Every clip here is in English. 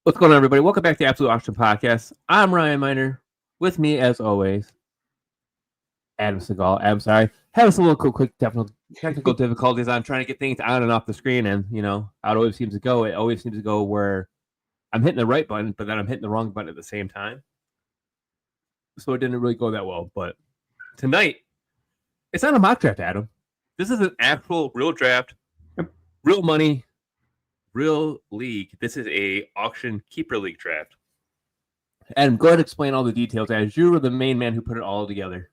What's going on, everybody? Welcome back to the Absolute Auction Podcast. I'm Ryan Miner. With me, as always, Adam Seagal. I'm sorry. Having some little quick technical difficulties. I'm trying to get things on and off the screen, and, how it always seems to go. It always seems to go where I'm hitting the right button, but then I'm hitting the wrong button at the same time. So it didn't really go that well. But tonight, it's not a mock draft, Adam. This is an actual real draft, real money, real league. This is a auction keeper league draft. Adam, go ahead and explain all the details, as you were the main man who put it all together.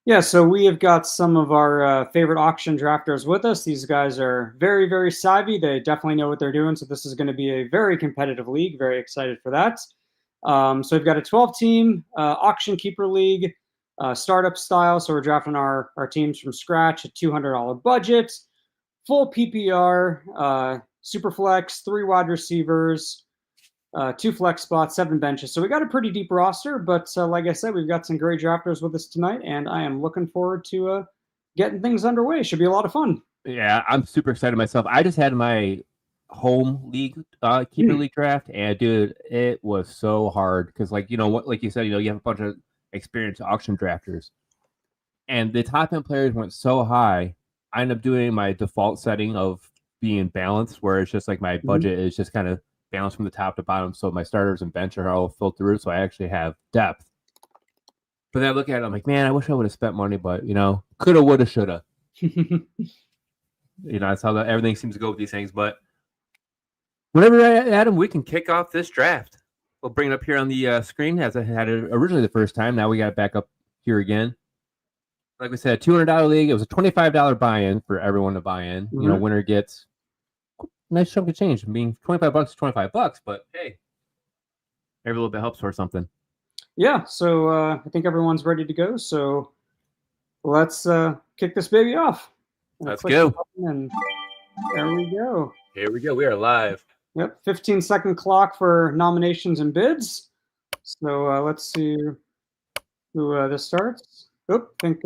Yeah, so we have got some of our favorite auction drafters with us. These guys are very, very savvy. They definitely know what they're doing. So this is going to be a very competitive league. Very excited for that. So we've got a 12-team auction keeper league, startup style. So we're drafting our teams from scratch, a $200 budget, full PPR, Superflex, 3 wide receivers, 2 flex spots, 7 benches. So we got a pretty deep roster, but like I said, we've got some great drafters with us tonight, and I am looking forward to getting things underway. Should be a lot of fun. Yeah, I'm super excited myself. I just had my home league keeper league draft, and dude, it was so hard because, like you said, you have a bunch of experienced auction drafters, and the top end players went so high. I ended up doing my default setting of being balanced, where it's just like my budget is just kind of balanced from the top to bottom, so my starters and bench are all filled through, so I actually have depth. But then I look at it, I'm like, man, I wish I would have spent money, but coulda, woulda, shoulda. That's how everything seems to go with these things. But whenever, Adam, we can kick off this draft. We'll bring it up here on the screen as I had it originally the first time. Now we got it back up here again. Like we said, $200 league. It was a $25 buy-in for everyone to buy in. Winner gets nice chunk of change. I mean, $25 is $25, but hey, every little bit helps for something. Yeah, so I think everyone's ready to go. So let's kick this baby off. Let's go. And there we go. Here we go. We are live. Yep, 15-second clock for nominations and bids. So let's see who this starts. Oop, I think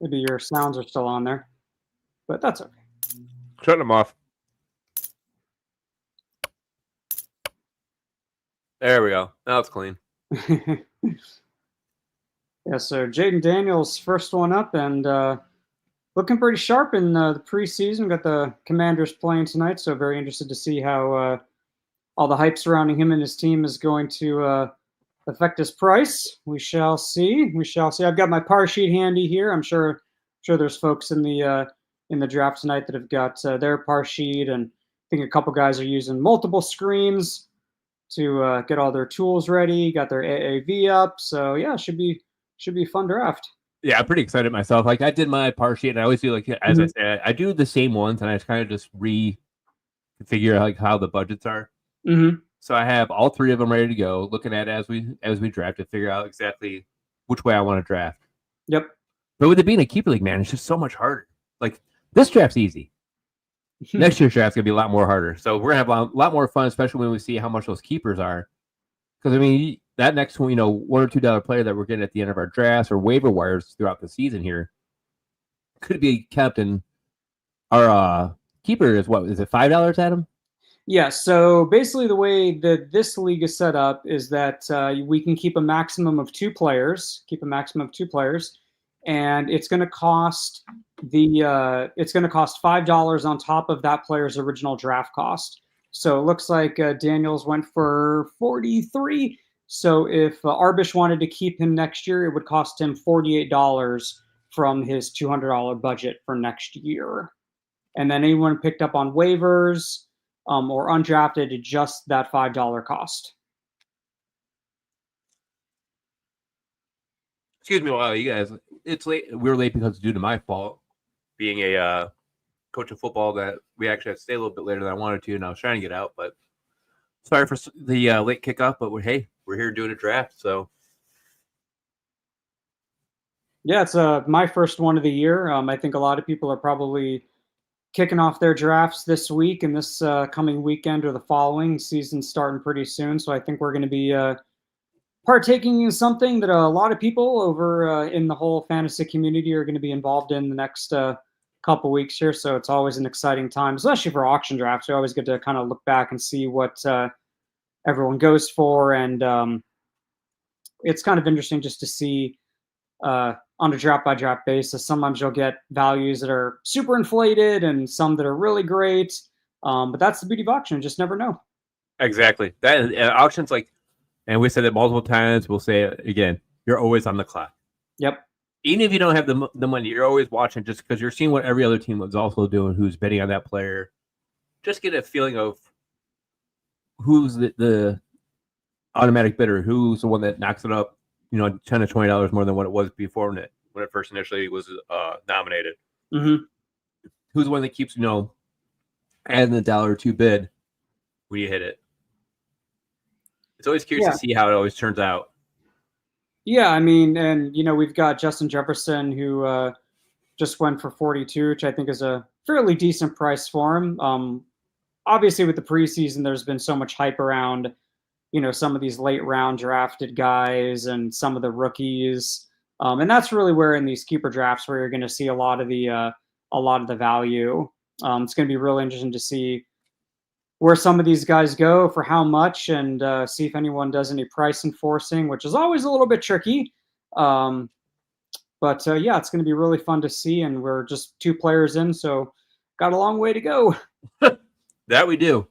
maybe your sounds are still on there, but that's okay. Shut them off. There we go. Now it's clean. Yeah, so Jaden Daniels, first one up, and looking pretty sharp in the preseason. Got the Commanders playing tonight, so very interested to see how all the hype surrounding him and his team is going to affect his price. We shall see. I've got my par sheet handy here. I'm sure there's folks in the draft tonight that have got their par sheet, and I think a couple guys are using multiple screens to get all their tools ready. Got their AAV up, so yeah, should be a fun draft. Yeah, I'm pretty excited myself. Like, I did my par sheet, and I always do, like, as I said, I do the same ones, and I kind of just figure like how the budgets are. So I have all 3 of them ready to go, looking at it as we draft to figure out exactly which way I want to draft. Yep. But with it being a keeper league, man, it's just so much harder. Like, this draft's easy. Next year's draft's gonna be a lot more harder. So we're gonna have a lot more fun, especially when we see how much those keepers are. Because I mean, that next one, $1 or $2 player that we're getting at the end of our drafts or waiver wires throughout the season here could be kept in our keeper is what? Is it $5, Adam? Yeah, so basically the way that this league is set up is that we can keep a maximum of 2 players, and it's going to cost $5 on top of that player's original draft cost. So it looks like Daniels went for 43. So if Arbish wanted to keep him next year, it would cost him $48 from his $200 budget for next year. And then anyone picked up on waivers or undrafted, just that $5 cost. Excuse me, while you guys, it's late. We're late because it's due to my fault, being a coach of football, that we actually had to stay a little bit later than I wanted to, and I was trying to get out. But sorry for the late kickoff. But we're here doing a draft, so. Yeah, it's my first one of the year. I think a lot of people are probably kicking off their drafts this week and this coming weekend or the following. Season's starting pretty soon, so I think we're going to be partaking in something that a lot of people over in the whole fantasy community are going to be involved in the next couple weeks here. So it's always an exciting time, especially for auction drafts. We always get to kind of look back and see what everyone goes for, and it's kind of interesting just to see on a draft by draft basis. Sometimes you'll get values that are super inflated and some that are really great. But that's the beauty of auction. Just never know. Exactly. That auctions, like, and we said it multiple times. We'll say it again. You're always on the clock. Yep. Even if you don't have the money, you're always watching just because you're seeing what every other team was also doing, who's bidding on that player. Just get a feeling of who's the automatic bidder, who's the one that knocks it up, $10 to $20 more than what it was before when it first initially was nominated. Mm-hmm. Who's the one that keeps adding the $1 or $2 bid when you hit it? It's always curious to see how it always turns out. Yeah, I mean, and we've got Justin Jefferson who just went for 42, which I think is a fairly decent price for him. Obviously, with the preseason, there's been so much hype around, some of these late round drafted guys and some of the rookies, and that's really where in these keeper drafts where you're going to see a lot of the value. It's going to be really interesting to see where some of these guys go for how much, and see if anyone does any price enforcing, which is always a little bit tricky. But yeah, it's going to be really fun to see, and we're just 2 players in, so got a long way to go. That we do.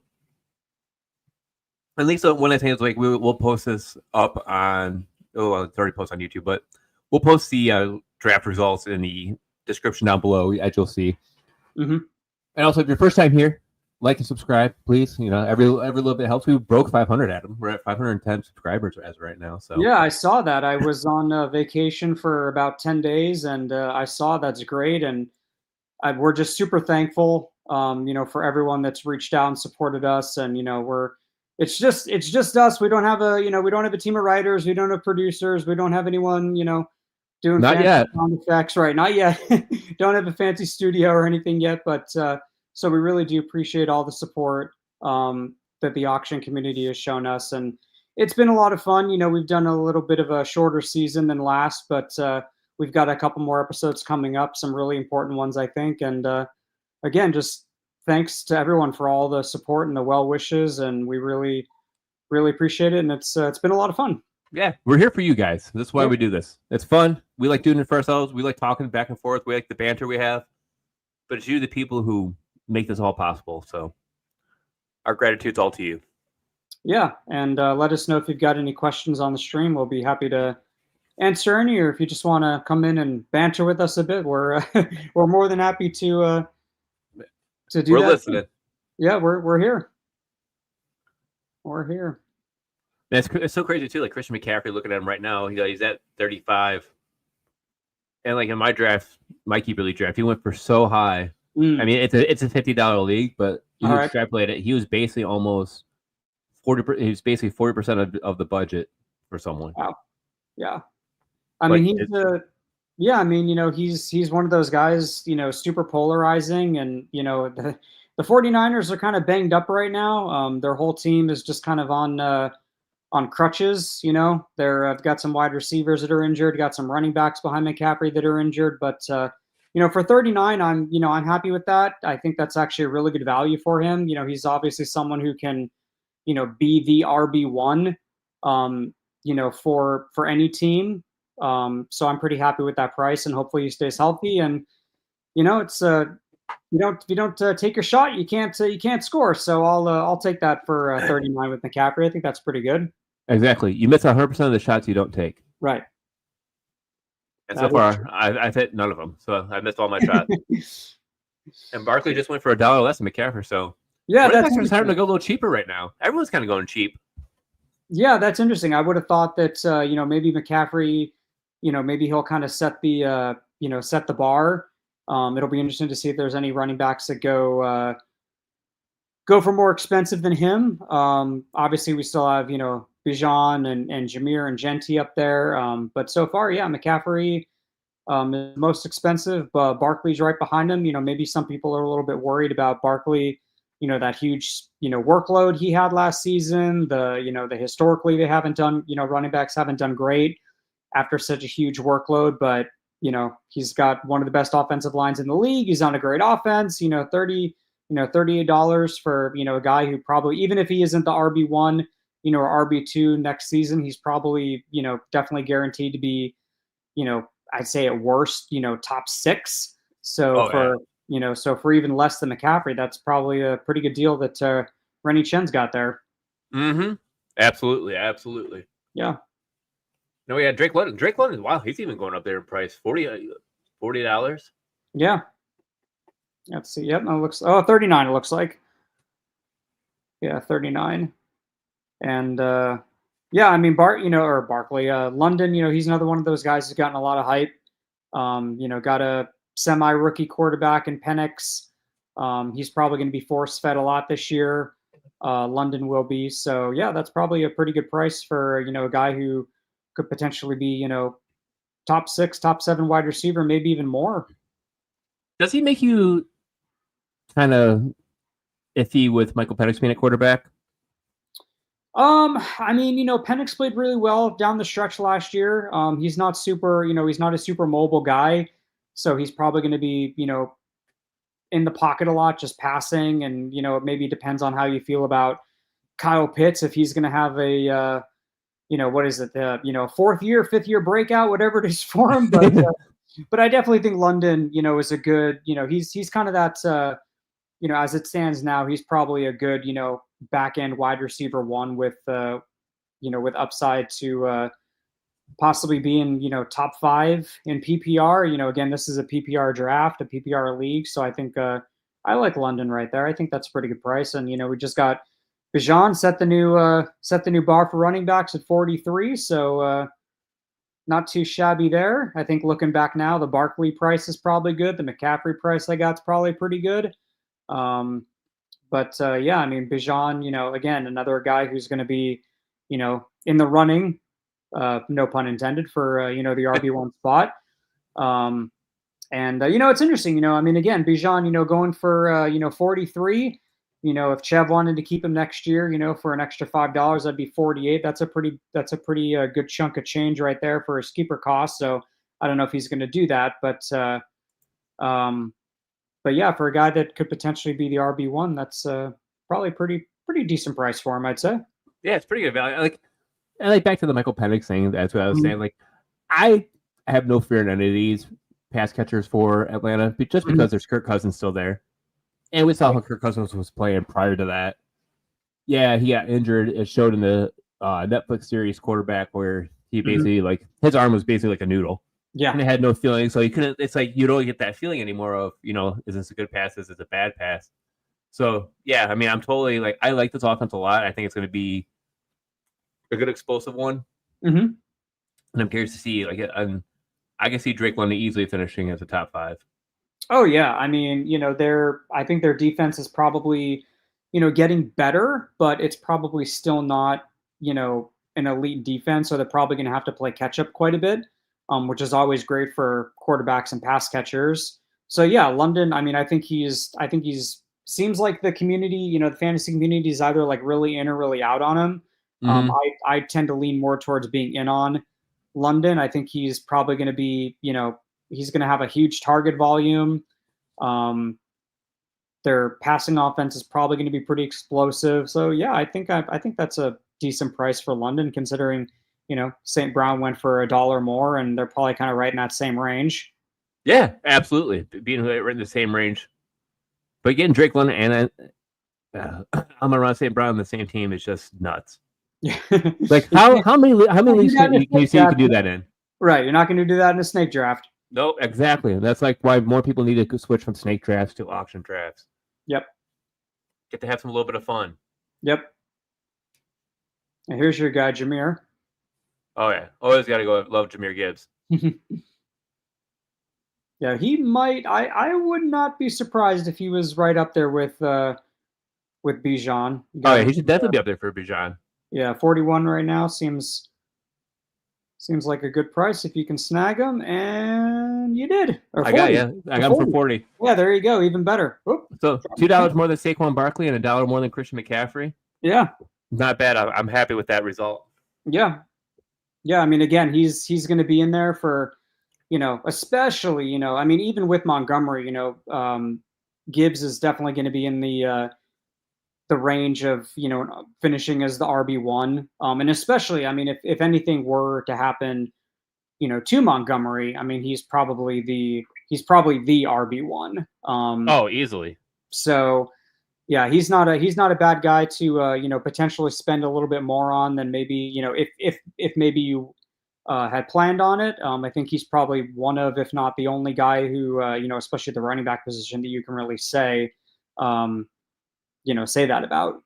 At least one of the things, like we'll post this up on. Oh, it's already posted on YouTube, but we'll post the draft results in the description down below, as you'll see. Mm-hmm. And also, if you're first time here, like and subscribe, please. Every little bit helps. We broke 500, Adam. We're at 510 subscribers as of right now. So yeah, I saw that. I was on vacation for about 10 days, and I saw that's great. And we're just super thankful, for everyone that's reached out and supported us. And it's just us. We don't have a team of writers. We don't have producers. We don't have anyone, doing not yet sound effects. Right, not yet. Don't have a fancy studio or anything yet, but. So we really do appreciate all the support that the auction community has shown us, and it's been a lot of fun. We've done a little bit of a shorter season than last, but we've got a couple more episodes coming up, some really important ones, I think. And again, just thanks to everyone for all the support and the well wishes, and we really, really appreciate it. And it's been a lot of fun. Yeah, we're here for you guys. That's why we do this. It's fun. We like doing it for ourselves. We like talking back and forth. We like the banter we have. But it's you, the people, who make this all possible. So our gratitude's all to you. Yeah, and let us know if you've got any questions on the stream. We'll be happy to answer any, or if you just want to come in and banter with us a bit, we're we're more than happy to do that. We're listening. Yeah, we're here. We're here. And it's so crazy too. Like Christian McCaffrey, looking at him right now, he's at 35. And like in my draft, my keeper league draft, he went for so high. I mean, it's a $50 league, but you extrapolate it. He was basically almost 40%. He was basically 40% of the budget for someone. Wow. Yeah. I mean, he's one of those guys, super polarizing, and the 49ers are kind of banged up right now. Their whole team is just kind of on crutches. They've got some wide receivers that are injured, got some running backs behind McCaffrey that are injured, but for 39, I'm happy with that. I think that's actually a really good value for him. He's obviously someone who can, be the RB1, for any team. So I'm pretty happy with that price, and hopefully he stays healthy. And it's if you don't take your shot, you can't score. So I'll take that for 39 with McCaffrey. I think that's pretty good. Exactly. You miss 100% of the shots you don't take. Right. And so far, I've hit none of them. So I missed all my shots. And Barkley just went for $1 less than McCaffrey. So yeah, that's starting to go a little cheaper right now. Everyone's kind of going cheap. Yeah, that's interesting. I would have thought that maybe McCaffrey, maybe he'll kind of set the set the bar. It'll be interesting to see if there's any running backs that go for more expensive than him. Obviously, we still have Bijan and Jameer and Genti up there. But so far, yeah, McCaffrey is most expensive. But Barkley's right behind him. Maybe some people are a little bit worried about Barkley. That huge workload he had last season. The historically they haven't done. Running backs haven't done great after such a huge workload. But he's got one of the best offensive lines in the league. He's on a great offense. $38 for a guy who probably, even if he isn't the RB1, or RB2 next season, he's probably, definitely guaranteed to be, I'd say at worst, top 6. So so for even less than McCaffrey, that's probably a pretty good deal that Rennie Chen's got there. Mm-hmm. Absolutely, absolutely. Yeah. No, yeah, Drake London. Drake London, wow, he's even going up there in price. $40. Yeah. Let's see. Yep, it looks 39 it looks like. Yeah, 39. And yeah, I mean Barkley, London, he's another one of those guys who's gotten a lot of hype. Got a semi-rookie quarterback in Penix. He's probably going to be force-fed a lot this year. London will be. So yeah, that's probably a pretty good price for a guy who could potentially be top 6, top 7 wide receiver, maybe even more. Does he make you kind of iffy with Michael Penix being at quarterback? I mean, Penix played really well down the stretch last year. He's not super, he's not a super mobile guy, so he's probably going to be, in the pocket a lot, just passing, and it maybe depends on how you feel about Kyle Pitts, if he's going to have a, what is it, the 4th year, 5th year breakout, whatever it is for him. But I definitely think London, is a good, he's kind of that, as it stands now, he's probably a good, back end wide receiver 1 with, with upside to possibly being, top 5 in PPR. Again, this is a PPR draft, a PPR league. So I think I like London right there. I think that's a pretty good price. And, we just got Bijan set the new bar for running backs at 43. So not too shabby there. I think looking back now, the Barkley price is probably good. The McCaffrey price I got is probably pretty good. But yeah, I mean, Bijan, again, another guy who's going to be, in the running, no pun intended, for, the RB1 spot. And it's interesting, I mean, again, Bijan, going for, 43, if Chev wanted to keep him next year, for an extra $5, that'd be 48. That's a pretty good chunk of change right there for his keeper cost. So I don't know if he's going to do that, but yeah, for a guy that could potentially be the RB1, that's probably pretty decent price for him, I'd say. Yeah, it's pretty good value. Like back to the Michael Penix thing. That's what I was saying. Like, I have no fear in any of these pass catchers for Atlanta, just because there's Kirk Cousins still there, and we saw how Kirk Cousins was playing prior to that. Yeah, he got injured. It showed in the Netflix series Quarterback, where he basically his arm was basically like a noodle. Yeah, and it had no feeling, so you couldn't. It's like you don't get that feeling anymore of is this a good pass? Is this a bad pass? So yeah, I mean, I'm totally I like this offense a lot. I think it's going to be a good explosive one. And I'm curious to see I can see Drake London easily finishing as a top 5. Oh yeah, I mean, I think their defense is probably, getting better, but it's probably still not, an elite defense. So they're probably going to have to play catch up quite a bit, which is always great for quarterbacks and pass catchers. So yeah, London. I mean, I think he's seems like the community, the fantasy community is either really in or really out on him. I tend to lean more towards being in on London. I think he's probably going to be, he's going to have a huge target volume. Their passing offense is probably going to be pretty explosive. So yeah, I think that's a decent price for London, considering, St. Brown went for $1 more, and they're probably kind of right in that same range. Yeah, absolutely. Being right in the same range. But getting Drake London and I'm around St. Brown on the same team is just nuts. How many leagues can you see you can do that in? Right, you're not going to do that in a snake draft. Nope, exactly. That's why more people need to switch from snake drafts to auction drafts. Yep. Get to have a little bit of fun. Yep. And here's your guy, Jameer. Oh yeah, always got to go. Love Jahmyr Gibbs. Yeah, he might. I would not be surprised if he was right up there with Bijan. Oh yeah, he should definitely be up there for Bijan. Yeah, 41 right now seems like a good price if you can snag him, and you did. I got him for 40. Yeah, there you go, even better. Oop. So $2 more than Saquon Barkley and $1 more than Christian McCaffrey. Yeah, not bad. I'm happy with that result. Yeah. I mean, again, he's going to be in there for, especially, I mean, even with Montgomery, Gibbs is definitely going to be in the the range of, finishing as the RB1. And especially, I mean, if anything were to happen, to Montgomery, I mean, he's probably the RB1. Oh, easily. So yeah, he's not a bad guy to potentially spend a little bit more on than maybe, if maybe you had planned on it. I think he's probably one of, if not the only guy who, especially the running back position, that you can really say, say that about.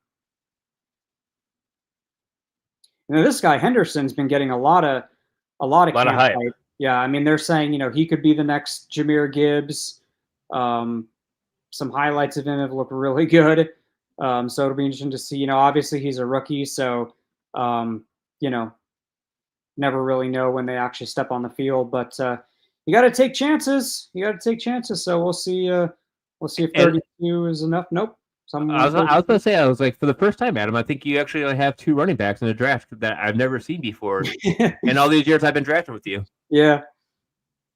This guy Henderson's been getting a lot of camp hype. Yeah, I mean, they're saying, he could be the next Jahmyr Gibbs. Some highlights of him have looked really good. So it'll be interesting to see. Obviously he's a rookie, so never really know when they actually step on the field. But you got to take chances. So we'll see. We'll see if 32 is enough. Nope. I was going to say, I was like, for the first time, Adam, I think you actually only have 2 running backs in the draft that I've never seen before in all these years I've been drafting with you. Yeah.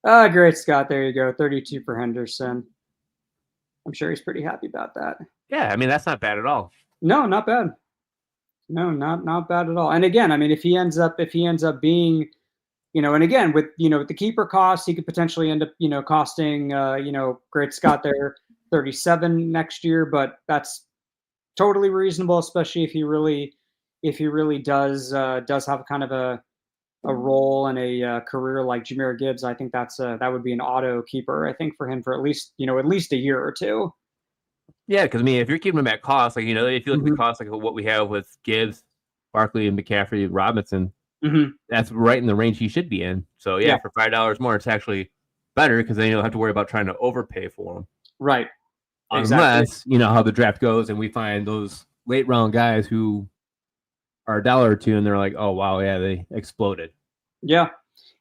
Great, Scott. There you go. 32 for Henderson. I'm sure he's pretty happy about that. Yeah, I mean, that's not bad at all. No, not bad. No, not bad at all. And again, I mean, if he ends up being, and again, with the keeper costs, he could potentially end up, costing, Great Scott there 37 next year, but that's totally reasonable, especially if he really does have kind of a role and a career like Jahmyr Gibbs. I think that would be an auto keeper, I think, for him for at least a year or two. Yeah, because I mean, if you're keeping them at cost, like if you look at the cost, like what we have with Gibbs, Barkley, and McCaffrey, Robinson, that's right in the range he should be in. So yeah, for $5 more, it's actually better because then you don't have to worry about trying to overpay for them. Right. Unless how the draft goes and we find those late round guys who are $1 or $2 and they're like, oh wow, yeah, they exploded. Yeah,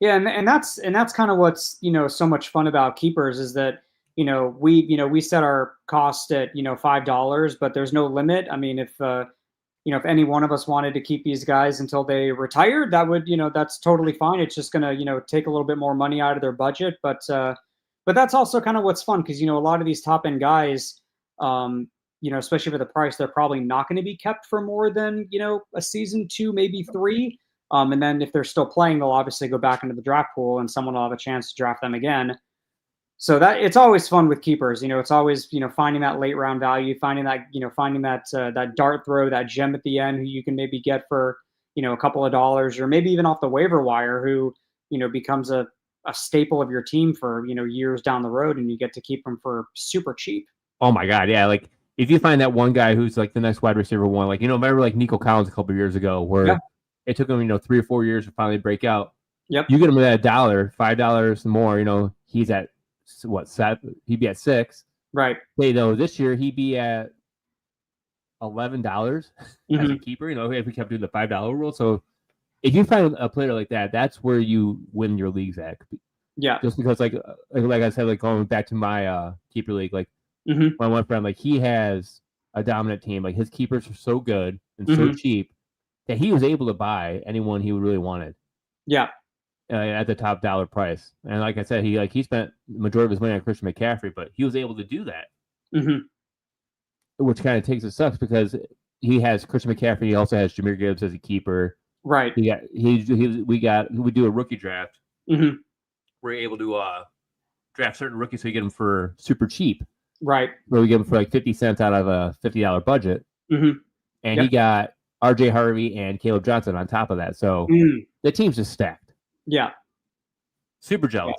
and that's kind of what's so much fun about keepers is that we set our cost at $5, but there's no limit. I mean, if any one of us wanted to keep these guys until they retired, that would that's totally fine. It's just gonna take a little bit more money out of their budget, but that's also kind of what's fun because a lot of these top end guys, especially for the price, they're probably not going to be kept for more than a season, 2, maybe 3. And then if they're still playing, they'll obviously go back into the draft pool and someone will have a chance to draft them again. So that it's always fun with keepers. It's always, finding that late round value, finding that that dart throw, that gem at the end who you can maybe get for, a couple of dollars or maybe even off the waiver wire who, becomes a staple of your team for, years down the road and you get to keep them for super cheap. Oh my God. Yeah. Like if you find that one guy who's like the next wide receiver one, like, remember like Nico Collins a couple of years ago where it took him, 3 or 4 years to finally break out. Yep. You get him at $1, $5 more, he's at what, 7? He'd be at 6. Right. Hey, though, this year he'd be at $11 as a keeper, if we kept doing the $5 rule. So if you find a player like that, that's where you win your leagues at. Yeah. Just because like I said, like going back to my keeper league, like my one friend, like he has a dominant team. Like his keepers are so good and so cheap that he was able to buy anyone he really wanted. Yeah. At the top dollar price. And like I said, he spent the majority of his money on Christian McCaffrey, but he was able to do that. Which kind of takes it sucks because he has Christian McCaffrey. He also has Jahmyr Gibbs as a keeper. Right. We do a rookie draft. We're able to draft certain rookies so you get them for super cheap. Right. So we get them for like 50 cents out of a $50 budget. And he got RJ Harvey and Caleb Johnson on top of that. So the team's just stacked. Yeah. Super jealous.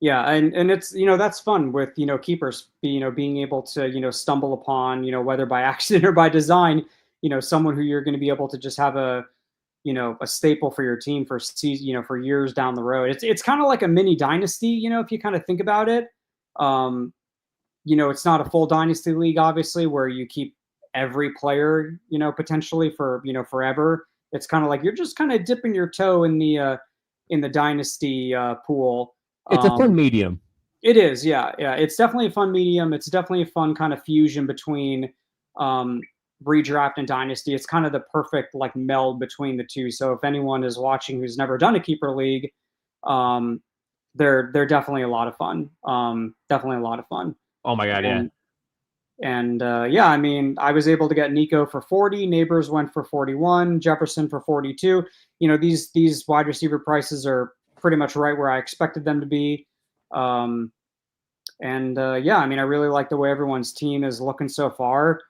Yeah, and it's that's fun with keepers being able to stumble upon whether by accident or by design someone who you're going to be able to just have a staple for your team for for years down the road. It's kind of like a mini dynasty if you kind of think about it. It's not a full dynasty league obviously where you keep every player potentially for forever. It's kind of like you're just kind of dipping your toe in the dynasty pool. It's a fun medium. It is, yeah. It's definitely a fun medium. It's definitely a fun kind of fusion between redraft and dynasty. It's kind of the perfect like meld between the two. So if anyone is watching who's never done a keeper league, they're definitely a lot of fun. Definitely a lot of fun. Oh my God, yeah. And yeah, I mean, I was able to get Nico for 40, Neighbors went for 41, Jefferson for 42. These wide receiver prices are pretty much right where I expected them to be. And yeah, I mean, I really like the way everyone's team is looking so far.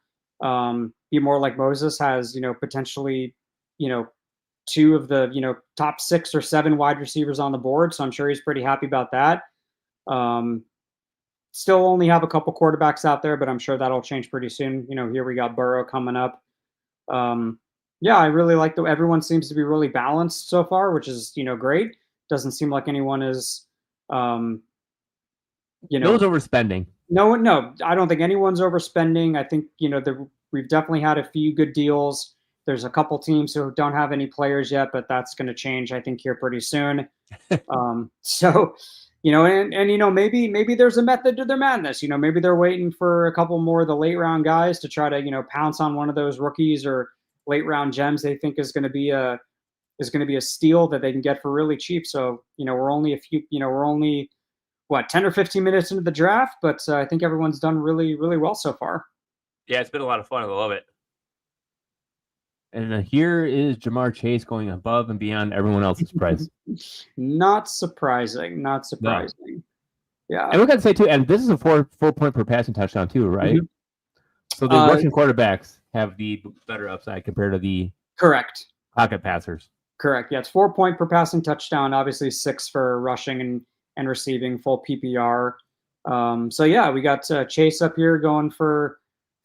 Be More Like Moses has, potentially, you know, two of the, top 6 or 7 wide receivers on the board. So I'm sure he's pretty happy about that. Um, Still only have a couple quarterbacks out there, but I'm sure that'll change pretty soon. Here we got Burrow coming up. Um, yeah, I really like everyone seems to be really balanced so far, which is, great. Doesn't seem like anyone is, um, No one's overspending. no, I don't think anyone's overspending. I think, we've definitely had a few good deals. There's a couple teams who don't have any players yet, but that's going to change, I think, here pretty soon. So, and maybe there's a method to their madness. Maybe they're waiting for a couple more of the late round guys to try to, pounce on one of those rookies or late round gems they think is going to be a steal that they can get for really cheap. So, we're only what, 10 or 15 minutes into the draft, but I think everyone's done really, really well so far. Yeah, it's been a lot of fun. I love it. And here is Jamar Chase going above and beyond everyone else's price. Not surprising. No. Yeah. And we got to say, too, and this is a 4 point per passing touchdown, too, right? Mm-hmm. So the Russian quarterbacks have the better upside compared to the correct pocket passers. Correct. Yeah, it's 4 point per passing touchdown, obviously 6 for rushing and receiving, full PPR. So yeah, we got Chase up here going for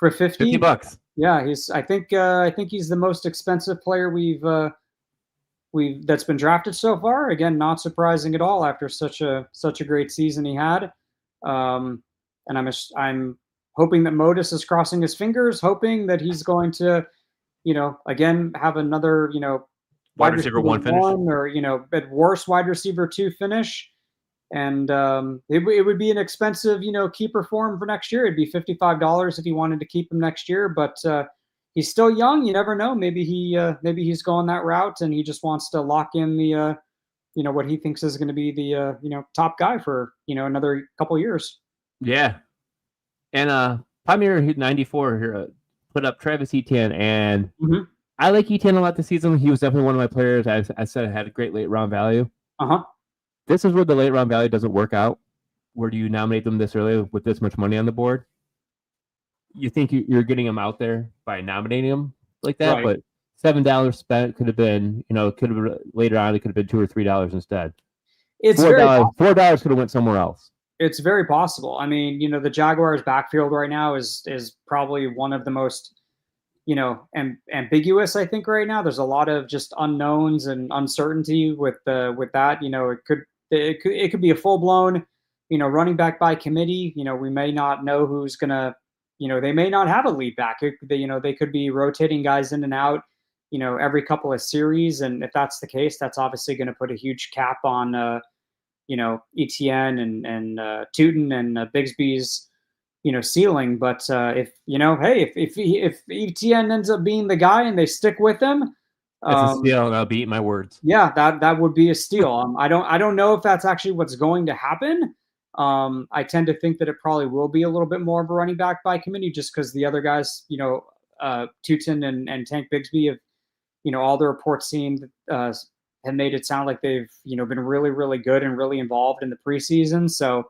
$50. Yeah, I think he's the most expensive player we've that's been drafted so far. Again, not surprising at all after such a great season he had. And I'm hoping that Modus is crossing his fingers, hoping that he's going to, again have another, wide receiver 1 finish, or at worst wide receiver 2 finish. And it would be an expensive, keeper for him for next year. It'd be $55 if he wanted to keep him next year. But he's still young. You never know. Maybe he's going that route and he just wants to lock in the, what he thinks is going to be the, top guy for, another couple years. Yeah. And Premier 94 here put up Travis Etienne, and I like Etienne a lot this season. He was definitely one of my players. I said I had a great late round value. This is where the late round value doesn't work out. Where do you nominate them this early with this much money on the board? You think you're getting them out there by nominating them like that, right. But $7 spent could have been, could have been later on. It could have been $2 or $3 instead. It's $4 could have went somewhere else. It's very possible. I mean, the Jaguars' backfield right now is probably one of the most, ambiguous. I think right now there's a lot of just unknowns and uncertainty with that. It could be a full blown, running back by committee. We may not know who's gonna. They may not have a lead back. They could be rotating guys in and out, every couple of series. And if that's the case, that's obviously going to put a huge cap on, Etienne and Tootin and Bigsby's, ceiling. But if Etienne ends up being the guy and they stick with him, it's a steal, and I'll be eating my words. Yeah, that would be a steal. I don't know if that's actually what's going to happen. I tend to think that it probably will be a little bit more of a running back by committee, just because the other guys, Tootin and Tank Bigsby have, all the reports seem have made it sound like they've, been really, really good and really involved in the preseason. So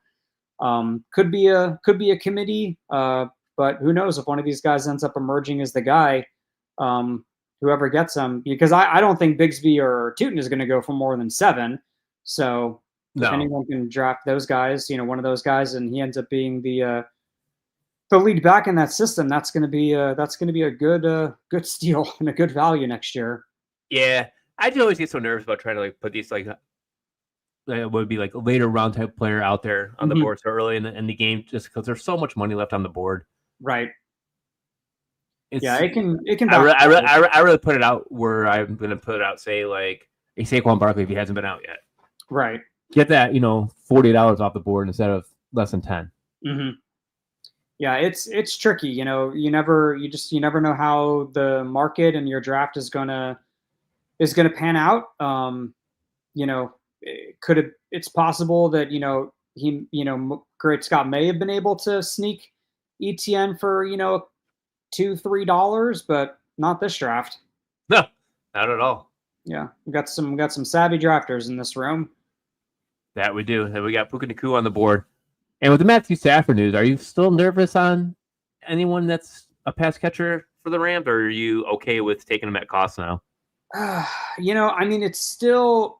could be a committee, but who knows if one of these guys ends up emerging as the guy, whoever gets them, because I don't think Bigsby or Tootin is going to go for more than 7. So if anyone can draft those guys, one of those guys, and he ends up being the lead back in that system, that's going to be a good steal and a good value next year. Yeah, I just always get so nervous about trying to put these it would be like a later round type player out there on the board so early in the game, just because there's so much money left on the board. Right. It can. I really put it out where I'm going to put it out, say like a Saquon Barkley if he hasn't been out yet. Right. Get that, $40 off the board instead of less than 10. Yeah, it's tricky. You never know how the market and your draft is gonna pan out. It's possible that Great Scott may have been able to sneak ETN for $2-3, but not this draft. No, not at all. Yeah, we got some savvy drafters in this room. That we do. And we got Puka Nacua on the board. And with the Matthew Stafford news, are you still nervous on anyone that's a pass catcher for the Rams, or are you okay with taking them at cost now? I mean, it still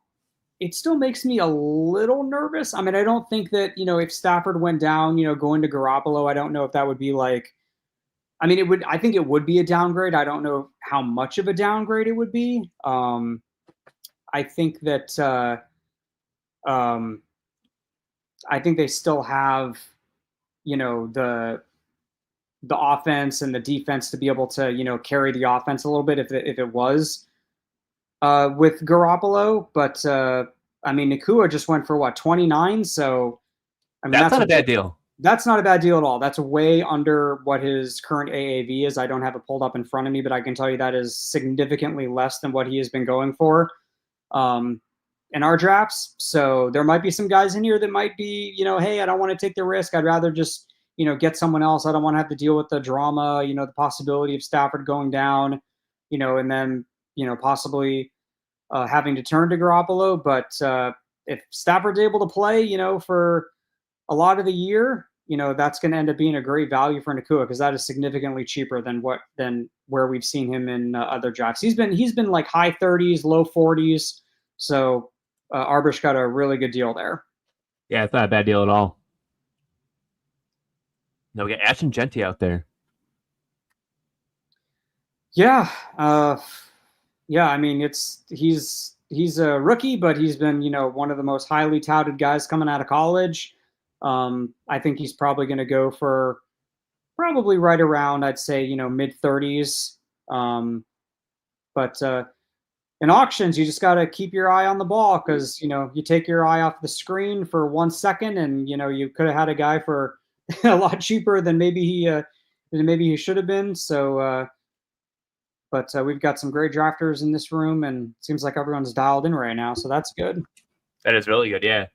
makes me a little nervous. I mean, I don't think that, if Stafford went down, going to Garoppolo, I don't know if that would be like, I mean, I think it would be a downgrade. I don't know how much of a downgrade it would be. I think that, I think they still have, the offense and the defense to be able to, carry the offense a little bit if it was with Garoppolo. But I mean, Nacua just went for what, 29? So I mean, that's not a bad deal. That's not a bad deal at all. That's way under what his current AAV is. I don't have it pulled up in front of me, but I can tell you that is significantly less than what he has been going for in our drafts. So there might be some guys in here that might be, hey, I don't want to take the risk. I'd rather just, get someone else. I don't want to have to deal with the drama, the possibility of Stafford going down, and then, possibly having to turn to Garoppolo. But if Stafford's able to play, for a lot of the year, that's going to end up being a great value for Nacua, because that is significantly cheaper than where we've seen him in other drafts. He's been like high 30s, low 40s. So Arbish got a really good deal there. Yeah, it's not a bad deal at all. No, we got Ashton Genty out there. Yeah. I mean, he's a rookie, but he's been, one of the most highly touted guys coming out of college. I think he's probably going to go for probably right around, I'd say, mid 30s. But in auctions, you just got to keep your eye on the ball, because, you take your eye off the screen for 1 second and, you could have had a guy for a lot cheaper than maybe he should have been. So, but we've got some great drafters in this room, and it seems like everyone's dialed in right now. So that's good. That is really good. Yeah.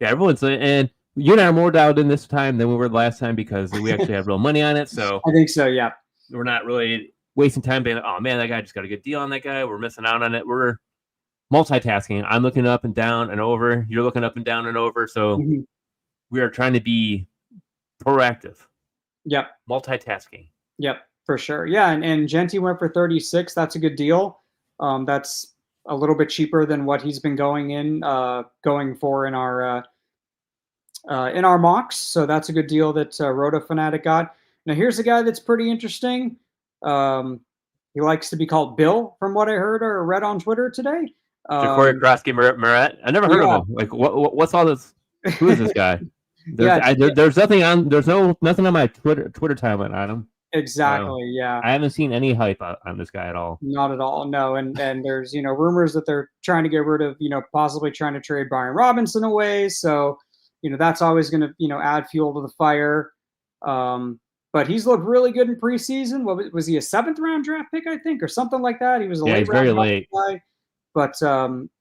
Yeah. Everyone's, and you and I are more dialed in this time than we were last time, because we actually have real money on it. So I think so. Yeah. We're not really wasting time being like, oh man, that guy just got a good deal on that guy. We're missing out on it. We're multitasking. I'm looking up and down and over. You're looking up and down and over. So we are trying to be proactive. Yep. Multitasking. Yep, for sure. Yeah. And Genty went for 36. That's a good deal. That's a little bit cheaper than what he's been going for in our mocks. So that's a good deal that Roto Fanatic got. Now here's a guy that's pretty interesting. He likes to be called Bill, from what I heard or read on Twitter today. Jacory Krosky-Murat. I never heard of him. Like, what's all this? Who is this guy? There's nothing on. There's nothing on my Twitter timeline on him. Exactly. Yeah. I haven't seen any hype on this guy at all. Not at all. No. And there's rumors that they're trying to get rid of possibly trying to trade Brian Robinson away. So that's always going to add fuel to the fire. But he's looked really good in preseason. What was he, a 7th round draft pick, I think, or something like that? He was he's very late. Guy. But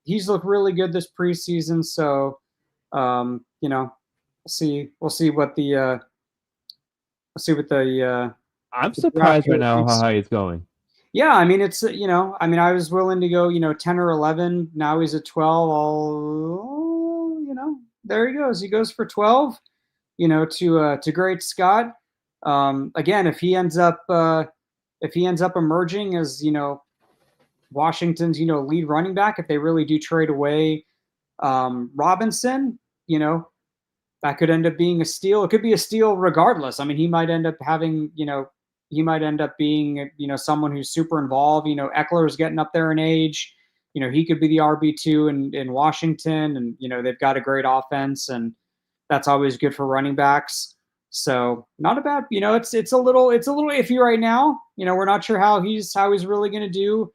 he's looked really good this preseason. So we'll see what the I'm surprised right now how high he's going. Yeah, I mean it's I was willing to go 10 or 11. Now he's at 12. There he goes. He goes for 12. To great Scott. Again, if he ends up emerging as Washington's lead running back, if they really do trade away Robinson, that could end up being a steal. It could be a steal regardless. I mean, he might end up having being someone who's super involved. Eckler's getting up there in age. He could be the RB2 in Washington, and they've got a great offense, and that's always good for running backs. So not a bad, it's a little iffy right now. We're not sure how he's really going to do,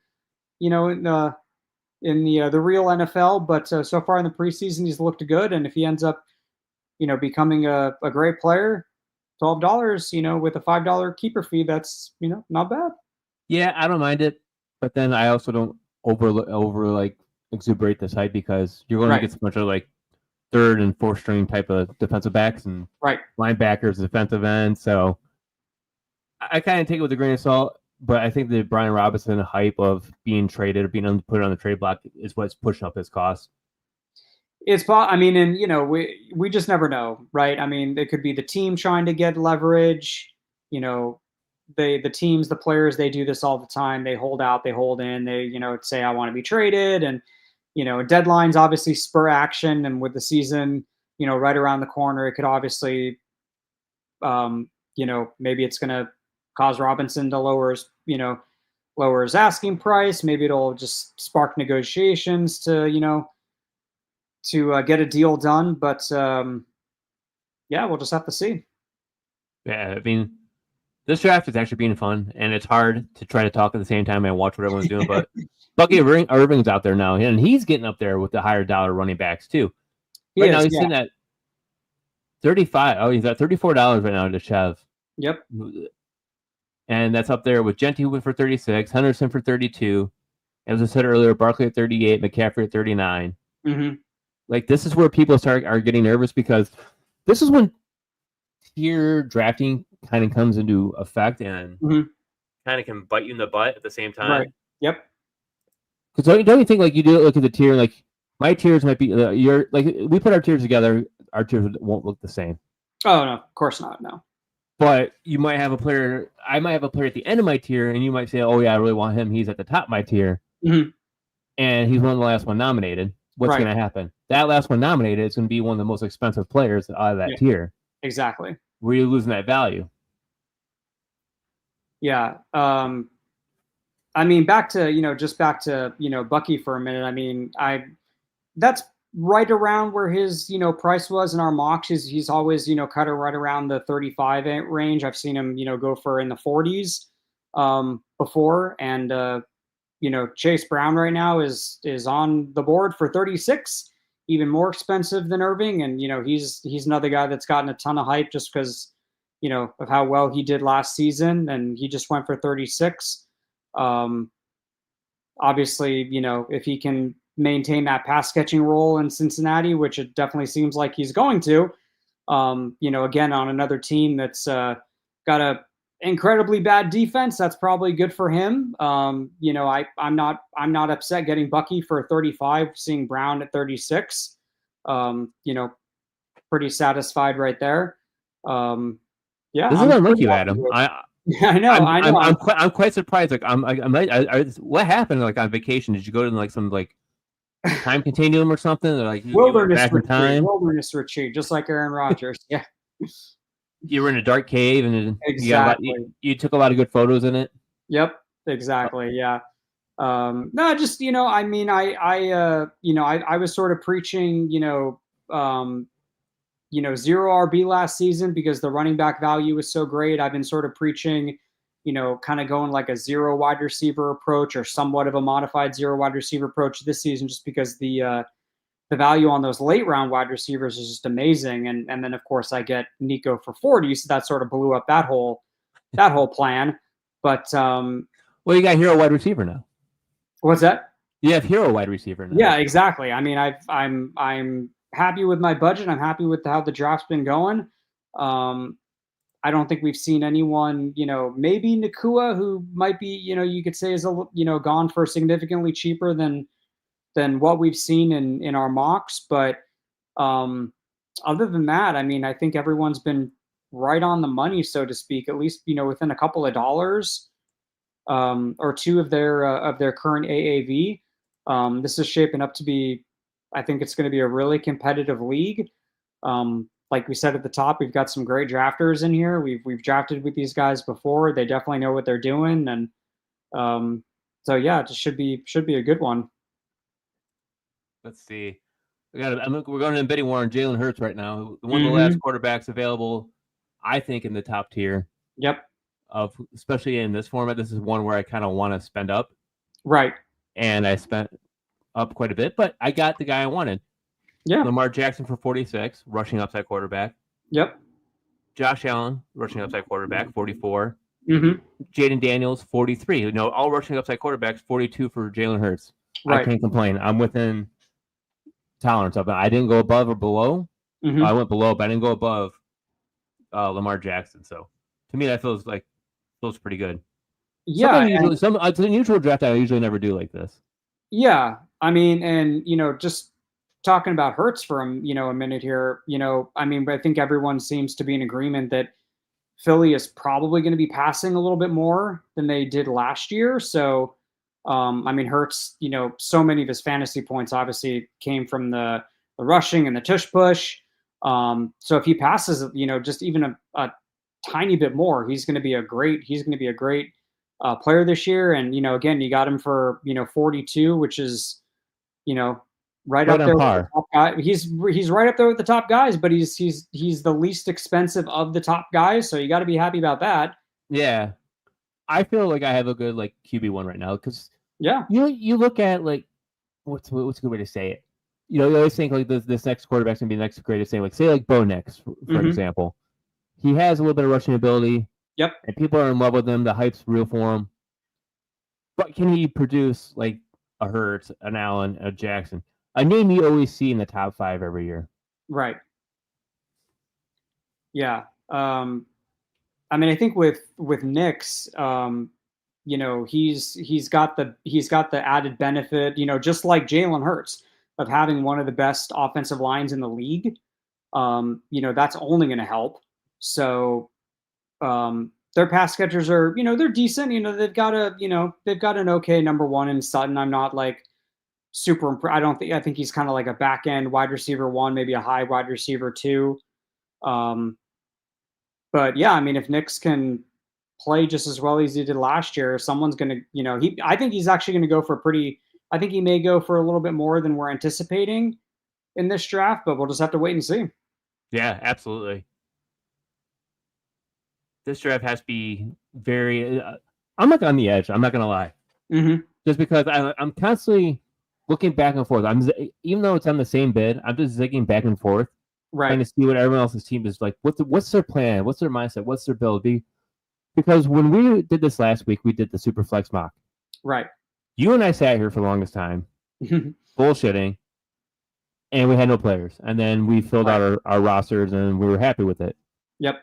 in the real NFL, but so far in the preseason, he's looked good. And if he ends up, becoming a great player, $12, with a $5 keeper fee, that's, not bad. Yeah, I don't mind it, but then I also don't over like exuberate this hype, because you're going to get a bunch of like 3rd and 4th string type of defensive backs and linebackers, defensive ends. So I kind of take it with a grain of salt, but I think the Brian Robinson hype of being traded or being put on the trade block is what's pushing up his cost. I mean, and we just never know, right? I mean, it could be the team trying to get leverage. You know, the teams, the players, they do this all the time. They hold out, they hold in, they say I want to be traded, and deadlines obviously spur action, and with the season right around the corner, it could obviously maybe it's going to cause Robinson to lower his asking price. Maybe it'll just spark negotiations to get a deal done. But yeah, we'll just have to see. Yeah, I mean, this draft is actually being fun, and it's hard to try to talk at the same time and watch what everyone's doing. But Bucky Irving's out there now, and he's getting up there with the higher dollar running backs too. Now he's sitting at 35. Oh, he's at $34 right now to Chev. Yep. And that's up there with Genty, who went for 36, Henderson for 32. As I said earlier, Barkley at 38, McCaffrey at 39. Mm-hmm. Like, this is where people are getting nervous, because this is when tier drafting kind of comes into effect and kind of can bite you in the butt at the same time. Right. Yep. Because don't you think, like, you do look at the tier, like, my tiers might be we put our tiers together, our tiers won't look the same. Oh no, of course not. No. But you might have a player. I might have a player at the end of my tier, and you might say, "Oh yeah, I really want him. He's at the top of my tier, and he's one of the last one nominated." What's going to happen? That last one nominated is going to be one of the most expensive players out of that tier. Exactly. Where you're losing that value. Yeah. I mean, back to Bucky for a minute. I mean, that's right around where his price was in our mocks. He's always cut it right around the 35 range. I've seen him go for in the 40s before, and Chase Brown right now is on the board for 36, even more expensive than Irving, and he's another guy that's gotten a ton of hype just because of how well he did last season, and he just went for 36. Obviously, if he can maintain that pass catching role in Cincinnati, which it definitely seems like he's going to, again, on another team that's got a incredibly bad defense, that's probably good for him. I'm not upset getting Bucky for 35, seeing Brown at 36. Pretty satisfied right there. Yeah, this is unlike you, Adam. I know. I'm quite surprised. Like, what happened? Like, on vacation, did you go to like some like time continuum or something? Or, like, wilderness retreat, just like Aaron Rodgers. Yeah. You were in a dark cave, and exactly. You took a lot of good photos in it. Yep, exactly. Yeah. No, just I mean, I was sort of preaching, zero RB last season because the running back value was so great. I've been sort of preaching, kind of going like a zero wide receiver approach or somewhat of a modified zero wide receiver approach this season, just because the value on those late round wide receivers is just amazing. And then of course I get Nico for 40, so that sort of blew up that whole plan. But well, you got hero wide receiver now. What's that? You have hero wide receiver now. Yeah, exactly. I mean, I'm happy with my budget. I'm happy with how the draft's been going. I don't think we've seen anyone, maybe Nakua, who might be, you could say is gone for significantly cheaper than what we've seen in our mocks. But other than that, I mean, I think everyone's been right on the money, so to speak, at least, within a couple of dollars or two of their current AAV. This is shaping up to be, I think it's going to be a really competitive league. Like we said at the top, we've got some great drafters in here. We've drafted with these guys before. They definitely know what they're doing, and so yeah, it just should be a good one. Let's see. We're going to bidding war on Jalen Hurts right now. One of the last quarterbacks available, I think, in the top tier. Yep. Especially in this format, this is one where I kind of want to spend up. Right. And I spent up quite a bit, but I got the guy I wanted. Yeah. Lamar Jackson for 46, rushing upside quarterback. Yep. Josh Allen, rushing upside quarterback, 44. Mm-hmm. Jaden Daniels, 43. All rushing upside quarterbacks, 42 for Jalen Hurts. Right. I can't complain. I'm within tolerance of it. I didn't go above or below. I went below, but I didn't go above Lamar Jackson. So to me, that feels like Feels pretty good. Yeah, It's a neutral draft I usually never do like this. yeah. I mean, and just talking about Hurts for a minute here. I mean, I think everyone seems to be in agreement that Philly is probably going to be passing a little bit more than they did last year. So, I mean, Hurts, so many of his fantasy points obviously came from the rushing and the tush push. So if he passes, just even a tiny bit more, he's going to be a great player this year. And again, you got him for 42, which is right Right up on there with the par. top guy. He's right up there with the top guys, but he's the least expensive of the top guys, so you got to be happy about that. Yeah, I feel like I have a good like QB1 right now because Yeah, you look at like what's a good way to say it. You always think like this next quarterback's gonna be the next greatest thing. Like say like Bo Nix, for example. He has a little bit of rushing ability. Yep. And people are in love with him. The hype's real for him. But can he produce like a Hurts, an Allen, a Jackson? A name you always see in the top 5 every year. Right. Yeah. I mean, I think with Knicks, he's got the added benefit, just like Jalen Hurts, of having one of the best offensive lines in the league. That's only going to help. So, their pass catchers are, they're decent. They've got an okay number one in Sutton. I'm not like super. I think he's kind of like a back end wide receiver one, maybe a high wide receiver two. But yeah, I mean, if Knicks can play just as well as he did last year, someone's going to, I think he's actually going to go for I think he may go for a little bit more than we're anticipating in this draft, but we'll just have to wait and see. Yeah, absolutely. This draft has to be very. I'm like on the edge. I'm not gonna lie. Mm-hmm. Just because I'm constantly looking back and forth. Even though it's on the same bid, I'm just zigging back and forth, trying to see what everyone else's team is like. What's their plan? What's their mindset? What's their build? Because when we did this last week, we did the Superflex mock. Right. You and I sat here for the longest time, bullshitting, and we had no players. And then we filled out our rosters, and we were happy with it. Yep.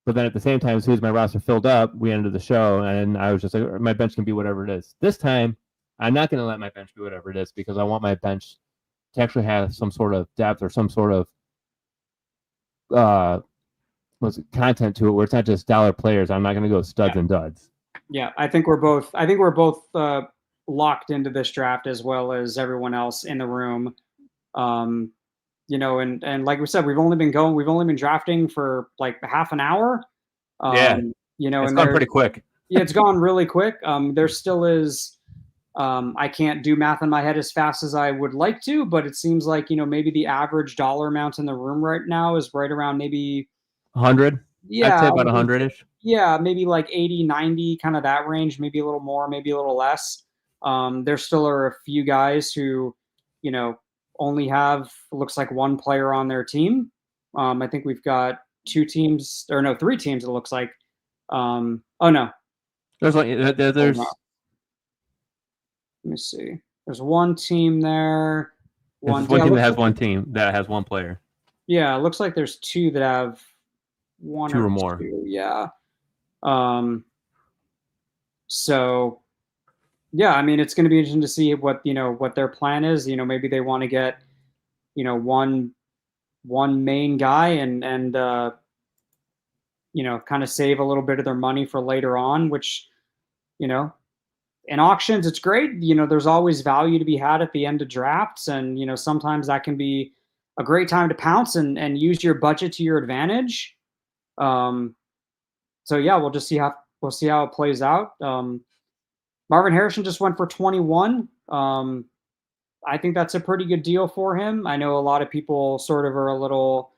But then at the same time, as soon as my roster filled up, we ended the show, and I was just like, my bench can be whatever it is. This time, I'm not going to let my bench be whatever it is because I want my bench to actually have some sort of depth or some sort of content to it where it's not just dollar players. I'm not going to go studs and duds. Yeah, I think we're both locked into this draft as well as everyone else in the room. And like we said, we've only been drafting for like half an hour. It's gone pretty quick. Yeah, it's gone really quick. There still is. I can't do math in my head as fast as I would like to, but it seems like maybe the average dollar amount in the room right now is right around maybe 100. Yeah, I'd say about 100-ish. Yeah, maybe like 80, 90, kind of that range, maybe a little more, maybe a little less. There still are a few guys who, only have, looks like one player on their team. I think we've got 3 teams, it looks like. Oh, no. There's Let me see. There's one team there. One team that has one team that has one player. Yeah, it looks like there's 2 that have one 2 or more. 2, yeah. So yeah, I mean, it's going to be interesting to see what their plan is. Maybe they want to get one main guy and kind of save a little bit of their money for later on, which in auctions it's great. There's always value to be had at the end of drafts, and sometimes that can be a great time to pounce and use your budget to your advantage. So yeah, we'll see how it plays out. Marvin Harrison just went for 21. I think that's a pretty good deal for him. I know a lot of people sort of are a little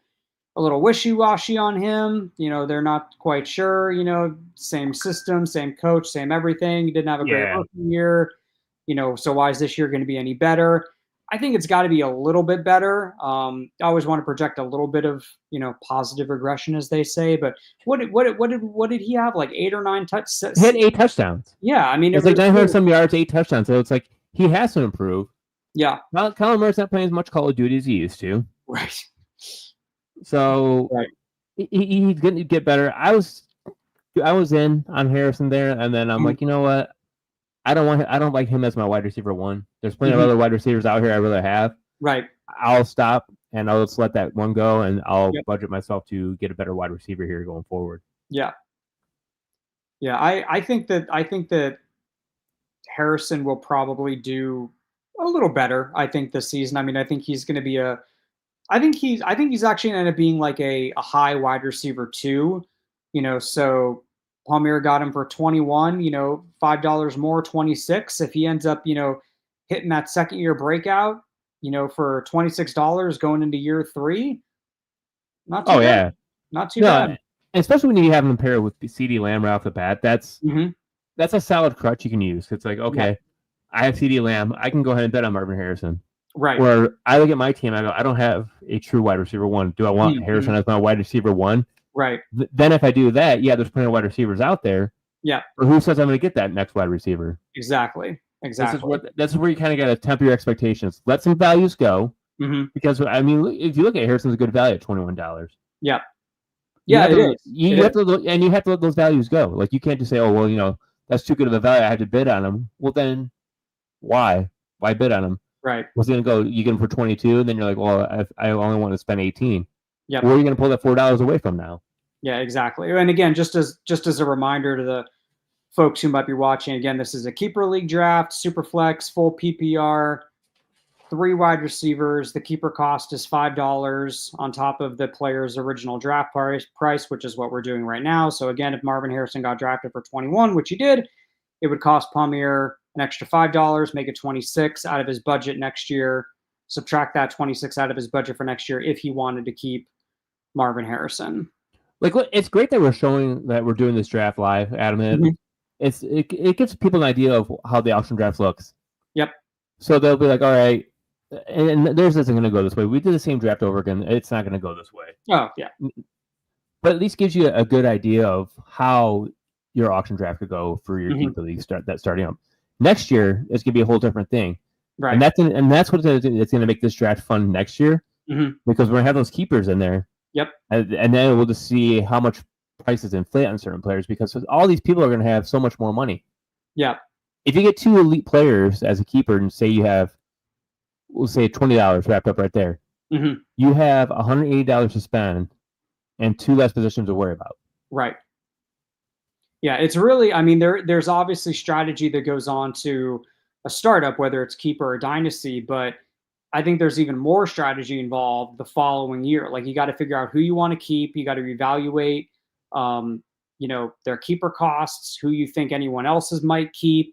wishy-washy on him. They're not quite sure. Same system, same coach, same everything. He didn't have a great rookie year. So why is this year going to be any better? I think it's got to be a little bit better. I always want to project a little bit of positive regression, as they say. But what did he have? Like 8 or 9 touchdowns? He had 8 touchdowns. Yeah, I mean, it's like 900 some yards, 8 touchdowns. So it's like he has to improve. Yeah. Well, Kyler Murray's not playing as much Call of Duty as he used to. Right. So he's going to get better. I was I was in on Harrison there, and then I'm like, you know what? I don't like him as my wide receiver one. There's plenty of other wide receivers out here I really have. Right. I'll stop and I'll just let that one go, and I'll Yep. budget myself to get a better wide receiver here going forward. Yeah. Yeah. I think that Harrison will probably do a little better, I think, this season. I mean, I think he's going to be I think he's actually going to end up being like a high wide receiver too. So Palmier got him for 21, $5 more, 26. If he ends up, hitting that second year breakout, for $26 going into year 3, not too bad. Yeah. Not too bad. Especially when you have him paired with CD Lamb right off the bat. That's Mhm. that's a solid crutch you can use. It's like, okay, I have CD Lamb. I can go ahead and bet on Marvin Harrison. Right. Or I look at my team, I go, I don't have a true wide receiver one. Do I want Harrison as my wide receiver one? Right. Then if I do that, there's plenty of wide receivers out there. Yeah. Or who says I'm going to get that next wide receiver? Exactly. This is where you kind of got to temper your expectations. Let some values go. Because, I mean, if you look at Harrison's a good value at $21. Yeah. Yeah, it is. You have to look, and you have to let those values go. Like, you can't just say, oh, well, that's too good of a value. I have to bid on him. Well, then why? Why bid on him? Right. Was he going to go, you get him for 22, and then you're like, well, I only want to spend 18. Yeah. Where are you going to pull that $4 away from now? Yeah, exactly. And again, just as a reminder to the folks who might be watching, again, this is a keeper league draft, Superflex, full PPR, 3 wide receivers. The keeper cost is $5 on top of the player's original draft price, which is what we're doing right now. So again, if Marvin Harrison got drafted for 21, which he did, it would cost Palmier an extra $5, make it 26 out of his budget next year. Subtract that 26 out of his budget for next year if he wanted to keep Marvin Harrison. Like, it's great that we're showing that we're doing this draft live, Adam. It gives people an idea of how the auction draft looks. Yep. So they'll be like, all right, and theirs isn't going to go this way. We did the same draft over again. It's not going to go this way. Oh, yeah. But at least gives you a good idea of how your auction draft could go for your keeper league starting up. Next year, it's going to be a whole different thing. Right. And that's what it's going to make this draft fun next year, because we're going to have those keepers in there. Yep. And then we'll just see how much prices inflate on certain players, because all these people are going to have so much more money. Yeah. If you get 2 elite players as a keeper and say you have, we'll say $20 wrapped up right there, you have $180 to spend and 2 less positions to worry about. Right. Yeah, it's really, I mean, there's obviously strategy that goes on to a startup, whether it's keeper or dynasty, but I think there's even more strategy involved the following year. Like, you got to figure out who you want to keep. You got to evaluate, their keeper costs, who you think anyone else's might keep,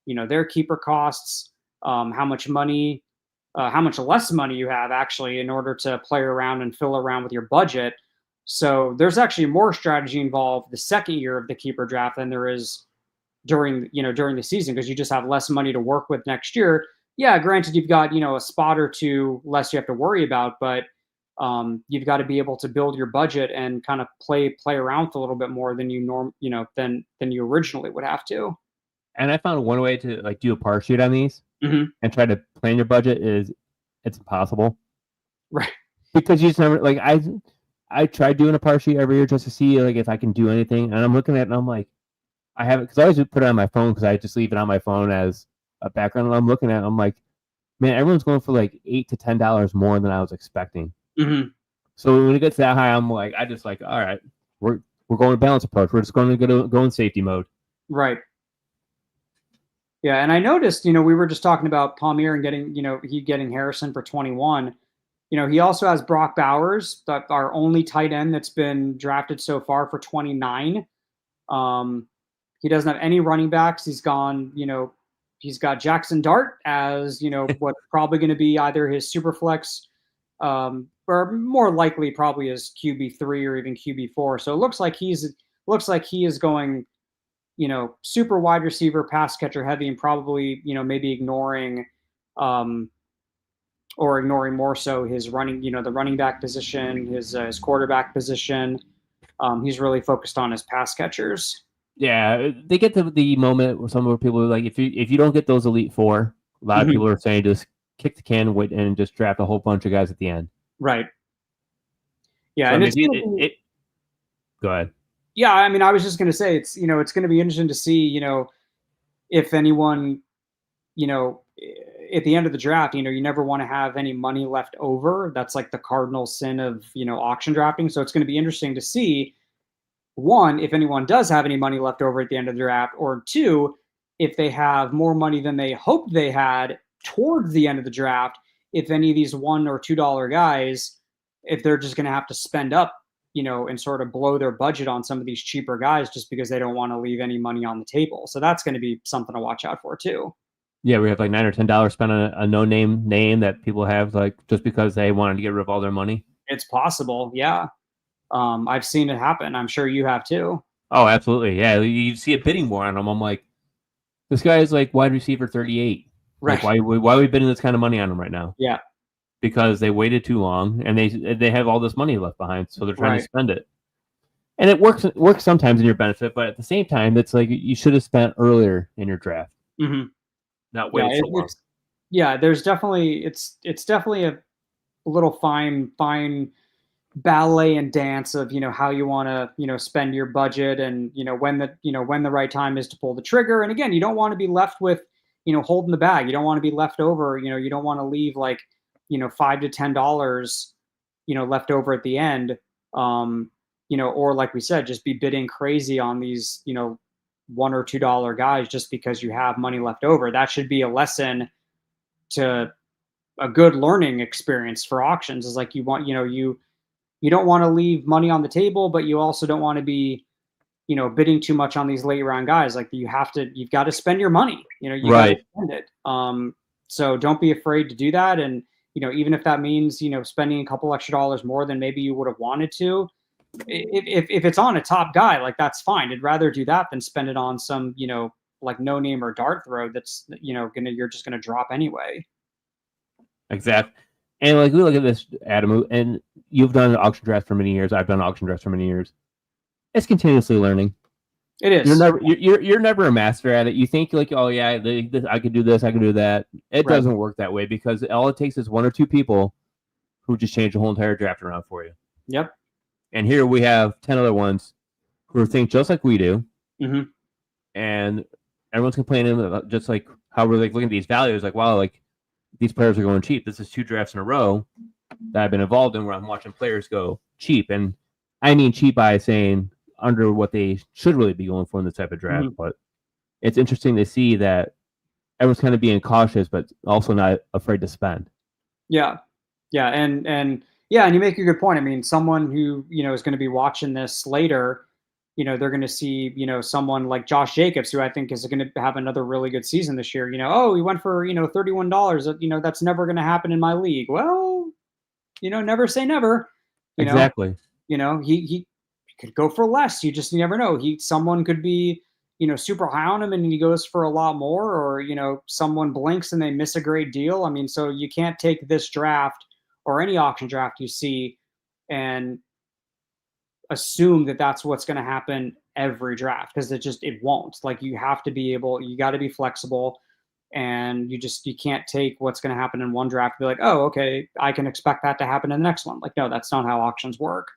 their keeper costs, how much less money you have actually in order to play around and fill around with your budget. So there's actually more strategy involved the second year of the keeper draft than there is during the season, because you just have less money to work with next year. Yeah, granted, you've got, a spot or 2 less you have to worry about, but you've got to be able to build your budget and kind of play around with a little bit more than than you originally would have to. And I found one way to do a par sheet on these and try to plan your budget it's impossible. Right. Because you just never, I tried doing a par sheet every year just to see if I can do anything, and I'm looking at it and I'm like, I have it, because I always put it on my phone, because I just leave it on my phone as a background, and I'm looking at it, I'm like, man, everyone's going for $8 to $10 more than I was expecting. So when it gets that high, I'm like, all right, we're going to balance approach. We're just going to go in safety mode. Right. Yeah, and I noticed, we were just talking about Palmier and getting Harrison for 21. He also has Brock Bowers, our only tight end that's been drafted so far, for 29. He doesn't have any running backs. He's got Jackson Dart as, what's probably going to be either his Superflex, or more likely probably his QB3 or even QB4. So it looks like he is going, super wide receiver, pass catcher heavy, and probably, maybe ignoring more so his running, the running back position, his quarterback position. He's really focused on his pass catchers. Yeah, they get to the moment where some people are like, if you don't get those elite 4, a lot of people are saying just kick the can and just draft a whole bunch of guys at the end. Right. Yeah, so and go ahead. Yeah, I mean, I was just going to say it's it's going to be interesting to see if anyone at the end of the draft, you never want to have any money left over. That's like the cardinal sin of auction drafting. So it's going to be interesting to see, one, if anyone does have any money left over at the end of the draft, or two, if they have more money than they hoped they had towards the end of the draft, if any of these $1 or $2 guys, if they're just going to have to spend up, and sort of blow their budget on some of these cheaper guys just because they don't want to leave any money on the table. So that's going to be something to watch out for too. Yeah, we have like $9 or $10 spent on a no-name name that people have like just because they wanted to get rid of all their money. It's possible, yeah. I've seen it happen. I'm sure you have too. Oh, absolutely. Yeah, you see a bidding war on him. I'm like, this guy is like wide receiver 38. Right. Like, why are we bidding this kind of money on him right now? Yeah. Because they waited too long and they have all this money left behind, so they're trying to spend it. And it works sometimes in your benefit, but at the same time, it's like you should have spent earlier in your draft. Mm-hmm. Not wait so long. There's definitely it's definitely a little fine ballet and dance of how you want to spend your budget, and when the right time is to pull the trigger. And again, you don't want to be left with holding the bag. You don't want to be left over. You don't want to leave like $5 to $10 left over at the end. Or like we said, just be bidding crazy on these $1 or $2 guys just because you have money left over. That should be a lesson to a good learning experience for auctions. Is like you don't want to leave money on the table, but you also don't want to be bidding too much on these late round guys. Like you've got to spend your money. You got to spend it. So don't be afraid to do that. And even if that means spending a couple extra dollars more than maybe you would have wanted to, if it's on a top guy, like that's fine. I'd rather do that than spend it on some like no name or dart throw that's you're just gonna drop anyway. Exactly. And like we look at this, Adam, and you've done auction drafts for many years. I've done auction drafts for many years. It's continuously learning. It is. You're never a master at it. You think like, oh yeah, I could do this, I can do that. It doesn't work that way, because all it takes is one or two people who just change the whole entire draft around for you. Yep. And here we have 10 other ones who think just like we do. Mm-hmm. And everyone's complaining about just like how we're like looking at these values, like, wow, like these players are going cheap. This is 2 drafts in a row that I've been involved in where I'm watching players go cheap. And I mean cheap by saying under what they should really be going for in this type of draft. Mm-hmm. But it's interesting to see that everyone's kind of being cautious, but also not afraid to spend. Yeah. Yeah. And you make a good point. I mean, someone who, is going to be watching this later, they're going to see, someone like Josh Jacobs, who I think is going to have another really good season this year. Oh, he went for, $31. That's never going to happen in my league. Well, never say never. Exactly. He could go for less. You just never know. Someone could be, super high on him and he goes for a lot more, or, someone blinks and they miss a great deal. I mean, so you can't take this draft or any auction draft you see and assume that that's what's going to happen every draft, because it won't. Like you got to be flexible, and you can't take what's going to happen in one draft and be like, oh, okay, I can expect that to happen in the next one. Like, no, that's not how auctions work.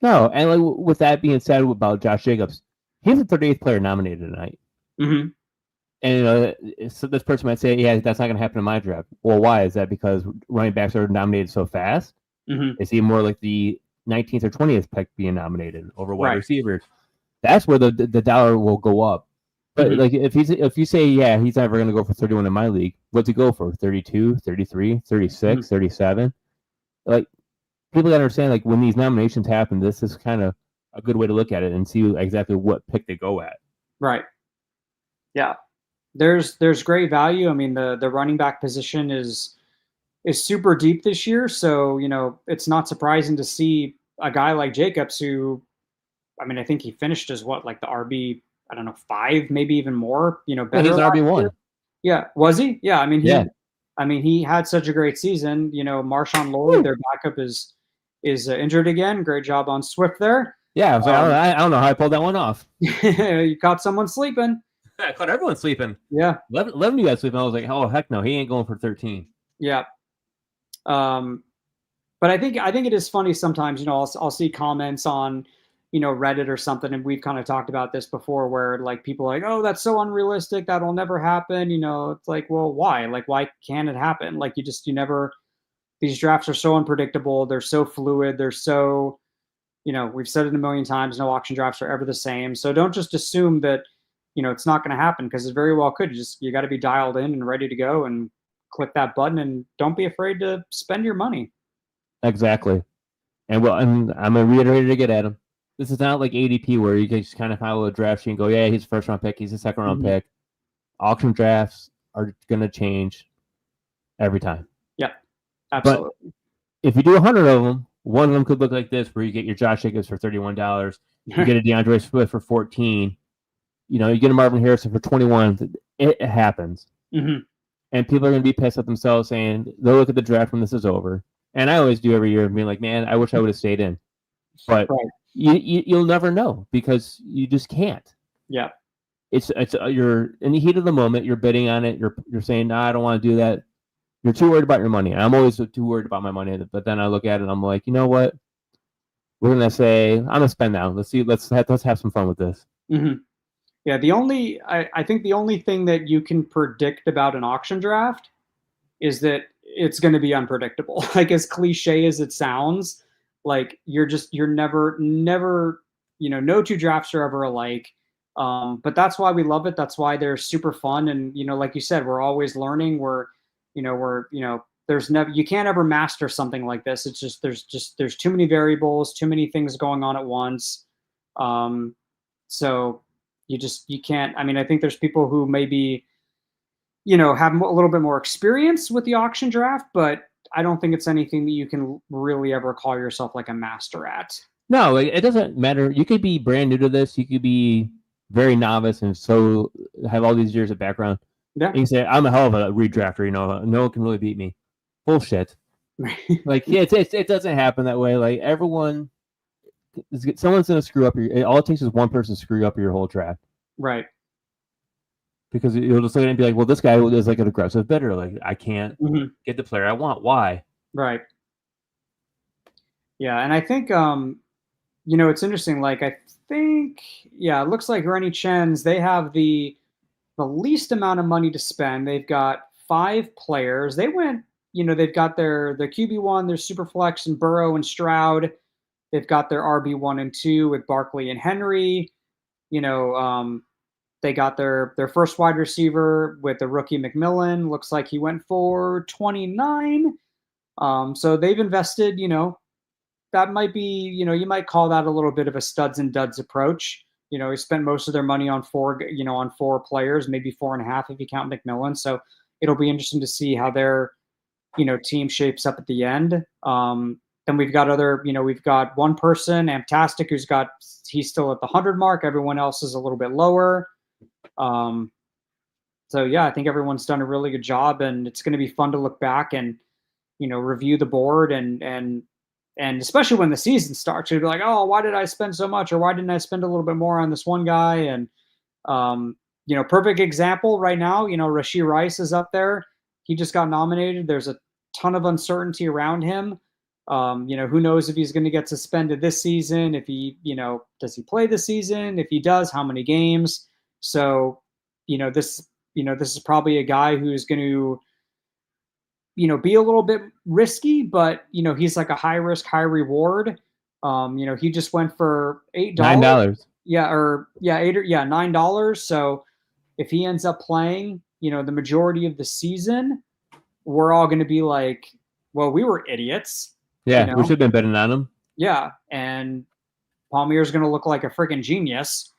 No. And like with that being said about Josh Jacobs, he's the 38th player nominated tonight. Mm-hmm. And so this person might say, yeah, that's not going to happen in my draft. Well, why? Is that because running backs are nominated so fast? Mm-hmm. Is he more like the 19th or 20th pick being nominated over wide receivers? That's where the dollar will go up. But like if you say, yeah, he's never going to go for 31 in my league, what's he go for? 32, 33, 36, 37? Like, people got to understand, like, when these nominations happen, this is kind of a good way to look at it and see exactly what pick they go at. Right. Yeah. There's great value. I mean, the running back position is super deep this year. So, it's not surprising to see a guy like Jacobs, who, I mean, I think he finished as like the RB, I don't know, 5, maybe even more, better. He's RB1. Yeah. Was he? Yeah. I mean, he had such a great season. Marshawn Lloyd, their backup, is injured again. Great job on Swift there. Yeah. I don't know how I pulled that one off. You caught someone sleeping. I caught everyone sleeping. Yeah. 11 of you guys sleeping. I was like, oh, heck no, he ain't going for 13. Yeah. But I think it is funny sometimes, I'll see comments on, Reddit or something, and we've kind of talked about this before, where like people are like, oh, that's so unrealistic, that'll never happen. It's like, well, why? Like, why can't it happen? Like, you never. These drafts are so unpredictable. They're so fluid. They're so, we've said it a million times. No auction drafts are ever the same. So don't just assume that, it's not going to happen, because it very well could. You got to be dialed in and ready to go and click that button, and don't be afraid to spend your money. Exactly. And I'm gonna reiterate it again, Adam. This is not like ADP where you can just kind of follow a draft sheet and go, yeah, he's a first round pick, he's a second round pick. Auction drafts are gonna change every time. Yeah, absolutely. But if you do 100 of them, one of them could look like this, where you get your Josh Jacobs for $31, you get a DeAndre Swift for 14, you get a Marvin Harrison for 21. It happens. And people are going to be pissed at themselves, saying they'll look at the draft when this is over. And I always do every year, being like, man, I wish I would have stayed in. But you'll never know, because you just can't. Yeah. It's you're in the heat of the moment. You're bidding on it. You're saying, no, I don't want to do that. You're too worried about your money. I'm always too worried about my money. But then I look at it and I'm like, you know what? We're gonna say, I'm gonna spend now. Let's see. Let's have some fun with this. Yeah. I think the only thing that you can predict about an auction draft is that it's going to be unpredictable. Like, as cliche as it sounds, like you're never, no two drafts are ever alike. But that's why we love it. That's why they're super fun. And, like you said, we're always learning. You can't ever master something like this. It's just, there's too many variables, too many things going on at once. So you can't, I think there's people who maybe, have a little bit more experience with the auction draft, but I don't think it's anything that you can really ever call yourself like a master at. No, it doesn't matter. You could be brand new to this. You could be very novice and so have all these years of background. Yeah. And you say, I'm a hell of a redrafter. No one can really beat me. Bullshit. Like, yeah, it doesn't happen that way. Like, someone's going to screw up all it takes is one person to screw up your whole draft. Right. Because you'll just look at it and be like, well, this guy is like an aggressive bidder. Like, I can't get the player I want. Why? Right. Yeah, and I think, it's interesting. Like, I think, it looks like Rennie Chen's, they have the least amount of money to spend. They've got 5 players. They went, they've got their QB1, their Superflex and Burrow and Stroud. They've got their RB1 and 2 with Barkley and Henry. They got their first wide receiver with the rookie McMillan. Looks like he went for 29. So they've invested, that might be, you might call that a little bit of a studs and duds approach. He spent most of their money on 4 players, maybe 4.5 if you count McMillan. So it'll be interesting to see how their, team shapes up at the end. Then we've got we've got one person, Amtastic, he's still at the 100 mark. Everyone else is a little bit lower. So yeah, I think everyone's done a really good job, and it's going to be fun to look back and, review the board and especially when the season starts, you'll be like, oh, why did I spend so much? Or why didn't I spend a little bit more on this one guy? And, perfect example right now, Rashee Rice is up there. He just got nominated. There's a ton of uncertainty around him. Who knows if he's going to get suspended this season? If he, does he play this season? If he does, how many games? So, this is probably a guy who's going to, be a little bit risky, but, he's like a high risk, high reward. He just went for $8. $9. $9. So if he ends up playing, the majority of the season, we're all going to be like, well, we were idiots. Yeah, we should have been betting on him. Yeah, and Palmier's going to look like a freaking genius.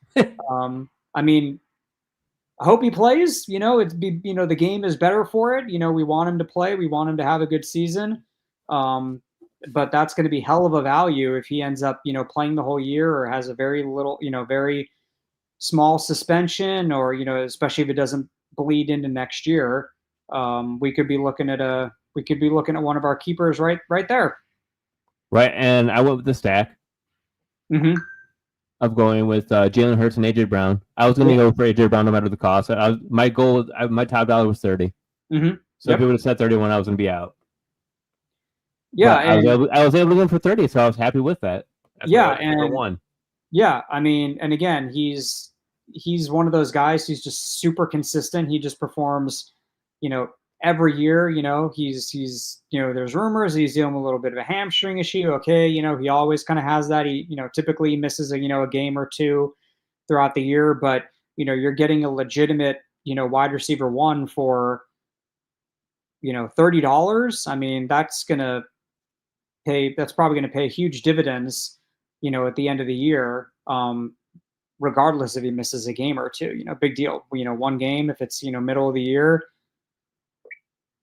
I hope he plays. The game is better for it. We want him to play. We want him to have a good season. But that's going to be hell of a value if he ends up, playing the whole year or has a very little, very small suspension, or, especially if it doesn't bleed into next year. We could be looking at one of our keepers right there. Right, and I went with the stack of going with Jalen Hurts and AJ Brown. I was going to go for AJ Brown no matter the cost. My top dollar was 30. So if it would have said 31, I was going to be out. Yeah, I was able to go for 30, so I was happy with that. That's and for one. Yeah, I mean, and again, he's one of those guys who's just super consistent. He just performs, you know, every year. He's there's rumors he's dealing with a little bit of a hamstring issue. Okay, he always kind of has that. He typically misses a game or two throughout the year, but you're getting a legitimate wide receiver one for $30. I mean, that's probably going to pay huge dividends at the end of the year, regardless if he misses a game or two. Big deal. One game, if it's middle of the year,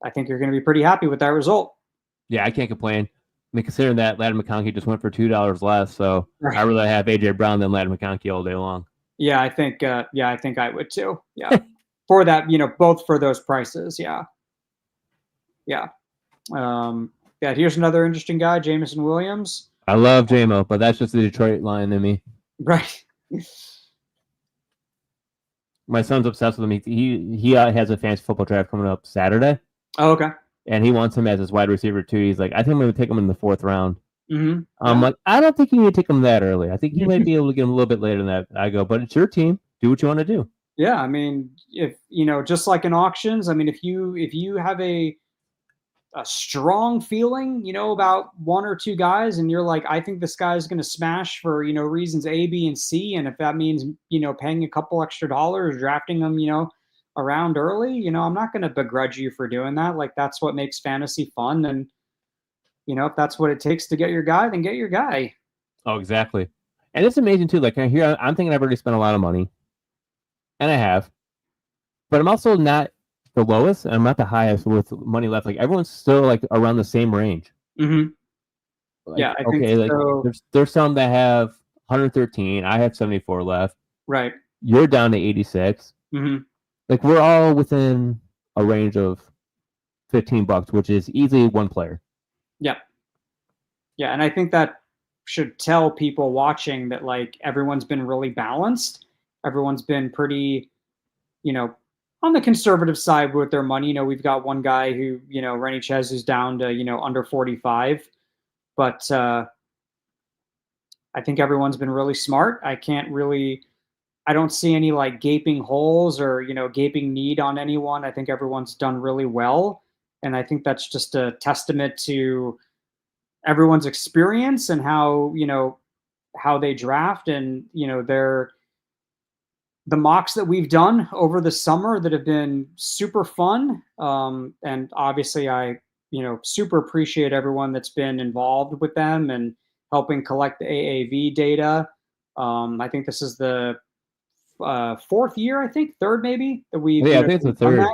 I think you're going to be pretty happy with that result. Yeah, I can't complain. I mean, considering that Ladd McConkey just went for $2 less, so Right. I really have AJ Brown than Ladd McConkey all day long. Yeah, I think I would too. Yeah. For that, both for those prices. Yeah. Yeah. Yeah, here's another interesting guy, Jameson Williams. I love JMO, but that's just the Detroit line in me. Right. My son's obsessed with him. He has a fantasy football draft coming up Saturday. Oh, okay. And he wants him as his wide receiver too. He's like, I think I'm going to take him in the 4th round. Mm-hmm. I'm like, I don't think you need to take him that early. I think you might be able to get him a little bit later than that. I go, but it's your team. Do what you want to do. Yeah, I mean, if just like in auctions, I mean, if you have a strong feeling, about one or two guys, and you're like, I think this guy's going to smash for, reasons A, B, and C. And if that means, paying a couple extra dollars, drafting them, around early, I'm not going to begrudge you for doing that. Like, that's what makes fantasy fun. And, if that's what it takes to get your guy, then get your guy. Oh, exactly. And it's amazing too. Like here, I'm thinking I've already spent a lot of money, and I have, but I'm also not the lowest, and I'm not the highest with money left. Like everyone's still like around the same range. Mm-hmm. Like, Yeah, I okay, think like so. there's some that have 113. I have 74 left. Right. You're down to 86. Mm-hmm. Like we're all within a range of $15, which is easily one player. Yeah. Yeah, and I think that should tell people watching that like everyone's been really balanced. Everyone's been pretty, on the conservative side with their money. We've got one guy who, Rennie Ches, who's down to, under 45. But I think everyone's been really smart. I don't see any like gaping holes or, gaping need on anyone. I think everyone's done really well. And I think that's just a testament to everyone's experience and how they draft, and the mocks that we've done over the summer that have been super fun. And obviously I super appreciate everyone that's been involved with them and helping collect the AAV data. I think this is the 4th year, I think third maybe, that we've I think it's the 3rd.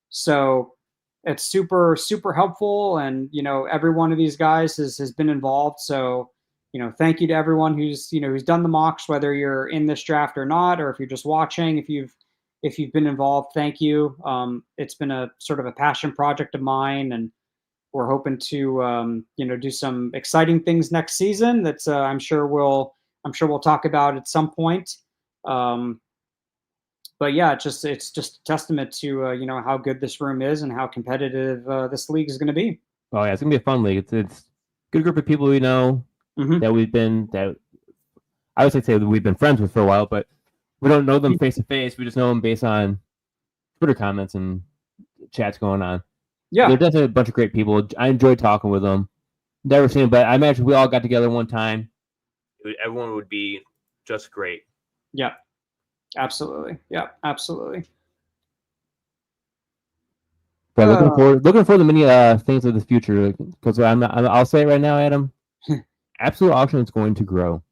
So it's super, super helpful. And, every one of these guys has been involved. So, thank you to everyone who's done the mocks, whether you're in this draft or not, or if you're just watching, if you've been involved, thank you. It's been a sort of a passion project of mine, and we're hoping to, do some exciting things next season. That's I'm sure we'll talk about at some point. But yeah, it's just a testament to how good this room is and how competitive this league is going to be. Oh yeah, it's gonna be a fun league. It's a good group of people we know that I would say that we've been friends with for a while, but we don't know them face to face. We just know them based on Twitter comments and chats going on. Yeah, they're definitely a bunch of great people. I enjoyed talking with them. Never seen them, but I imagine we all got together one time. Everyone would be just great. Yeah. Absolutely. Yeah, absolutely. But looking for the many things of the future, because I'll say it right now, Adam. Absolute Auction is going to grow.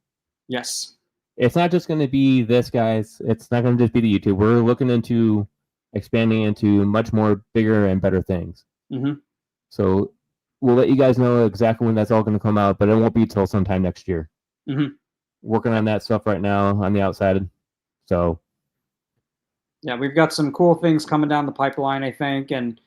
Yes. It's not just going to be this, guys. It's not going to just be the YouTube. We're looking into expanding into much more bigger and better things. Mm-hmm. So we'll let you guys know exactly when that's all going to come out, but it won't be till sometime next year. Mm-hmm. Working on that stuff right now on the outside. So, yeah, we've got some cool things coming down the pipeline, I think, and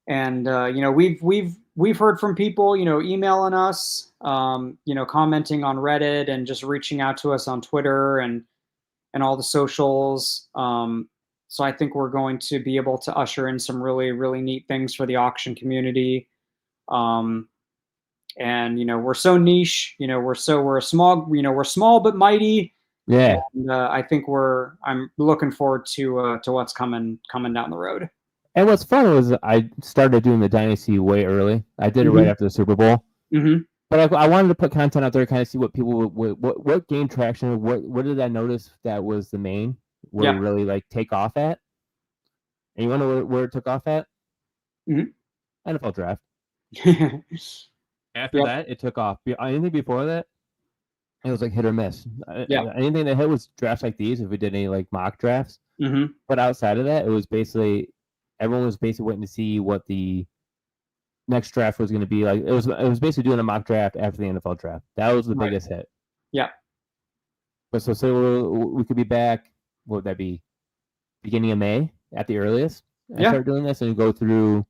we've heard from people, emailing us, commenting on Reddit, and just reaching out to us on Twitter and all the socials. So I think we're going to be able to usher in some really, really neat things for the auction community. And we're so niche. We're small but mighty. Yeah. And I think I'm looking forward to what's coming down the road. And what's fun was I started doing the Dynasty way early. I did it right after the Super Bowl. Mm-hmm. But I wanted to put content out there, kind of see what people what gained traction. What did I notice that was the main where it really like take off at? And you want to know where it took off at? Mm-hmm. NFL draft. After that, it took off. Anything before that, it was like hit or miss. Anything that hit was drafts like these. If we did any like mock drafts, but outside of that, it was basically everyone was basically waiting to see what the next draft was going to be like. It was basically doing a mock draft after the NFL draft. That was the biggest hit. Yeah. But so we could be back. What would that be? Beginning of May at the earliest. I start doing this and go through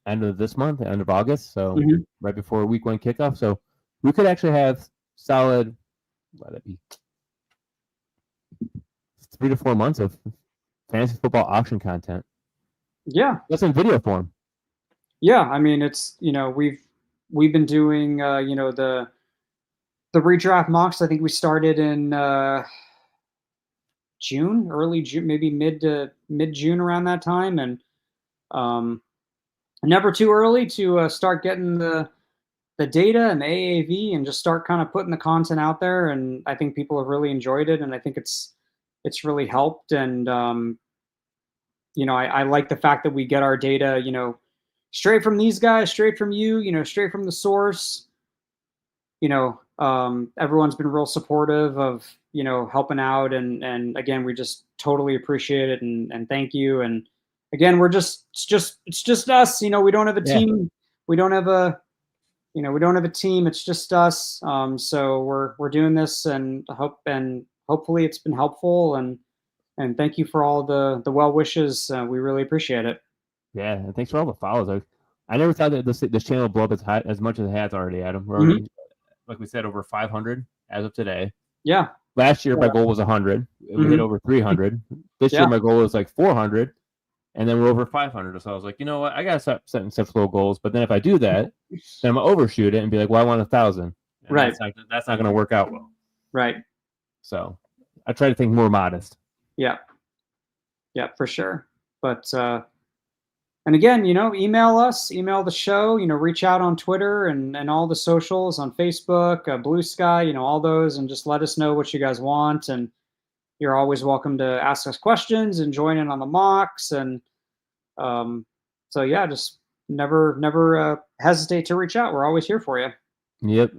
end of this month, end of August. So right before week 1 kickoff. So we could actually have solid. What would that be? 3 to 4 months of fantasy football auction content. Yeah. That's in video form. Yeah, I mean it's we've been doing the redraft mocks. I think we started in June, early June, maybe mid June around that time, and never too early to start getting the data and the AAV and just start kind of putting the content out there. And I think people have really enjoyed it, and I think it's really helped. And I like the fact that we get our data straight from these guys, straight from you, straight from the source. Everyone's been real supportive of, helping out. And again, we just totally appreciate it. And thank you. And again, it's just us, we don't have a team. We don't have a team. It's just us. So we're doing this and hopefully it's been helpful. And thank you for all the well wishes. We really appreciate it. Yeah, and thanks for all the follows. I never thought that this channel would blow up as much as it has already, Adam. We're already, like we said, over 500 as of today. Yeah. Last year, my goal was 100. We hit over 300. This year, my goal was like 400, and then we're over 500. So I was like, you know what? I got to stop setting such low goals. But then if I do that, then I'm going to overshoot it and be like, well, I want 1,000. Right. That's not going to work out well. Right. So I try to think more modest. Yeah. Yeah, for sure. But, and again, email us, email the show, reach out on Twitter and all the socials on Facebook, Blue Sky, all those, and just let us know what you guys want. And you're always welcome to ask us questions and join in on the mocks. And so, yeah, just never hesitate to reach out. We're always here for you. Yep.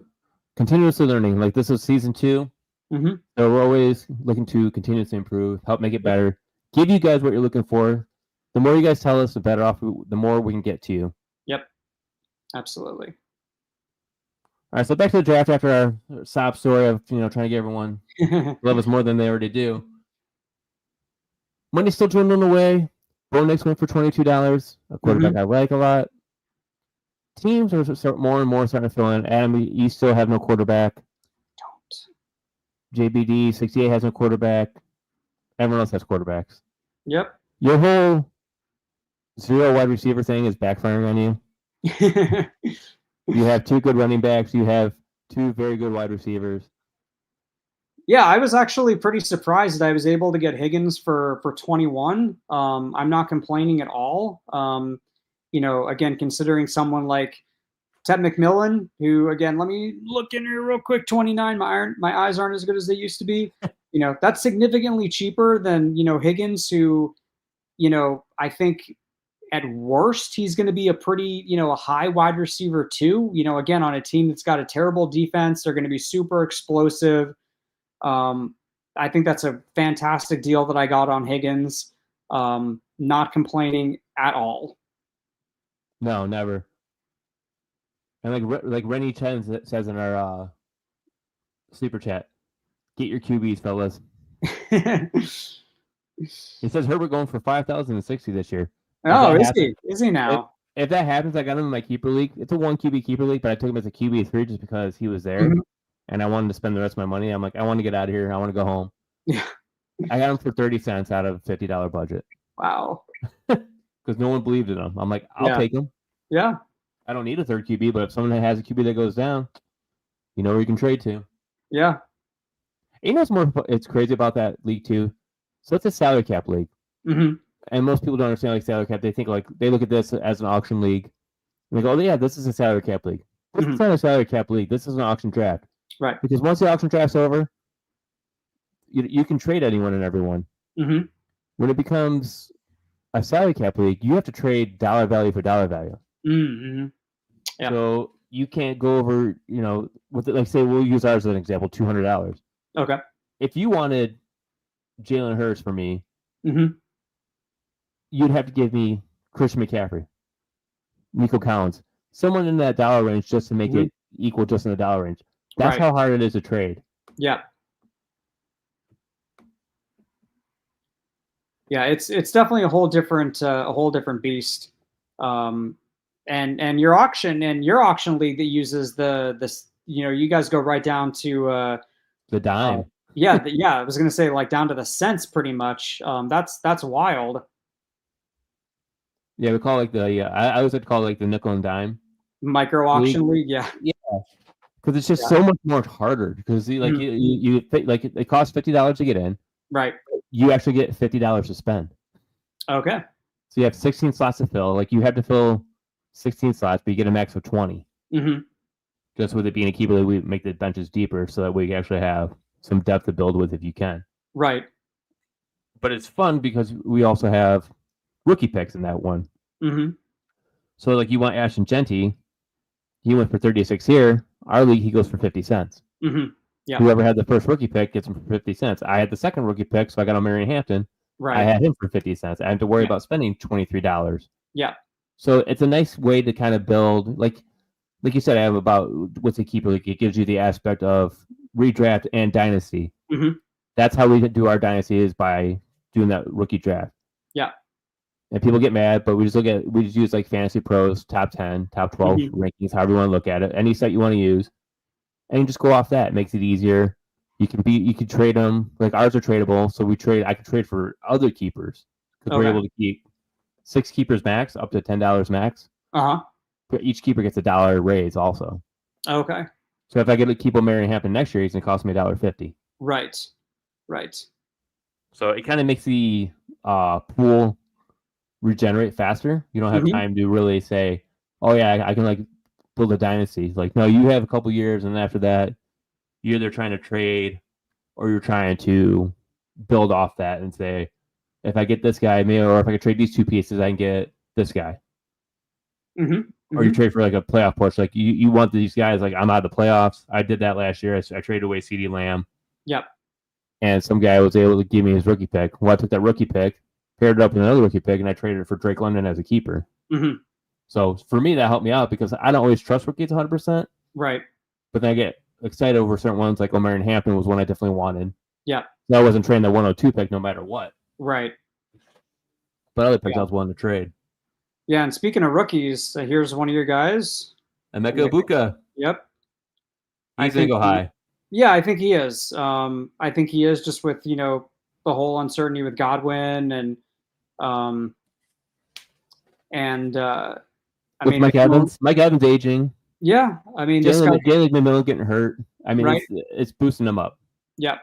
Continuously learning. Like this is season 2. So we're always looking to continuously improve, help make it better, give you guys what you're looking for. The more you guys tell us, the better off, the more we can get to you. Yep. Absolutely. All right, so back to the draft after our sob story of trying to get everyone love us more than they already do. Money's still dwindling away. Bo Nix went for $22. A quarterback I like a lot. Teams are more and more starting to fill in. Adam, you still have no quarterback. Don't. JBD 68 has no quarterback. Everyone else has quarterbacks. Yep. Your whole 0 wide receiver thing is backfiring on you. You have 2 good running backs. You have 2 very good wide receivers. Yeah, I was actually pretty surprised that I was able to get Higgins for 21. I'm not complaining at all. Again, considering someone like Ted McMillan, who, again, let me look in here real quick, 29. My eyes aren't as good as they used to be. That's significantly cheaper than, Higgins, who, I think at worst, he's going to be a pretty, a high wide receiver too. Again, on a team that's got a terrible defense, they're going to be super explosive. I think that's a fantastic deal that I got on Higgins. Not complaining at all. No, never. And like Rennie Chen says in our sleeper chat, get your QBs, fellas. He says Herbert going for 5,060 this year. Oh, is he? Is he now? If that happens, I got him in my keeper league. It's a 1 QB keeper league, but I took him as a QB3 just because he was there, and I wanted to spend the rest of my money. I'm like, I want to get out of here. I want to go home. Yeah. I got him for 30 cents out of a $50 budget. Wow. Because no one believed in him. I'm like, I'll take him. Yeah. I don't need a third QB, but if someone has a QB that goes down, you know where you can trade to. Yeah. You know it's crazy about that league too. So it's a salary cap league. Mm-hmm. And most people don't understand like salary cap. They think like they look at this as an auction league. And they go, oh yeah, this is a salary cap league. This is not a salary cap league. This is an auction draft. Right. Because once the auction draft's over, you can trade anyone and everyone. Mm-hmm. When it becomes a salary cap league, you have to trade dollar value for dollar value. Mm-hmm. Yeah. So you can't go over, with like say we'll use ours as an example, $200. Okay. If you wanted Jalen Hurts for me, mm-hmm. you'd have to give me Christian McCaffrey, Nico Collins, someone in that dollar range just to make it equal just in the dollar range. That's how hard it is to trade. Yeah. Yeah, it's definitely a whole different beast. And your auction league that uses this, you guys go right down to the dime. Yeah, I was gonna say like down to the cents pretty much. That's wild. Yeah, we call it like I always like to call it like the nickel and dime micro auction league. Yeah, because it's just so much more harder. Because like you like it costs $50 to get in. Right. You actually get $50 to spend. Okay. So you have 16 slots to fill. Like you have to fill 16 slots, but you get a max of 20. Mm-hmm. Just with it being a keeper, we make the benches deeper so that we actually have some depth to build with if you can. Right. But it's fun because we also have rookie picks in that one. Mm-hmm. So like you want Ashton Genty, he went for 36 here. Our league, he goes for 50 cents. Mm-hmm. Yeah. Whoever had the first rookie pick gets him for 50 cents. I had the second rookie pick, so I got on Marion Hampton. Right. I had him for 50 cents. I had to worry about spending $23. Yeah. So it's a nice way to kind of build, like you said, I have about what's a keeper league. It gives you the aspect of redraft and dynasty. Mm-hmm. That's how we do our dynasty, is by doing that rookie draft. Yeah. And people get mad, but we just use like Fantasy Pros, top 10, top 12 rankings, however you want to look at it. Any site you want to use. And you just go off that. It makes it easier. You can trade them. Like ours are tradable, so I can trade for other keepers because we're able to keep 6 keepers max, up to $10 max. Uh-huh. But each keeper gets $1 raise also. Okay. So if I get to keep on Marion Hampton next year, it's gonna cost me $1.50. Right. So it kind of makes the pool regenerate faster. You don't have time to really say, "Oh yeah, I can like build a dynasty." Like, no, you have a couple years, and after that, you're either trying to trade or you're trying to build off that and say, if I get this guy, maybe, or if I can trade these 2 pieces, I can get this guy. Or you trade for like a playoff push. Like you want these guys. Like I'm out of the playoffs. I did that last year. I traded away CeeDee Lamb. Yep. And some guy was able to give me his rookie pick. Well, I took that rookie pick, paired it up with another rookie pick, and I traded it for Drake London as a keeper. So for me, that helped me out because I don't always trust rookies 100%. Right. But then I get excited over certain ones, like Marion Hampton was one I definitely wanted. Yeah. So I wasn't trading that 102 pick no matter what. Right. But other picks I was willing to trade. Yeah, and speaking of rookies, here's one of your guys. Emeka Egbuka. Yep. He's going to go high. Yeah, I think he is. I think he is, just with, the whole uncertainty with Godwin and I mean, Mike Evans. Mike Evans aging. Yeah, I mean, Jalen McMillan getting hurt. I mean, it's boosting him up. Yeah,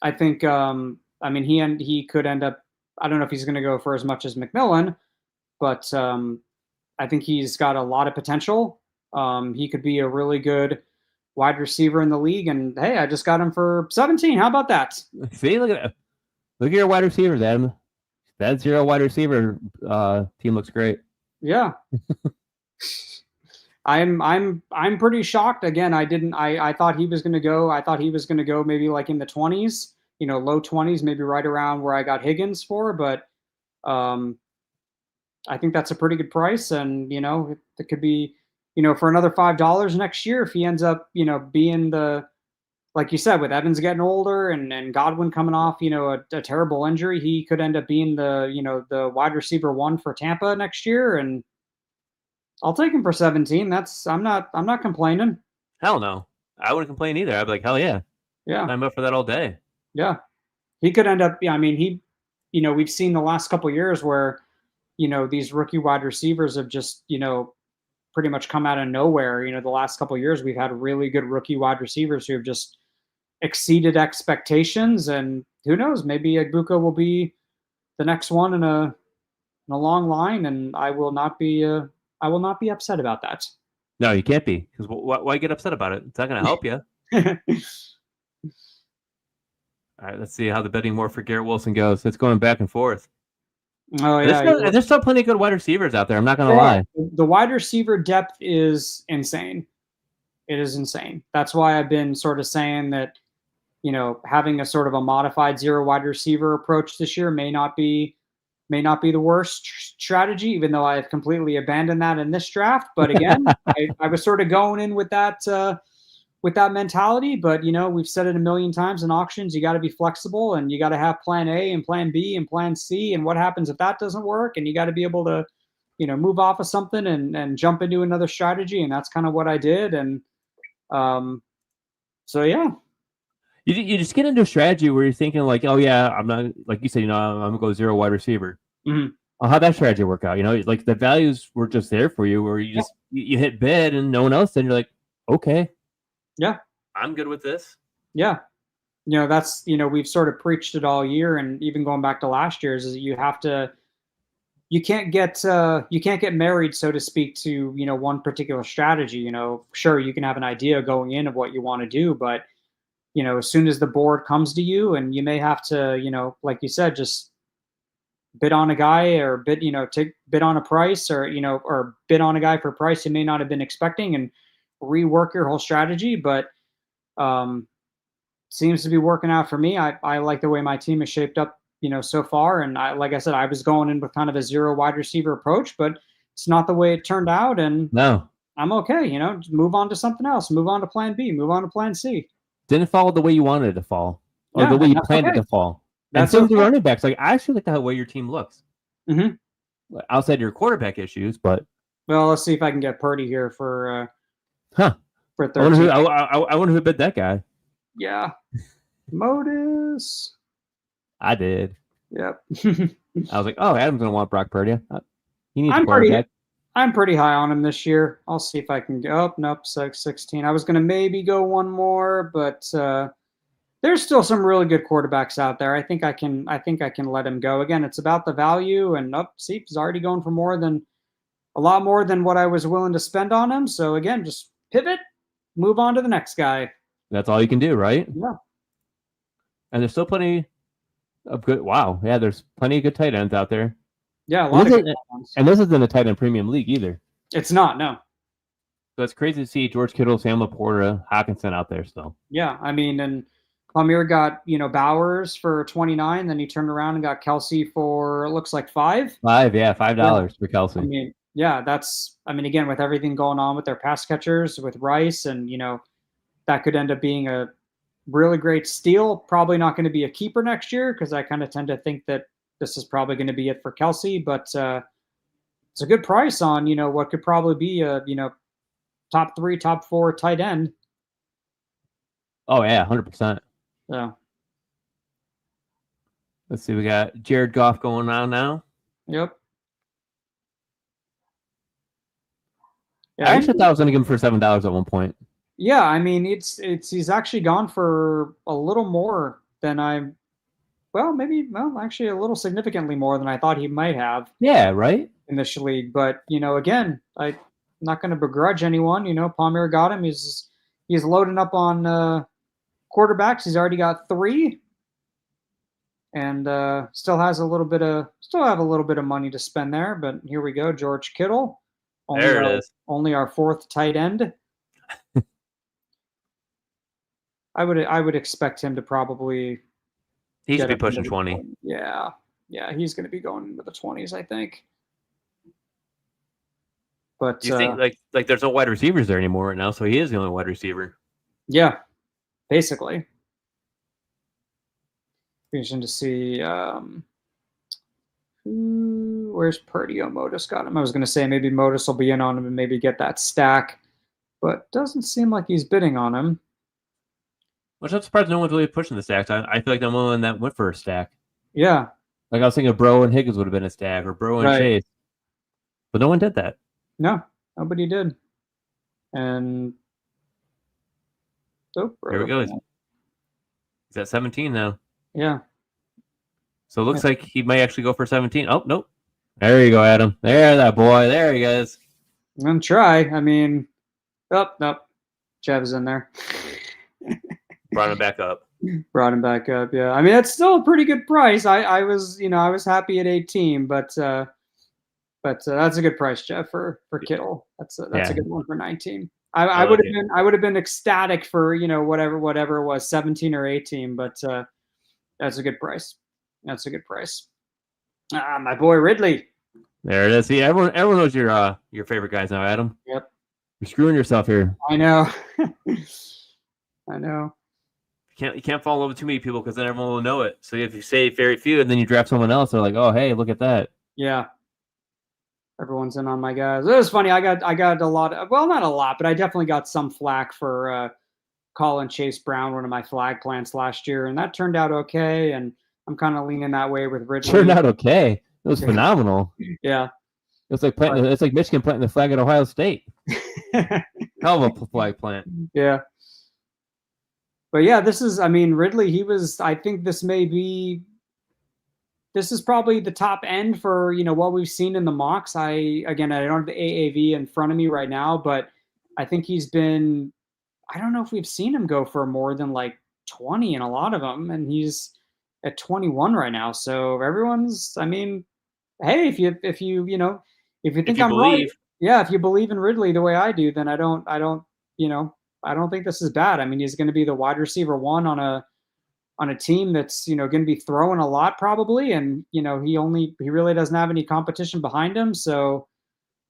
I think. I mean, he could end up. I don't know if he's going to go for as much as McMillan, but I think he's got a lot of potential. He could be a really good wide receiver in the league. And hey, I just got him for 17. How about that? See, look at your wide receivers, Adam. That 0 wide receiver team looks great. Yeah. I'm pretty shocked. Again, I thought he was going to go. I thought he was going to go maybe like in the 20s, low 20s, maybe right around where I got Higgins for. But I think that's a pretty good price, and it could be, for another $5 next year if he ends up, being the, like you said, with Evans getting older and Godwin coming off, a terrible injury, he could end up being the, the wide receiver 1 for Tampa next year, and I'll take him for 17. I'm not complaining. Hell no. I wouldn't complain either. I'd be like, hell yeah. Yeah. I'm up for that all day. Yeah. He could end up, I mean, we've seen the last couple of years where, these rookie wide receivers have just, pretty much come out of nowhere. The last couple of years we've had really good rookie wide receivers who have just exceeded expectations, and who knows, maybe Egbuka will be the next one in a long line, and I will not be upset about that. No, you can't be, because why get upset about it? It's not going to help you. All right, let's see how the betting war for Garrett Wilson goes. It's going back and forth. Oh yeah, there's still plenty of good wide receivers out there. I'm not going to lie. The wide receiver depth is insane. It is insane. That's why I've been sort of saying that, having a sort of a modified zero wide receiver approach this year may not be the worst strategy, even though I have completely abandoned that in this draft. But again, I was sort of going in with that mentality. But we've said it a million times in auctions: you got to be flexible, and you got to have plan A and plan B and plan C. And what happens if that doesn't work? And you got to be able to, move off of something and jump into another strategy. And that's kind of what I did. And so yeah. You just get into a strategy where you're thinking like, oh yeah, I'm not, like you said, I'm gonna go zero wide receiver. Mm-hmm. How'd that strategy work out? Like the values were just there for you, where you just you hit bid and no one else. Then you're like, okay, yeah, I'm good with this. Yeah, that's we've sort of preached it all year, and even going back to last year's, is you can't get married, so to speak, to one particular strategy. Sure, you can have an idea going in of what you want to do, but as soon as the board comes to you, and you may have to, like you said, just bid on a guy, or bid on a price, or or bid on a guy for a price you may not have been expecting, and rework your whole strategy. But seems to be working out for me. I like the way my team is shaped up, so far. And like I said, I was going in with kind of a zero wide receiver approach, but it's not the way it turned out. And no, I'm okay. Move on to something else. Move on to plan B. Move on to plan C. Didn't fall the way you wanted it to fall, or the way you planned it to fall. And some of the running backs, like, I actually like the way your team looks. Mm-hmm. Outside your quarterback issues, but well, let's see if I can get Purdy here for for 13. I wonder who bid that guy. Yeah, Modus. I did. Yep. I was like, oh, Adam's gonna want Brock Purdy. He needs a quarterback. I'm pretty high on him this year. I'll see if I can go. Oh, nope, 16. I was going to maybe go one more, but there's still some really good quarterbacks out there. I think I can let him go. Again, it's about the value, and see, he's already going for a lot more than what I was willing to spend on him. So again, just pivot, move on to the next guy. That's all you can do, right? Yeah. And there's still plenty of good. Wow, yeah, there's plenty of good tight ends out there. Yeah, a lot of good ones. And this isn't a tight end premium league either. It's not, no. So it's crazy to see George Kittle, Sam Laporta, Hockenson out there still. Yeah, I mean, and Palmier got Bowers for 29, then he turned around and got Kelsey for, it looks like $5. $5 for Kelsey. I mean, yeah, again, with everything going on with their pass catchers, with Rice, and that could end up being a really great steal. Probably not going to be a keeper next year, because I kind of tend to think that this is probably going to be it for Kelsey, but it's a good price on, what could probably be a, top 3, top 4 tight end. Oh yeah, 100%. Yeah. Let's see, we got Jared Goff going on now. Yep. Yeah, I actually thought I was going to give him for $7 at one point. Yeah, I mean, he's actually gone for a little more than actually a little significantly more than I thought he might have. Yeah, right? In this league. But, again, I'm not going to begrudge anyone. Palmier got him. He's loading up on quarterbacks. He's already got 3. And still have a little bit of money to spend there. But here we go, George Kittle. There it is. Only our 4th tight end. I would expect him to probably. He's going to be pushing 20. Yeah, he's going to be going into the 20s, I think. But you think like there's no wide receivers there anymore right now, so he is the only wide receiver. Yeah, basically. Interesting to see where's Purdy. Modus got him. I was going to say maybe Modus will be in on him and maybe get that stack, but doesn't seem like he's bidding on him. Which I'm surprised no one's really pushing the stacks. I feel like the only one that went for a stack. Yeah. Like I was thinking Bro and Higgins would have been a stack, or Bro and Chase. But no one did that. No. Nobody did. And Here we go. He's at 17 now. Yeah. So it looks like he might actually go for 17. Oh, nope. There you go, Adam. There, that boy. There he goes. I'm going to try. I mean, nope. Jev's in there. Brought him back up. Brought him back up, yeah. I mean, that's still a pretty good price. I was happy at 18, but that's a good price, Jeff, for Kittle. That's a good one for 19. I would have been ecstatic for whatever it was, 17 or 18, but that's a good price. That's a good price. My boy Ridley. There it is. See, everyone knows your favorite guys now, Adam. Yep. You're screwing yourself here. I know. I know. You can't fall in love with too many people because then everyone will know it. So if you say very few and then you draft someone else, they're like, oh, hey, look at that. Yeah. Everyone's in on my guys. It was funny. I got a lot of, well, not a lot, but I definitely got some flack for calling Chase Brown one of my flag plants last year, and that turned out okay. And I'm kind of leaning that way with Ridley. Turned out okay. It was phenomenal. Yeah. It's like Michigan planting the flag at Ohio State. Hell of a flag plant. Yeah. But yeah, Ridley, I think this is probably the top end for, what we've seen in the mocks. I don't have the AAV in front of me right now, but I think I don't know if we've seen him go for more than like 20 in a lot of them. And he's at 21 right now. So everyone's, hey, if you think I'm right, yeah, if you believe in Ridley the way I do, then I don't think this is bad. He's going to be the wide receiver one on a team that's, going to be throwing a lot probably. And, he really doesn't have any competition behind him. So,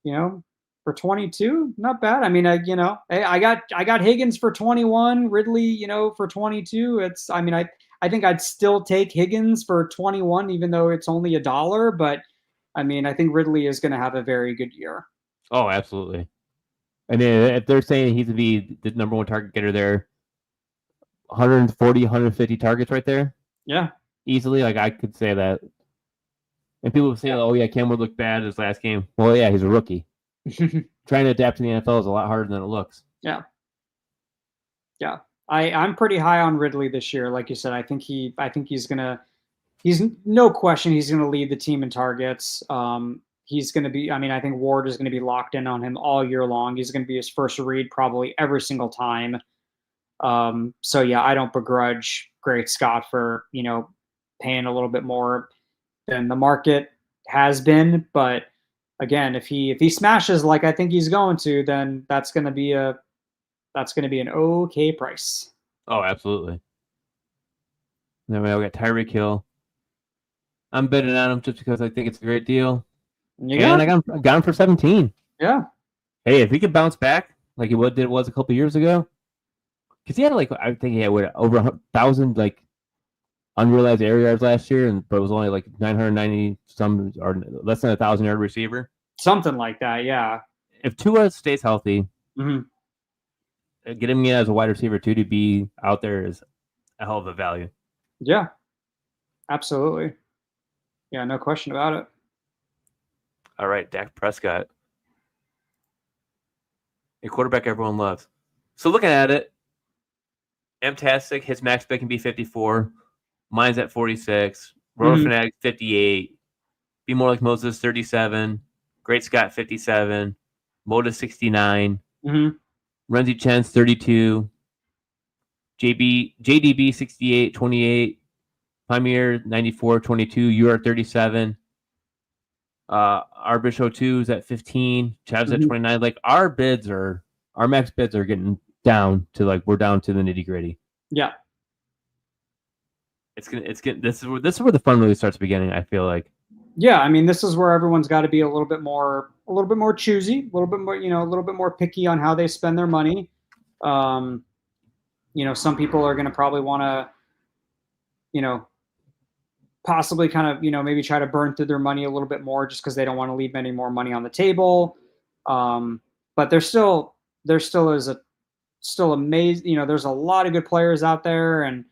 for 22, not bad. I got Higgins for 21, Ridley, for 22. I think I'd still take Higgins for 21, even though it's only $1. But I think Ridley is going to have a very good year. Oh, absolutely. And then if they're saying he's to be the number one target getter there, 140, 150 targets right there. Yeah. Easily. Like I could say that. And people say, oh yeah, Cam would look bad his last game. Well, yeah, he's a rookie. Trying to adapt to the NFL is a lot harder than it looks. Yeah. Yeah. I'm pretty high on Ridley this year. Like you said, I think he's no question he's going to lead the team in targets. He's going to be, I think Ward is going to be locked in on him all year long. He's going to be his first read probably every single time. So yeah, I don't begrudge Great Scott for, paying a little bit more than the market has been. But again, if he smashes like I think he's going to, then that's going to be an okay price. Oh, absolutely. Then we got Tyreek Hill. I'm bidding on him just because I think it's a great deal. And I got him for 17. Yeah. Hey, if he could bounce back like he was a couple years ago, because he had I think he had over 1,000 unrealized air yards last year, but it was only 990 some or less than 1,000 yard receiver. Something like that, yeah. If Tua stays healthy, getting me as a wide receiver too to be out there is a hell of a value. Yeah, absolutely. Yeah, no question about it. All right, Dak Prescott, a quarterback everyone loves. So looking at it, fantastic. His max bet can be 54. Mine's at 46. Roto Fanatic 58. Be More Like Moses 37. Great Scott 57. Moda 69. Renzi Chance 32. JDB 68 28. Premier 94 22. You are 37. Our Bishop 2 is at 15. Chav's at 29. Our max bids are getting down to we're down to the nitty gritty. Yeah. This is where the fun really starts beginning, I feel like. Yeah, this is where everyone's got to be a little bit more choosy, a little bit more, a little bit more picky on how they spend their money. Some people are going to probably want to, possibly kind of, maybe try to burn through their money a little bit more just because they don't want to leave any more money on the table. But there still is still amazing. There's a lot of good players out there, and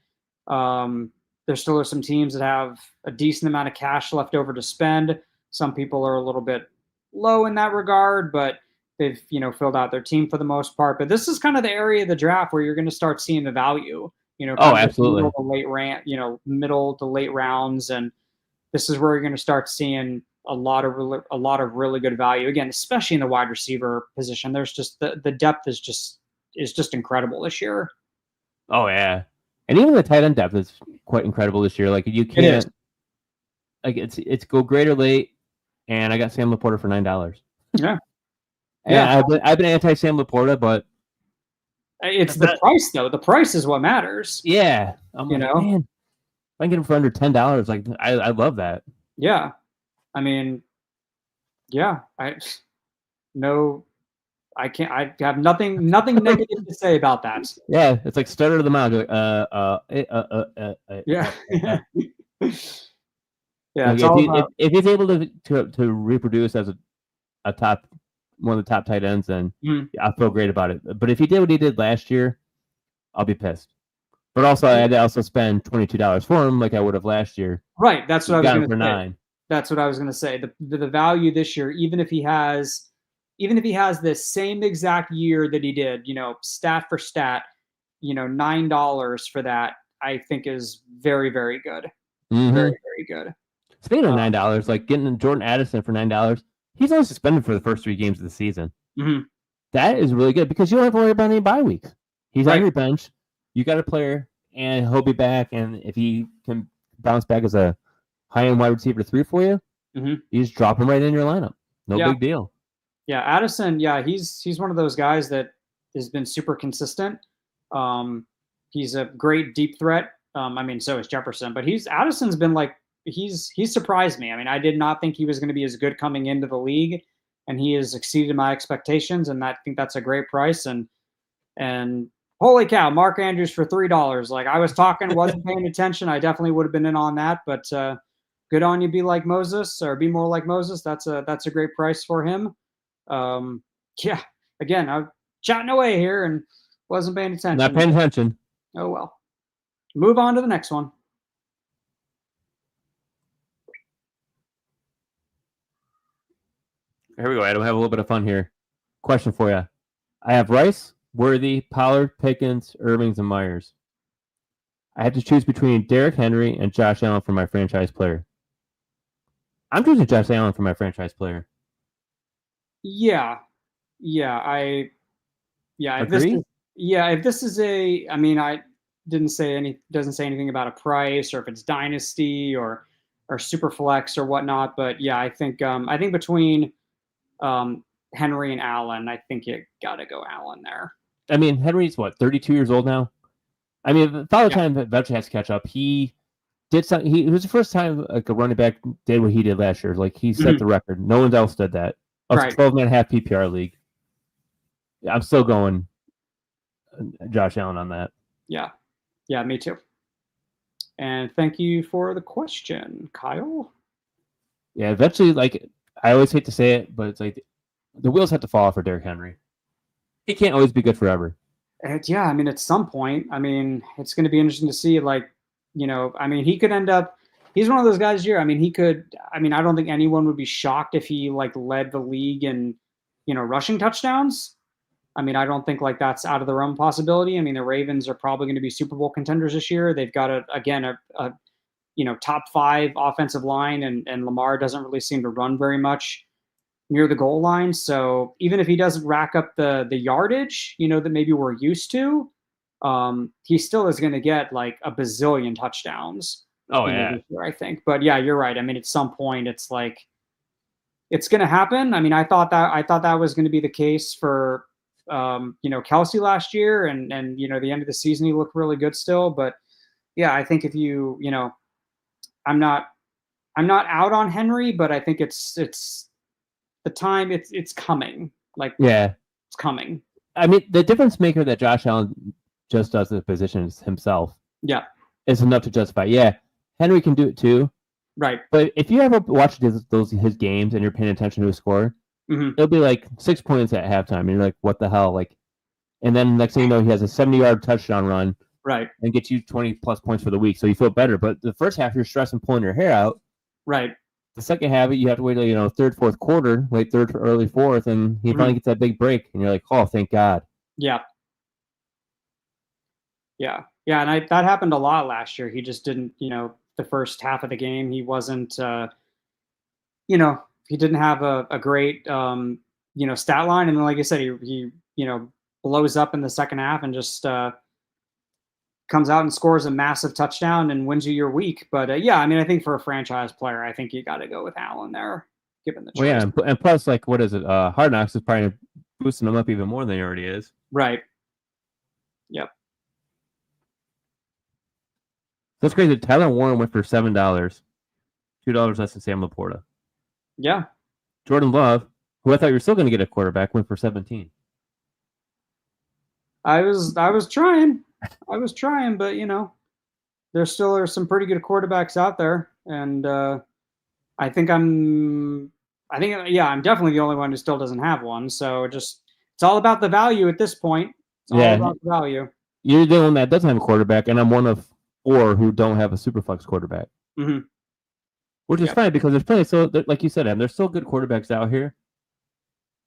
there still are some teams that have a decent amount of cash left over to spend. Some people are a little bit low in that regard, but they've filled out their team for the most part. But this is kind of the area of the draft where you're going to start seeing the value. Oh, Kind of absolutely. middle to late rounds, and this is where you're going to start seeing a lot of really good value again, especially in the wide receiver position. There's just the depth is just incredible this year. Oh yeah, and even the tight end depth is quite incredible this year. Like you can't, like it's go great or late, and I got Sam Laporta for $9. Yeah, yeah. I've been anti Sam Laporta, but it's the price though. The price is what matters. Yeah, I'm man, if I can get him for under $10, like I love that. Yeah, I mean, yeah, I have nothing negative to say about that. Yeah, it's like starter of the mouth. Yeah. Yeah, like if he's able to reproduce as a top one of the top tight ends, then I feel great about it. But if he did what he did last year, I'll be pissed. But also, I'd also spend $22 for him, like I would have last year. Right, that's what I was going to say. $9. That's what I was going to say. The value this year, even if he has the same exact year that he did, stat for stat, $9 for that, I think is very, very good. Mm-hmm. Very, very good. Speaking of $9, like getting Jordan Addison for $9, he's only suspended for the first 3 games of the season. Mm-hmm. That is really good because you don't have to worry about any bye weeks. He's on your bench. You got a player, and he'll be back. And if he can bounce back as a high-end wide receiver 3 for you, you just drop him right in your lineup. No big deal. Yeah, Addison. Yeah, he's one of those guys that has been super consistent. He's a great deep threat. I mean, so is Jefferson, but Addison's been like he's surprised me. I mean, I did not think he was going to be as good coming into the league, and he has exceeded my expectations, and I think that's a great price. And holy cow, Mark Andrews for $3. Like I was talking, wasn't paying attention. I definitely would have been in on that, but good on you. Be like Moses or be more like Moses. That's a great price for him. Yeah, again, I'm chatting away here and wasn't paying attention. Not paying attention. Oh well. Move on to the next one. Here we go, Adam. Have a little bit of fun here. Question for you. I have Rice, Worthy, Pollard, Pickens, Irvings, and Myers. I have to choose between Derrick Henry and Josh Allen for my franchise player. I'm choosing Josh Allen for my franchise player. Yeah. Agree? If this is I mean, I doesn't say anything about a price or if it's dynasty or Superflex or whatnot. But yeah, I think between Henry and Allen, I think you got to go Allen there. I mean, Henry's 32 years old now. I mean, Father Time eventually has to catch up. He did something. It was the first time like a running back did what he did last year. Like he set the record. No one else did that. A 12-man half PPR league. I'm still going Josh Allen on that. Yeah, me too. And thank you for the question, Kyle. Yeah, eventually, like I always hate to say it, but it's like the wheels have to fall off for Derrick Henry. He can't always be good forever. Yeah, I mean, at some point, I mean, it's going to be interesting to see. Like, I mean, he could end up. He's one of those guys here. I mean, he could. I mean, I don't think anyone would be shocked if he like led the league in, rushing touchdowns. I mean, I don't think like that's out of the realm of possibility. I mean, the Ravens are probably going to be Super Bowl contenders this year. They've got a top 5 offensive line, and Lamar doesn't really seem to run very much near the goal line. So even if he doesn't rack up the yardage, that maybe we're used to, he still is going to get like a bazillion touchdowns. Oh yeah, this year, I think. But yeah, you're right. I mean, at some point, it's like it's going to happen. I mean, I thought that was going to be the case for Kelsey last year, and the end of the season he looked really good still. But yeah, I think if I'm not out on Henry, but I think it's the time it's coming. Like yeah, it's coming. I mean, the difference maker that Josh Allen just does the position himself. Yeah, is enough to justify. Yeah, Henry can do it too. Right. But if you ever watch his games and you're paying attention to his score, it'll be like 6 points at halftime, and you're like, "What the hell?" Like, and then next thing you know, he has a 70-yard touchdown run, right, and gets you 20+ points for the week, so you feel better. But the first half, you're stressing, pulling your hair out, right. the second half, you have to wait till, third, fourth quarter, late third, early fourth, and he finally gets that big break, and you're like, oh, thank God. Yeah. Yeah. Yeah. And that happened a lot last year. He just didn't, the first half of the game, he wasn't, he didn't have a great, stat line. And then, like I said, he blows up in the second half and just comes out and scores a massive touchdown and wins you your week. But yeah, I mean, I think for a franchise player, I think you got to go with Allen there, given the choice. Well, yeah, and plus, like, what is it? Hard Knocks is probably boosting him up even more than he already is. Right. Yep. That's crazy. Tyler Warren went for $7, $2 less than Sam Laporta. Yeah. Jordan Love, who I thought you were still going to get a quarterback, went for 17. I was trying, but there still are some pretty good quarterbacks out there, and I think I'm definitely the only one who still doesn't have one. So it's all about the value at this point. It's all about the value. You're the one that doesn't have a quarterback, and I'm one of 4 who don't have a Superflex quarterback. Mm-hmm. Which is fine because there's plenty. So, like you said, Adam, there's still good quarterbacks out here.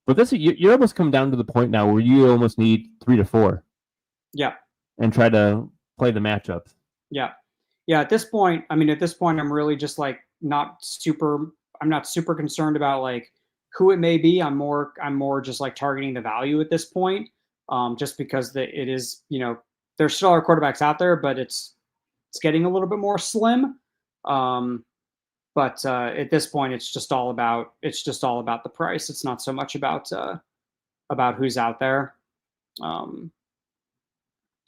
But you're almost come down to the point now where you almost need 3 to 4. Yeah. And try to play the matchups. Yeah. Yeah. At this point, I'm really just like I'm not super concerned about like who it may be. I'm more just like targeting the value at this point. Just because it is, there's still our quarterbacks out there, but it's getting a little bit more slim. But at this point, it's just all about the price. It's not so much about who's out there.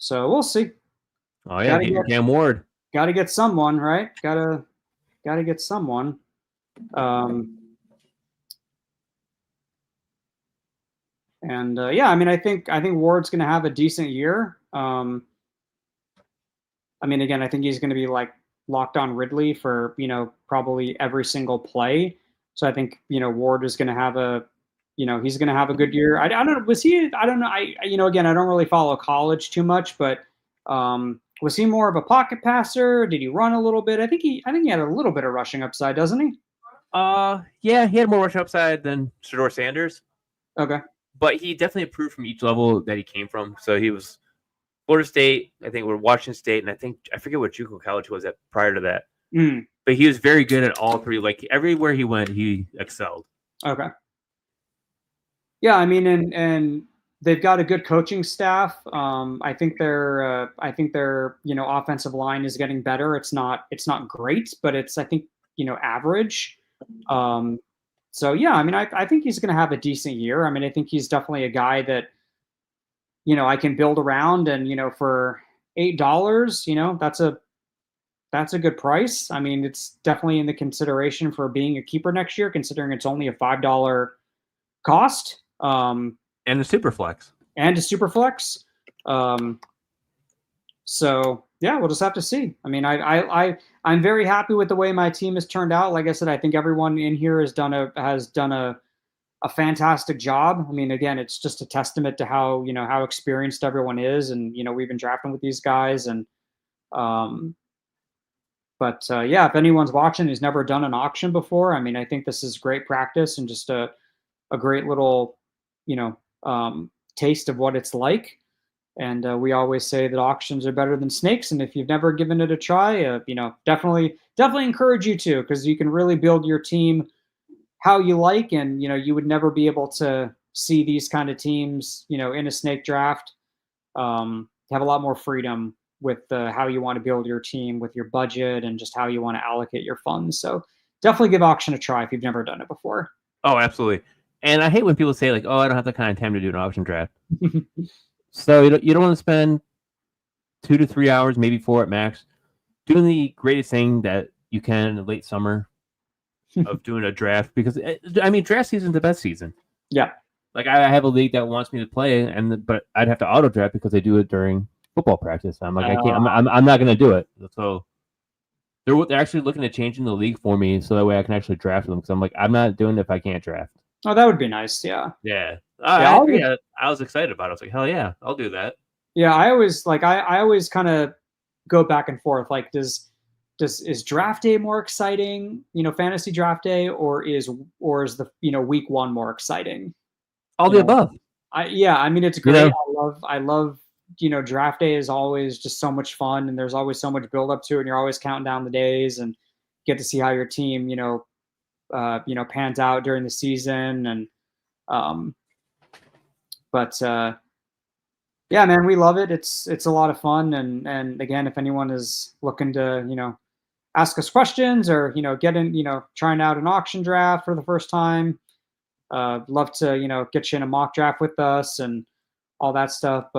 So we'll see. Oh yeah, Cam Ward. Got to get someone, right? Got to get someone. And yeah, I mean, I think Ward's going to have a decent year. I mean, again, I think he's going to be like locked on Ridley for, probably every single play. So I think, Ward is going to have he's going to have a good year. I don't know. I don't know. Again, I don't really follow college too much, but was he more of a pocket passer? Did he run a little bit? I think he had a little bit of rushing upside, doesn't he? Yeah, he had more rushing upside than Shedeur Sanders. Okay. But he definitely improved from each level that he came from. So he was Florida State, I think we're Washington State, and I forget what JUCO college was at prior to that. But he was very good at all 3. Like everywhere he went, he excelled. Okay. Yeah, I mean, and they've got a good coaching staff. I think their offensive line is getting better. It's not great, but it's I think average. So yeah, I mean, I think he's going to have a decent year. I mean, I think he's definitely a guy that I can build around, and for $8, that's a good price. I mean, it's definitely in the consideration for being a keeper next year, considering it's only a $5 cost. And a Superflex. So yeah, we'll just have to see. I mean, I'm very happy with the way my team has turned out. Like I said, I think everyone in here has done a fantastic job. I mean, again, it's just a testament to how experienced everyone is, and we've been drafting with these guys, and but yeah, if anyone's watching who's never done an auction before, I mean, I think this is great practice and just a great little taste of what it's like. And we always say that auctions are better than snakes, and if you've never given it a try, definitely encourage you to, because you can really build your team how you like, and you would never be able to see these kind of teams in a snake draft. Have a lot more freedom with how you want to build your team, with your budget, and just how you want to allocate your funds. So definitely give auction a try if you've never done it before. Oh, absolutely. And I hate when people say like, "Oh, I don't have that kind of time to do an auction draft." So you don't want to spend 2 to 3 hours, maybe 4 at max, doing the greatest thing that you can in the late summer of doing a draft, because I mean, draft season is the best season. Yeah. Like I have a league that wants me to play, but I'd have to auto draft because they do it during football practice. I'm like, I can't. I'm not going to do it. So they're actually looking at changing the league for me, so that way I can actually draft them. Because I'm like, I'm not doing it if I can't draft. Oh, that would be nice. Yeah. Yeah. I was excited about it. I was like, hell yeah, I'll do that. Yeah, I always kind of go back and forth. Like, does is draft day more exciting, fantasy draft day, or is the week one more exciting? All the above. I mean, it's great. I love draft day is always just so much fun, and there's always so much build up to it, and you're always counting down the days and get to see how your team pans out during the season. And yeah, man, we love it. It's a lot of fun. And again, if anyone is looking to, ask us questions or, get in, trying out an auction draft for the first time, love to, get you in a mock draft with us and all that stuff.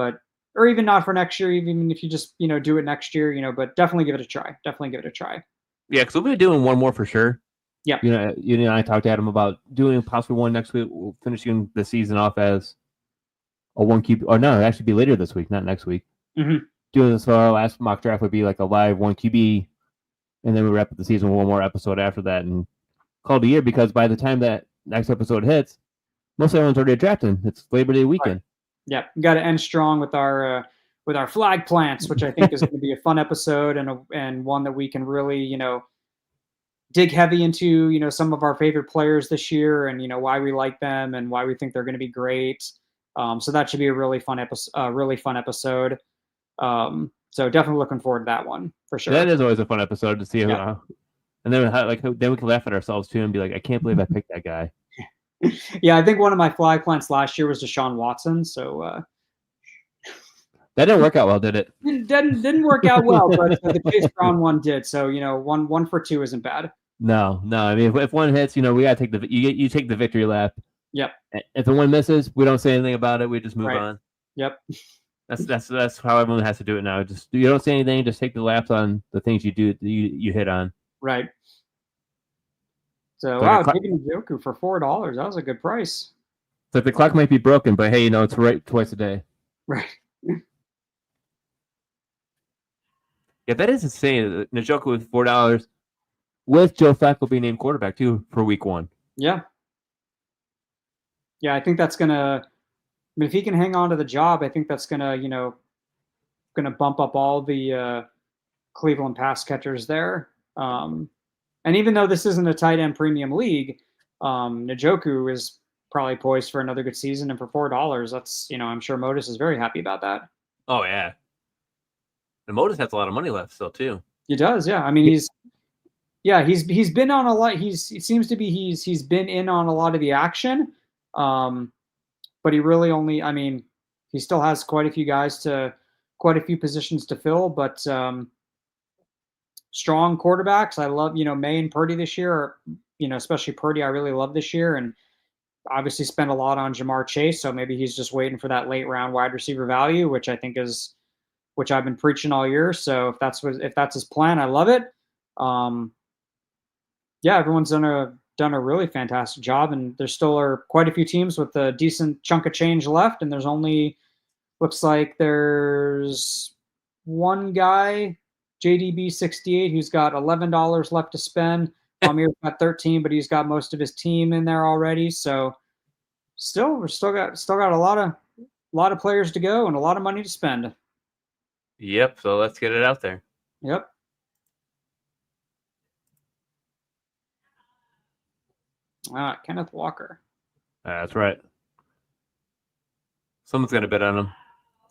Or even not for next year, even if you just, do it next year, but definitely give it a try. Definitely give it a try. Yeah, because we'll be doing one more for sure. Yeah. I talked to Adam about doing possibly one next week. We'll finishing the season off as a one QB. Or no, it'd actually be later this week, not next week. Mm-hmm. Doing this for our last mock draft would be like a live one QB, and then we wrap up the season with one more episode after that and call it a year, because by the time that next episode hits, most everyone's already drafting. It's Labor Day weekend. Right. Yeah, we got to end strong with our flag plants, which I think is going to be a fun episode and one that we can really dig heavy into some of our favorite players this year and why we like them and why we think they're going to be great. So that should be a really fun episode. So definitely looking forward to that one for sure. That is always a fun episode to see. Yeah. And then then we can laugh at ourselves too and be like, I can't believe I picked that guy. Yeah, I think one of my flag plants last year was Deshaun Watson. So that didn't work out well, did it? Didn't work out well, but the Chase Brown one did. So one for two isn't bad. No. I mean, if one hits, we gotta take you take the victory lap. Yep. If the one misses, we don't say anything about it. We just move on. Yep. That's how everyone has to do it now. Just you don't say anything. Just take the laps on the things you do you hit on. Right. So wow, taking Njoku for $4. That was a good price. So the clock might be broken, but hey, it's right twice a day. Right. Yeah, that is insane. Njoku with $4, with Joe Flacco being named quarterback too for week one. Yeah. Yeah, I think that's gonna. I mean, if he can hang on to the job, I think that's gonna bump up all the Cleveland pass catchers there. And even though this isn't a tight end premium league, Njoku is probably poised for another good season. And for $4, that's I'm sure Modus is very happy about that. Oh yeah. And Modus has a lot of money left still too. He does, yeah. I mean, he's been on a lot. It seems to be he's been in on a lot of the action. But he really only. I mean, he still has quite a few positions to fill. But strong quarterbacks. I love May and Purdy this year. Or, especially Purdy. I really love this year, and obviously spent a lot on Jamar Chase. So maybe he's just waiting for that late round wide receiver value, which I think is. Which I've been preaching all year. So if that's his plan, I love it. Yeah, everyone's done a really fantastic job, and there still are quite a few teams with a decent chunk of change left. And looks like there's one guy, JDB68, who's got $11 left to spend. Amir's got 13, but he's got most of his team in there already. So we're still got a lot of players to go and a lot of money to spend. Yep. So let's get it out there. Yep. Kenneth Walker. That's right. Someone's got to bet on him.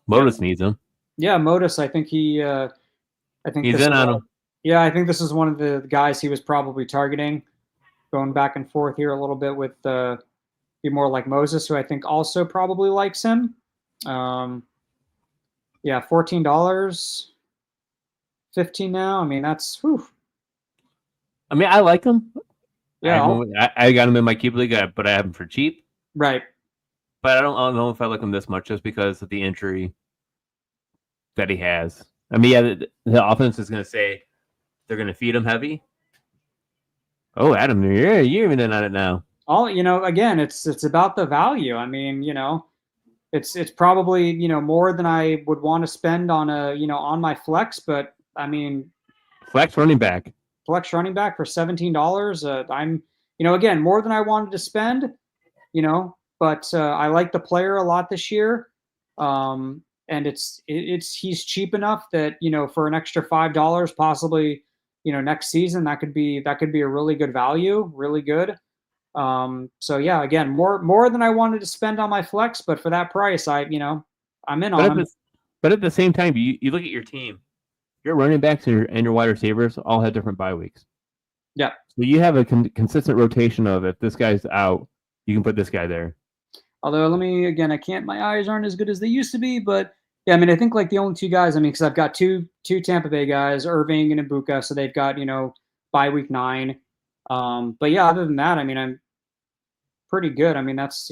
Modus needs him. Yeah, Modus. I think he's in on him. Yeah, I think this is one of the guys he was probably targeting. Going back and forth here a little bit with be more like Moses, who I think also probably likes him. Yeah, $14, $15 now. I mean, that's. Whew. I mean, I like him. Yeah, I got him in my keep league, but I have him for cheap. Right. But I don't know if I like him this much just because of the injury that he has. I mean, yeah, the offense is going to say they're going to feed him heavy. Oh, Adam, you're even in on it now. Again, it's about the value. I mean, it's probably more than I would want to spend on on my flex, but I mean, flex running back for $17. I'm again more than I wanted to spend, but I like the player a lot this year, and he's cheap enough that for an extra $5 possibly next season, that could be a really good value, really good. So yeah, again, more than I wanted to spend on my flex, but for that price, I'm in But on at him. but at the same time, you look at your team. Your running backs and your wide receivers all have different bye weeks. Yeah. So you have a consistent rotation of if this guy's out, you can put this guy there. Although my eyes aren't as good as they used to be, but yeah, I mean, I think like the only two guys, because I've got two Tampa Bay guys, Irving and Ibuka, so they've got bye week 9. But yeah, other than that, I mean, I'm pretty good. I mean, that's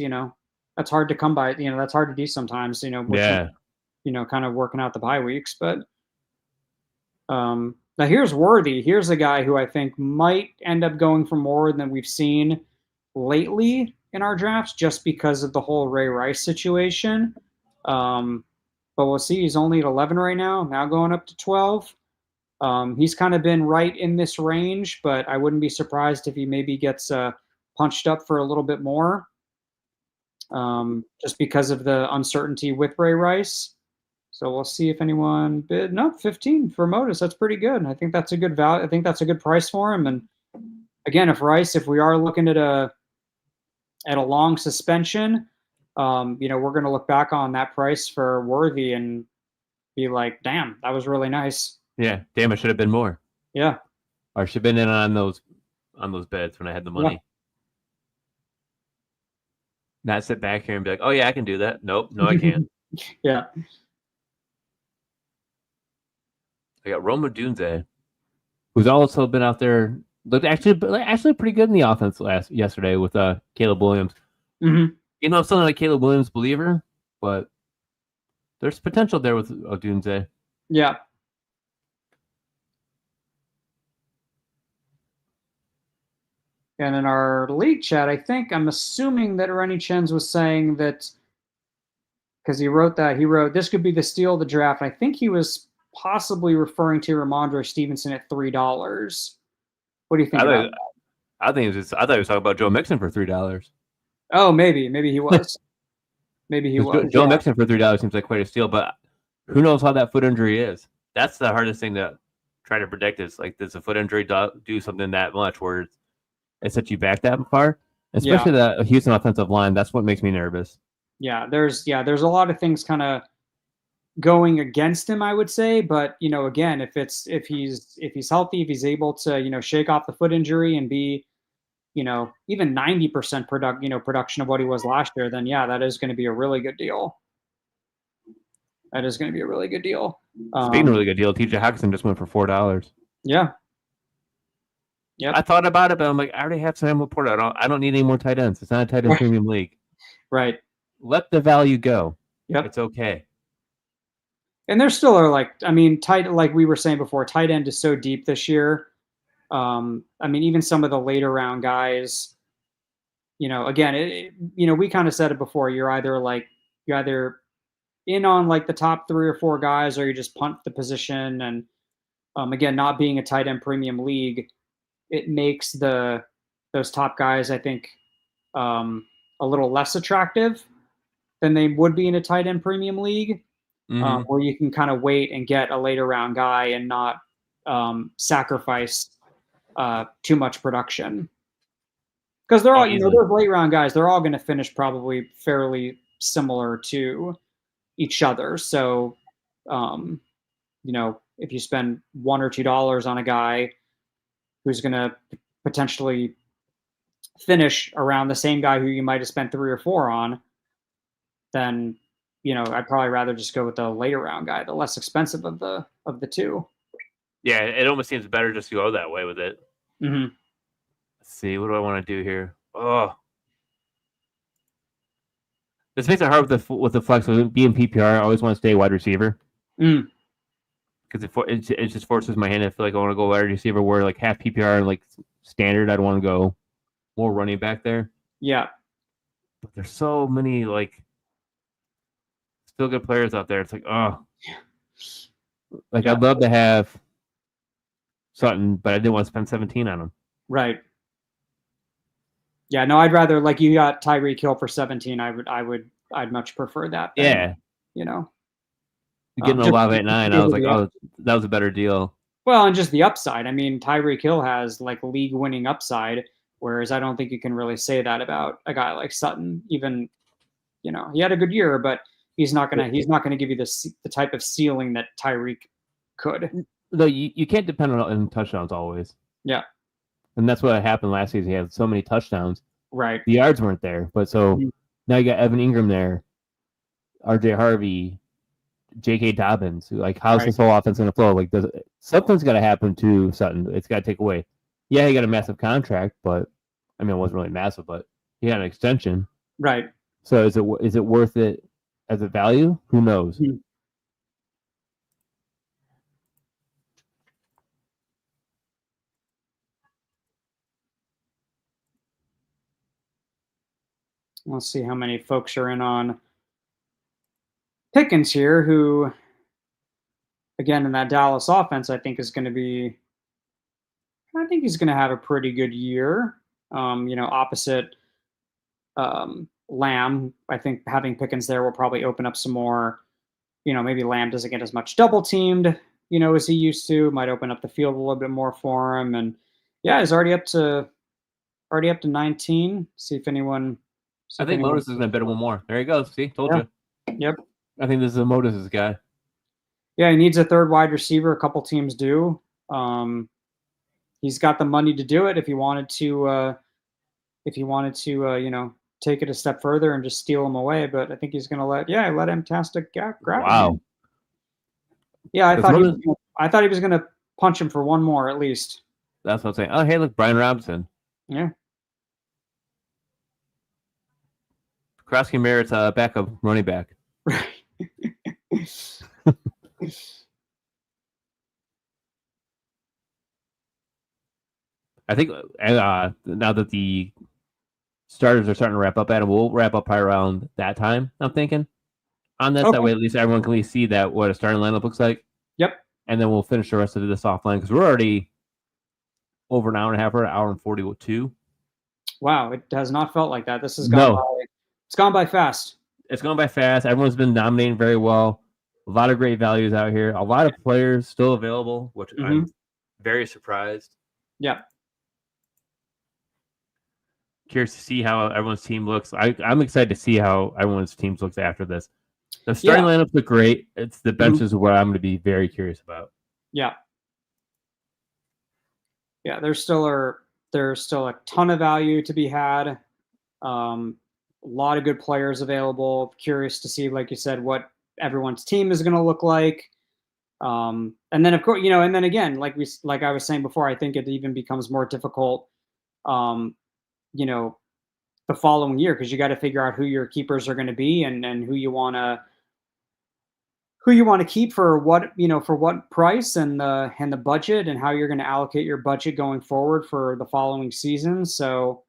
that's hard to come by. That's hard to do sometimes. Yeah. Kind of working out the bye weeks, but now here's Worthy. Here's a guy who I think might end up going for more than we've seen lately in our drafts, just because of the whole Ray Rice situation. But we'll see. He's only at 11 right now going up to 12. He's kind of been right in this range, but I wouldn't be surprised if he maybe gets punched up for a little bit more, just because of the uncertainty with Ray Rice. So we'll see if anyone bid. No, 15 for Modus. That's pretty good. I think that's a good value. I think that's a good price for him. And again, if we are looking at a long suspension, we're going to look back on that price for Worthy and be like, damn, that was really nice. Yeah, damn, it should have been more. Yeah, or should have been in on those beds when I had the money. Yeah. Not sit back here and be like, oh yeah, I can do that. Nope, no, I can't. Yeah. I got Roma Dunze, who's also been out there. Looked actually pretty good in the offense yesterday with Caleb Williams. Mm-hmm. I'm still not a Caleb Williams believer, but there's potential there with Dunze. Yeah. And in our league chat, I'm assuming that Rennie Chens was saying that, because he wrote this could be the steal of the draft. I think he was possibly referring to Ramondre Stevenson at $3. What do you think about that? I thought he was talking about Joe Mixon for $3. Oh, maybe he was. Maybe he was. Joe Mixon for $3 seems like quite a steal, but who knows how that foot injury is? That's the hardest thing to try to predict. Is like, does a foot injury do something that much where it sets you back that far? Especially the Houston offensive line. That's what makes me nervous. Yeah, there's a lot of things kind of going against him, I would say. But again, if he's healthy, if he's able to shake off the foot injury and be even 90% production of what he was last year, then yeah, that is going to be a really good deal. That is going to be a really good deal. Speaking of really good deal, TJ Hawkinson just went for $4. Yeah. Yeah. I thought about it, but I'm like, I already have Sam Laporta. I don't need any more tight ends. It's not a tight end premium league. Right. Let the value go. Yep. It's okay. And there still are tight, like we were saying before, tight end is so deep this year. Even some of the later round guys, again, we kind of said it before. You're either in on like the top 3 or 4 guys, or you just punt the position. And again, not being a tight end premium league, it makes those top guys, I think, a little less attractive than they would be in a tight end premium league, where you can kind of wait and get a later round guy and not sacrifice too much production. Because they're all, those late round guys, they're all going to finish probably fairly similar to each other. So, if you spend $1 or $2 on a guy who's going to potentially finish around the same guy who you might have spent 3 or 4 on, then I'd probably rather just go with the later round guy, the less expensive of the two. Yeah, it almost seems better just to go that way with it. Mm-hmm. Let's see, what do I want to do here? Oh, this makes it hard with the flex. With being PPR, I always want to stay wide receiver. Because it just forces my hand. I feel like I want to go wide receiver, where like half PPR and like standard, I'd want to go more running back there. Yeah. But there's so many like still good players out there. It's like, I'd love to have Sutton, but I didn't want to spend 17 on him. Right. Yeah, no, I'd rather, like, you got Tyreek Hill for 17. I'd much prefer that. Getting a Olave at 9, I was like, oh, that was a better deal. Well, and just the upside. I mean, Tyreek Hill has like league-winning upside, whereas I don't think you can really say that about a guy like Sutton. Even, he had a good year, but he's not gonna give you the type of ceiling that Tyreek could. Though you can't depend on touchdowns always. Yeah. And that's what happened last season. He had so many touchdowns. Right. The yards weren't there. But so now you got Evan Ingram there, RJ Harvey, J.K. Dobbins. Like, how's this whole offense going to flow? Like, something's got to happen to Sutton. It's got to take away. Yeah, he got a massive contract, but I mean, it wasn't really massive, but he got an extension. Right. So is it worth it as a value? Who knows? Mm-hmm. Let's see how many folks are in on Pickens here, who, again, in that Dallas offense, I think he's going to have a pretty good year. Opposite Lamb, I think having Pickens there will probably open up some more. Maybe Lamb doesn't get as much double teamed, as he used to. Might open up the field a little bit more for him. And yeah, he's already up to 19. See if anyone. I think Modus is going to bid one more. There you go. See, told you. Yep. I think this is a Modus' guy. Yeah, he needs a third wide receiver. A couple teams do. He's got the money to do it if he wanted to. Take it a step further and just steal him away. But I think he's going to let Fantastic grab him. Wow. Yeah, I thought he was going to punch him for one more at least. That's what I'm saying. Oh, hey, look, Brian Robinson. Yeah. Krosky Merritt's backup running back. Right. I think now that the starters are starting to wrap up, Adam, we'll wrap up probably around that time, I'm thinking. On this, that way at least everyone can at least see that what a starting lineup looks like. Yep. And then we'll finish the rest of this offline because we're already over an hour and a half, or an hour and 42. Wow, it has not felt like that. This has gone by. It's gone by fast. It's gone by fast. Everyone's been dominating very well. A lot of great values out here. A lot of players still available, which I'm very surprised. Yeah. Curious to see how everyone's team looks. I'm excited to see how everyone's teams looks after this. The starting lineups look great. It's the benches where I'm going to be very curious about. Yeah. Yeah, there's still a ton of value to be had. A lot of good players available. Curious to see, like you said, what everyone's team is going to look like. And then of course, and then again, like I was saying before, I think it even becomes more difficult, the following year, because you got to figure out who your keepers are going to be and who you want to keep for what price and the budget, and how you're going to allocate your budget going forward for the following season. So,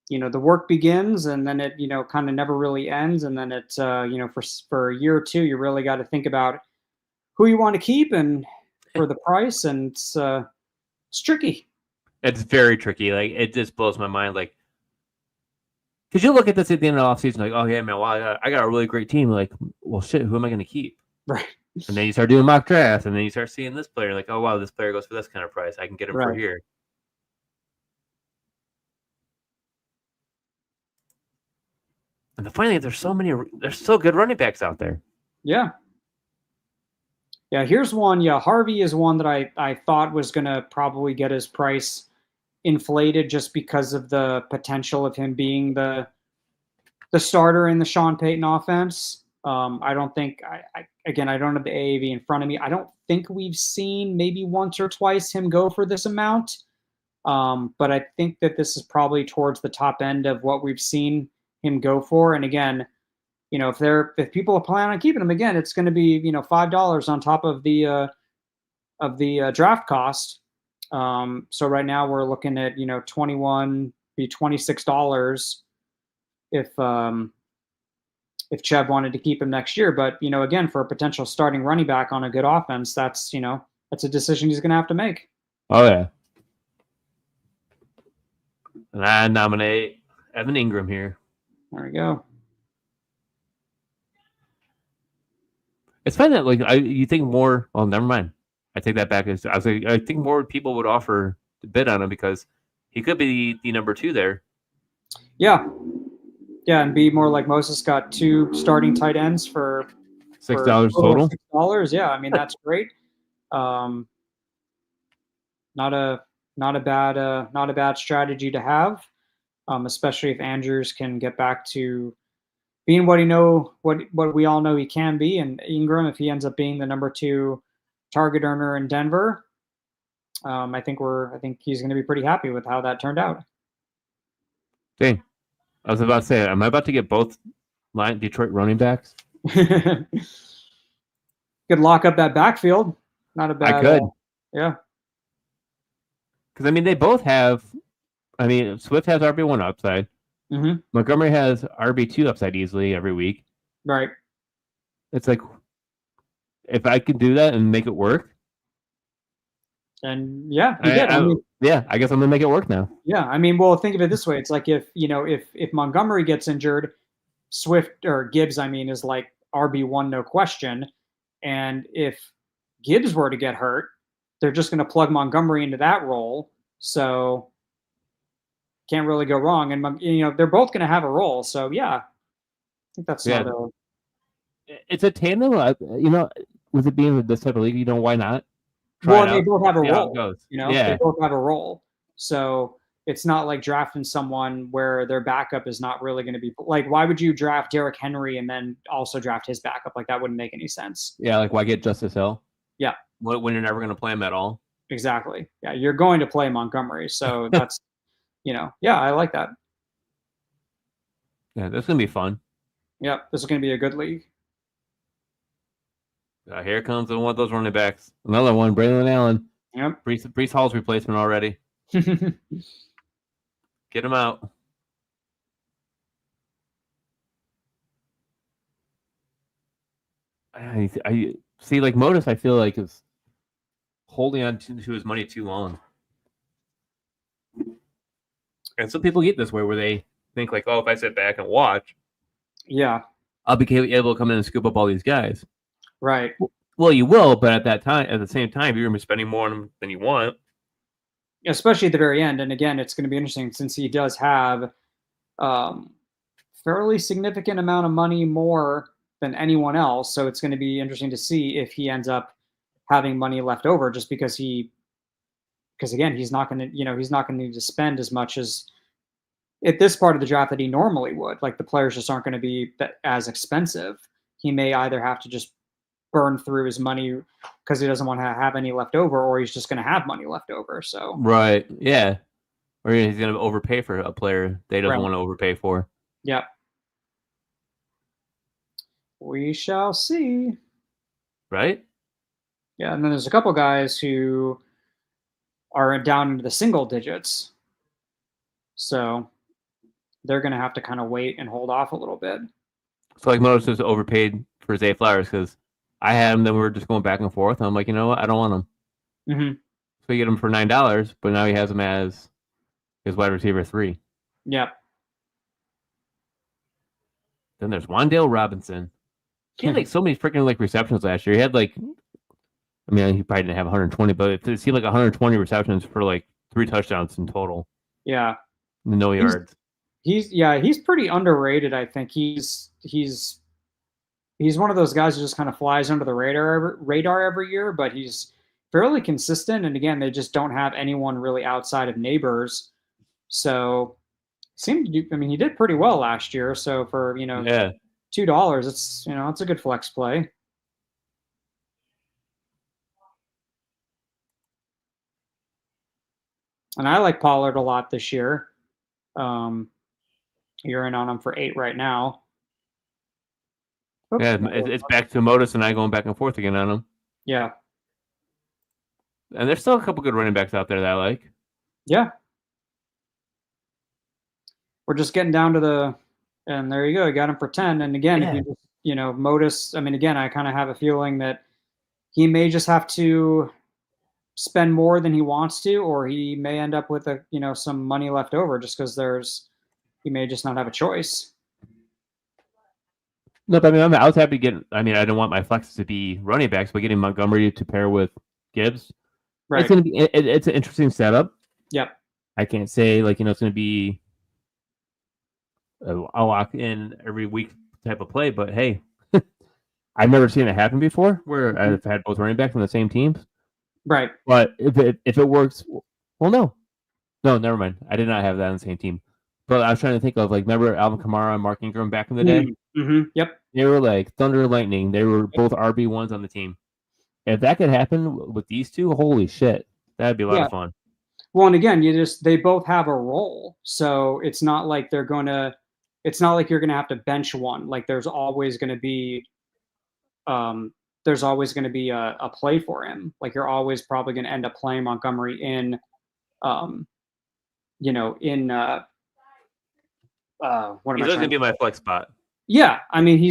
the work begins, and then it, kind of never really ends. And then it, for a year or two, you really got to think about who you want to keep and for the price. And it's tricky. It's very tricky. Like, it just blows my mind. Like, because you look at this at the end of the offseason, like, oh yeah, man, well, I got a really great team. Like, well, shit, who am I going to keep? Right. And then you start doing mock drafts, and then you start seeing this player, like, oh wow, this player goes for this kind of price. I can get him for here. And the funny thing is, there's so good running backs out there. Yeah. Yeah, here's one. Yeah, Harvey is one that I thought was going to probably get his price inflated just because of the potential of him being the starter in the Sean Payton offense. I don't think I don't have the AAV in front of me. I don't think we've seen, maybe once or twice, him go for this amount. But I think that this is probably towards the top end of what we've seen him go for. And again, if people are planning on keeping him, again, it's going to be, $5 on top of the draft cost. So right now we're looking at, 21, be $26 if Chev wanted to keep him next year. But, again, for a potential starting running back on a good offense, that's a decision he's going to have to make. Oh yeah. And I nominate Evan Ingram here. There we go. It's funny that, like, you think more. Well, never mind. I take that back. I think more people would offer to bid on him because he could be the number 2 there. Yeah. Yeah, and be more like Moses got 2 starting tight ends for $6 total. $6. Yeah, I mean that's great. Not a bad strategy to have, especially if Andrews can get back to being what we all know he can be, and Ingram, if he ends up being the number 2 target earner in Denver, I think he's going to be pretty happy with how that turned out. Dang, I was about to say, am I about to get both Detroit running backs? Could lock up that backfield. Not a bad. I could. Yeah. Because I mean, they both have. I mean, Swift has RB1 upside. Mm-hmm. Montgomery has RB2 upside easily every week. Right. It's like, if I could do that and make it work. And yeah, he did. I guess I'm gonna make it work now. Yeah, I mean, well, think of it this way: it's like if Montgomery gets injured, Swift or Gibbs, I mean, is like RB1, no question. And if Gibbs were to get hurt, they're just going to plug Montgomery into that role. So can't really go wrong. And they're both going to have a role. So yeah, I think that's not a. It's a tandem. With it being this type of league, why not? Well, they both have a role. They both have a role. So it's not like drafting someone where their backup is not really going to be like, why would you draft Derrick Henry and then also draft his backup? Like that wouldn't make any sense. Yeah, like why get Justice Hill? Yeah. When you're never going to play him at all. Exactly. Yeah, you're going to play Montgomery. So that's, yeah, I like that. Yeah, this is going to be fun. Yeah, this is going to be a good league. Here comes one of those running backs. Another one, Braylon Allen. Yep. Breece Hall's replacement already. Get him out. I see, like Modus, I feel like is holding on to his money too long. And some people get this way where they think like, oh, if I sit back and watch, yeah, I'll be able to come in and scoop up all these guys. Right. Well, you will, but at the same time, you're going to be spending more on them than you want. Especially at the very end. And again, it's going to be interesting since he does have fairly significant amount of money more than anyone else. So it's going to be interesting to see if he ends up having money left over just because again, he's not going to need to spend as much as at this part of the draft that he normally would. Like the players just aren't going to be as expensive. He may either have to just burn through his money because he doesn't want to have any left over, or he's just going to have money left over. So right, yeah, or he's going to overpay for a player they doesn't want to overpay for. Yep. We shall see. Right. Yeah, and then there's a couple guys who are down into the single digits, so they're going to have to kind of wait and hold off a little bit. So like Moses is overpaid for Zay Flowers because I had him, then we were just going back and forth. And I'm like, you know what? I don't want him. Mm-hmm. So we get him for $9, but now he has him as his wide receiver 3. Yep. Then there's Wan'Dale Robinson. He had like so many freaking like receptions last year. He had like, I mean, he probably didn't have 120, but it seemed like 120 receptions for like 3 touchdowns in total. Yeah. No yards. He's pretty underrated. I think he's one of those guys who just kind of flies under the radar every year, but he's fairly consistent. And again, they just don't have anyone really outside of Neighbors. So he did pretty well last year. So for, $2, it's a good flex play. And I like Pollard a lot this year. You're in on him for 8 right now. Oops. Yeah, it's back to Modus and I going back and forth again on him. Yeah. And there's still a couple good running backs out there that I like. Yeah. We're just getting down to and there you go. You got him for 10. And again, if you just, Modus, I mean, again, I kind of have a feeling that he may just have to spend more than he wants to, or he may end up with some money left over just because he may just not have a choice. No, but I was happy getting. I mean, I don't want my flexes to be running backs, but getting Montgomery to pair with Gibbs. Right. It's gonna be it's an interesting setup. Yep. I can't say like it's gonna be a lock in every week type of play, but hey, I've never seen it happen before where I've had both running backs from the same teams. Right. But if it works, well, no, never mind. I did not have that on the same team. But I was trying to think of remember Alvin Kamara and Mark Ingram back in the day? Yep. They were like thunder and lightning. They were both RB1s on the team. If that could happen with these two, holy shit, that'd be a lot of fun. Well, and again, they both have a role, so it's not like you're gonna have to bench one. Like there's always gonna be a play for him. Like you're always probably gonna end up playing Montgomery in what am I He's always gonna be my flex spot. Yeah, I mean I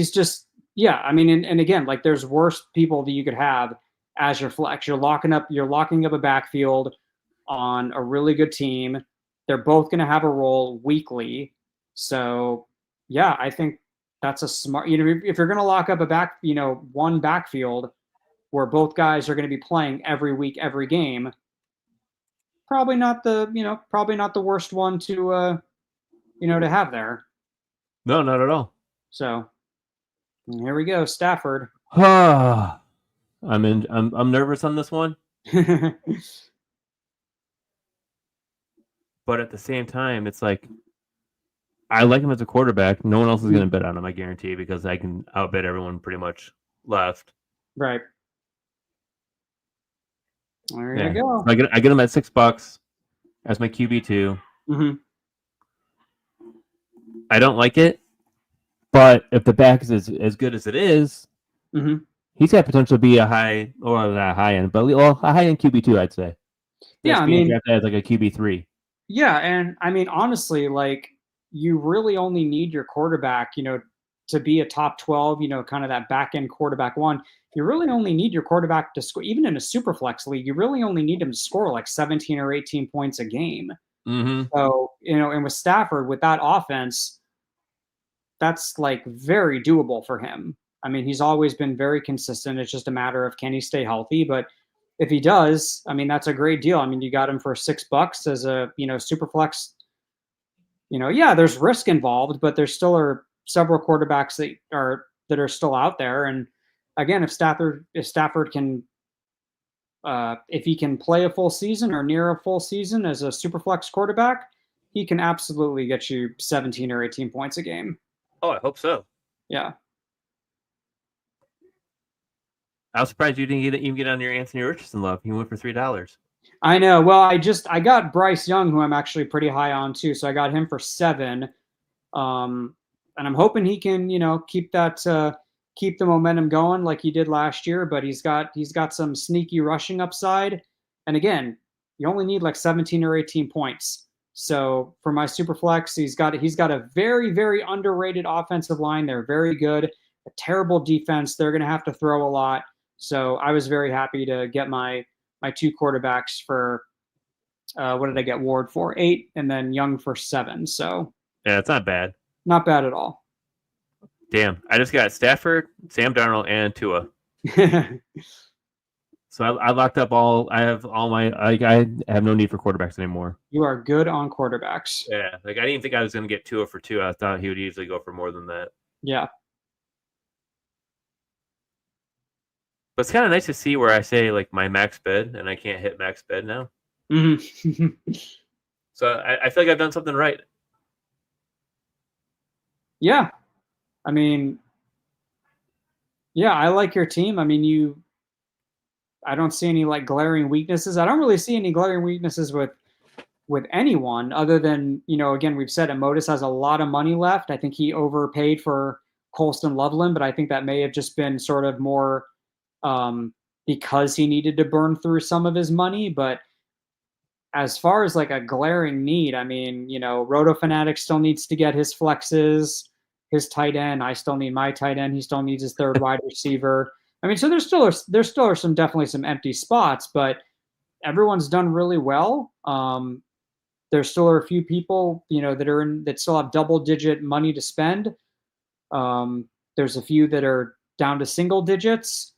mean, and again, like there's worse people that you could have as your flex. You're locking up a backfield on a really good team. They're both going to have a role weekly. So, yeah, I think that's a smart, if you're going to lock up one backfield where both guys are going to be playing every week, every game, probably not the worst one to have there. No, not at all. So, here we go, Stafford. I'm nervous on this one. But at the same time, it's like I like him as a quarterback. No one else is going to bet on him, I guarantee, because I can outbid everyone pretty much left. Right. There you go. So I get him at $6 as my QB2. I don't like it, but if the back is as good as it is, he's got potential to be a high, or not high end, but a high end QB2, I'd say. Yeah, I mean, as like a QB3. Yeah, and I mean, honestly, like you really only need your quarterback, to be a top 12, kind of that back end quarterback one. You really only need your quarterback to score, even in a super flex league, you really only need him to score like 17 or 18 points a game. So, and with Stafford, with that offense, that's like very doable for him. I mean, he's always been very consistent. It's just a matter of can he stay healthy, but if he does, I mean, that's a great deal. I mean, you got him for $6 as a, super flex. Yeah, there's risk involved, but there still are several quarterbacks that are still out there. And again, if Stafford can, if he can play a full season or near a full season as a super flex quarterback, he can absolutely get you 17 or 18 points a game. Oh, I hope so. Yeah. I was surprised you didn't even get on your Anthony Richardson love. He went for $3. I know. Well, I got Bryce Young, who I'm actually pretty high on too. So I got him for $7. And I'm hoping he can, keep that, keep the momentum going like he did last year. But he's got some sneaky rushing upside. And again, you only need like 17 or 18 points. So for my super flex, he's got a very, very underrated offensive line. They're very good. A terrible defense. They're going to have to throw a lot. So I was very happy to get my two quarterbacks for what did I get Ward for? 8, and then Young for 7. So yeah, it's not bad. Not bad at all. Damn, I just got Stafford, Sam Darnold, and Tua. So I locked up all. I have all my. I have no need for quarterbacks anymore. You are good on quarterbacks. Yeah, like I didn't even think I was going to get Tua for 2. I thought he would usually go for more than that. Yeah. But it's kind of nice to see where I say like my max bid and I can't hit max bid now. So I feel like I've done something right. Yeah. I mean, yeah, I like your team. I mean, I don't see any like glaring weaknesses. I don't really see any glaring weaknesses with anyone other than, again, we've said Emotis has a lot of money left. I think he overpaid for Colston Loveland, but I think that may have just been sort of more because he needed to burn through some of his money. But as far as like a glaring need, I mean, Roto Fanatic still needs to get his flexes, his tight end. I still need my tight end. He still needs his third wide receiver. I mean, so there still are definitely some empty spots, but everyone's done really well. There still are a few people, that still have double-digit money to spend. There's a few that are down to single digits.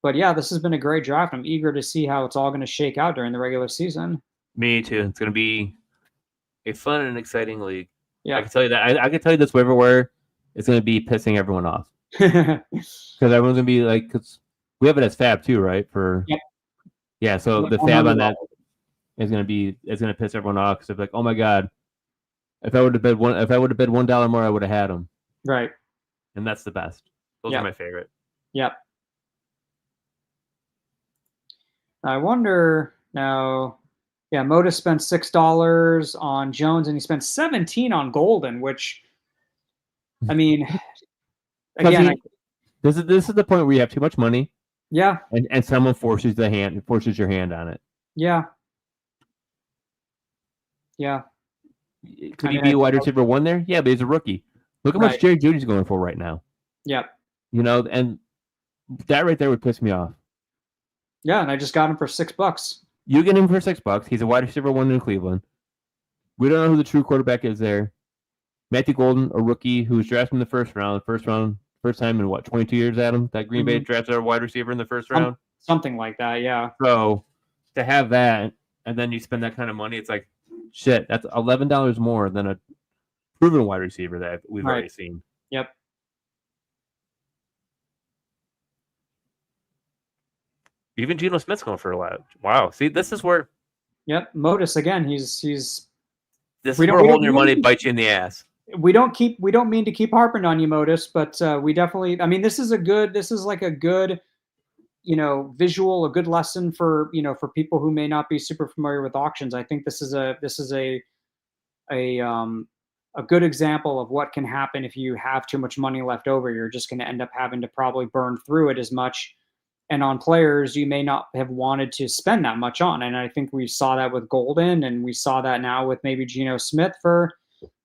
But yeah, this has been a great draft. I'm eager to see how it's all going to shake out during the regular season. Me too. It's going to be a fun and exciting league. Yeah. I can tell you that. I can tell you this waiver wire is going to be pissing everyone off. Because everyone's going to be like, because we have it as fab too, right? Yep. Yeah, so Yep, the fab on that is going to piss everyone off because they're like, oh my God, if I would have bid $1 more, I would have had him. Right. And that's the best. Those are my favorite. Yep. I wonder now. Yeah, Moda spent $6 on Jones, and he spent 17 on Golden, which, I mean, again, this is the point where you have too much money. Yeah. And someone forces your hand on it. Yeah. Yeah. Could he be a wide receiver 1 there? Yeah, but he's a rookie. Look how much Jerry Jeudy's going for right now. Yep. You know, and that right there would piss me off. Yeah, and I just got him for $6. You get him for $6. He's a wide receiver 1 in Cleveland. We don't know who the true quarterback is there. Matthew Golden, a rookie who was drafted in the first time in 22 years, Adam? That Green Bay drafted a wide receiver in the first round? Something like that, yeah. So to have that, and then you spend that kind of money, it's like, shit, that's $11 more than a proven wide receiver that we've already seen. Yep. Even Geno Smith's going for a lot. Wow. See, this is where. Yep. Modus again. He's. This is where holding your money bites you in the ass. We don't mean to keep harping on you, Modus, but we definitely. I mean, this is like a good, visual, a good lesson for for people who may not be super familiar with auctions. I think this is a good example of what can happen if you have too much money left over. You're just going to end up having to probably burn through it as much. And on players you may not have wanted to spend that much on. And I think we saw that with Golden, and we saw that now with maybe Geno Smith for,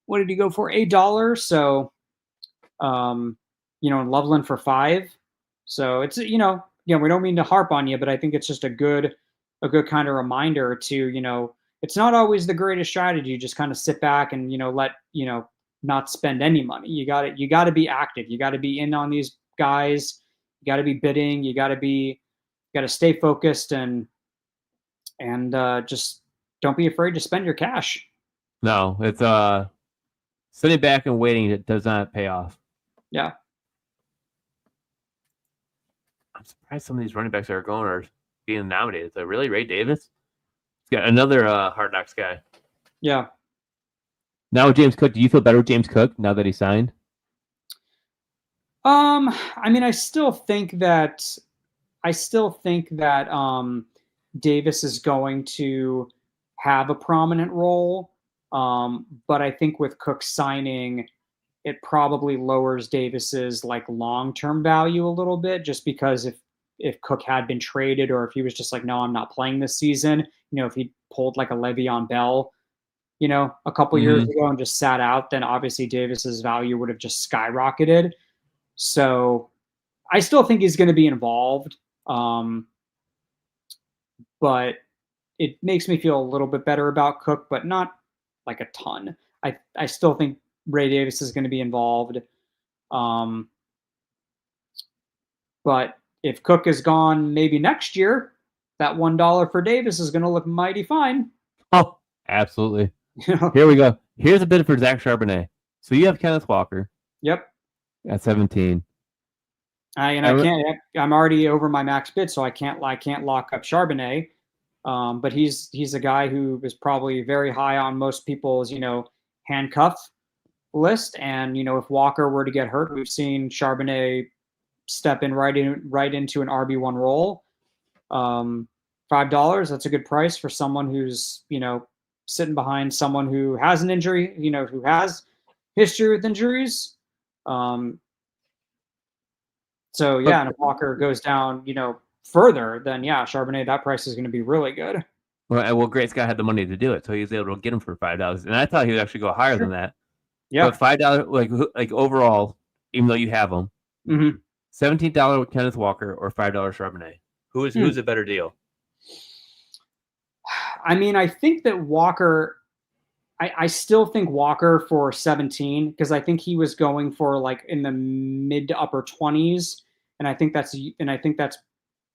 what did he go for? $8. So, and Loveland for $5. So it's, we don't mean to harp on you, but I think it's just a good kind of reminder to, it's not always the greatest strategy. Just kind of sit back and, let, not spend any money. You got to be active. You got to be in on these guys. You got to be bidding. You got to stay focused and just don't be afraid to spend your cash. No, it's sitting back and waiting. It does not pay off. Yeah. I'm surprised some of these running backs that are going are being nominated. So really, Ray Davis? He's got another Hard Knocks guy. Yeah. Now with James Cook, do you feel better with James Cook now that he signed? I mean, I still think that Davis is going to have a prominent role. But I think with Cook signing, it probably lowers Davis's long-term value a little bit, just because if Cook had been traded, or if he was just like, no, I'm not playing this season, if he pulled like a Le'Veon Bell, a couple years ago and just sat out, then obviously Davis's value would have just skyrocketed. So I still think he's going to be involved. But it makes me feel a little bit better about Cook, but not like a ton. I still think Ray Davis is going to be involved. But if Cook is gone maybe next year, that $1 for Davis is going to look mighty fine. Oh, absolutely. Here we go. Here's a bid for Zach Charbonnet. So you have Kenneth Walker. Yep. At 17. I'm already over my max bid, so I can't lock up Charbonnet. But he's a guy who is probably very high on most people's, handcuff list. And, if Walker were to get hurt, we've seen Charbonnet step in right into an RB1 role. $5, that's a good price for someone who's, sitting behind someone who has an injury, who has history with injuries. So yeah, and if Walker goes down, further, then yeah, Charbonnet, that price is going to be really good. Well, Great Scott had the money to do it, so he was able to get him for $5, and I thought he would actually go higher than that. Yeah, but $5, like overall, even though you have him, $17 with Kenneth Walker or $5 Charbonnet. Who's a better deal? I mean, I think that Walker. I still think Walker for 17, because I think he was going for in the mid to upper 20s, and I think that's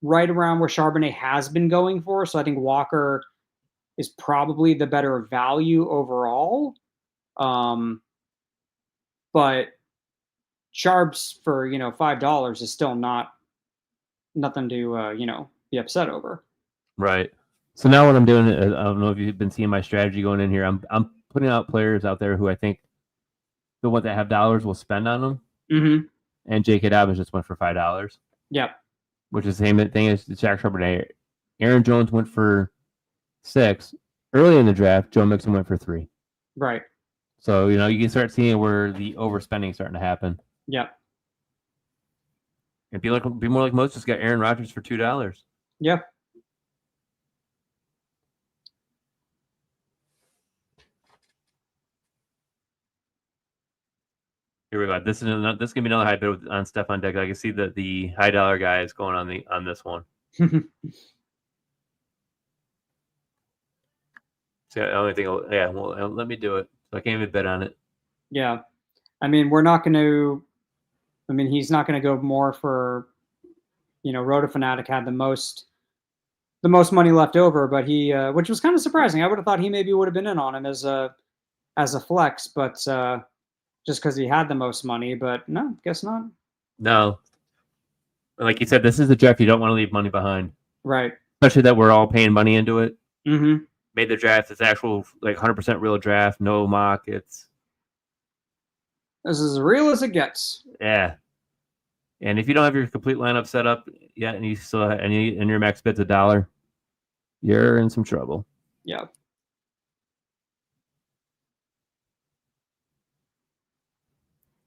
right around where Charbonnet has been going for. So I think Walker is probably the better value overall. But Charbs for, $5 is still nothing to, be upset over. Right. So now what I'm doing, I don't know if you've been seeing my strategy going in here. I'm putting out players out there who I think the ones that have dollars will spend on them. Mm-hmm. And J.K. Dobbins just went for $5. Yep. Which is the same thing as Jack Charbonnet. Aaron Jones went for $6 early in the draft. Joe Mixon went for $3. Right. So you can start seeing where the overspending is starting to happen. Yep. And be more like most. Just got Aaron Rodgers for $2. Yep. Here we go. This is gonna be another high bid on Stephon Diggs. I can see that the high dollar guy is going on this one. So the only thing, well, let me do it. So I can't even bet on it. Yeah, I mean, we're not going to. I mean, he's not going to go more for. Roto Fanatic had the most money left over, but he, which was kind of surprising. I would have thought he maybe would have been in on him as a flex, but just because he had the most money. But no, guess not. No, like you said, this is the draft you don't want to leave money behind. Right. Especially that we're all paying money into it. Mm-hmm. Made the draft. It's actual 100% real draft. No mock. This is as real as it gets. Yeah. And if you don't have your complete lineup set up yet, and you still and your max bid's $1, you're in some trouble. Yeah.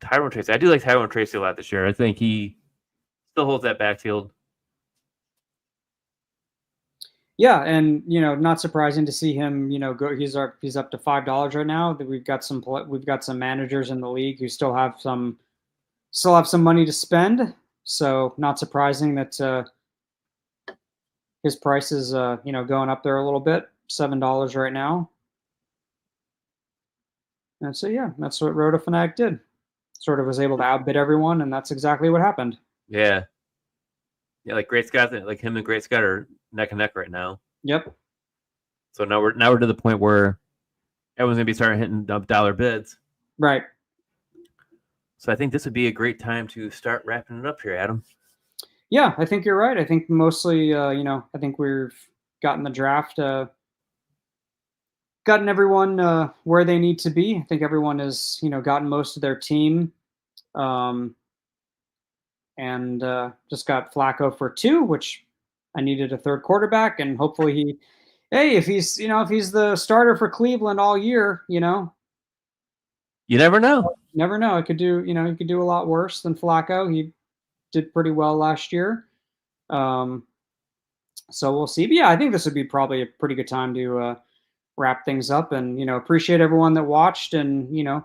Tyrone Tracy. I do like Tyrone Tracy a lot this year. I think he still holds that backfield. Yeah, and not surprising to see him. Go. He's up to $5 right now. We've got some managers in the league who still have some money to spend. So not surprising that his price is going up there a little bit. $7 right now. And so yeah, that's what Roto Fanatic did. Sort of was able to outbid everyone, and that's exactly what happened. Yeah. Yeah, like Great Scott, like him and Great Scott are neck and neck right now. Yep. So now we're to the point where everyone's gonna be starting hitting up dollar bids. Right. So I think this would be a great time to start wrapping it up here, Adam. Yeah, I think you're right. I think mostly, I think we've gotten the draft, gotten everyone where they need to be. I think everyone has, gotten most of their team. And just got Flacco for 2, which I needed a third quarterback, and hopefully if he's the starter for Cleveland all year, you never know. Never know. It could do, he could do a lot worse than Flacco. He did pretty well last year. So we'll see. But yeah, I think this would be probably a pretty good time to wrap things up, and appreciate everyone that watched and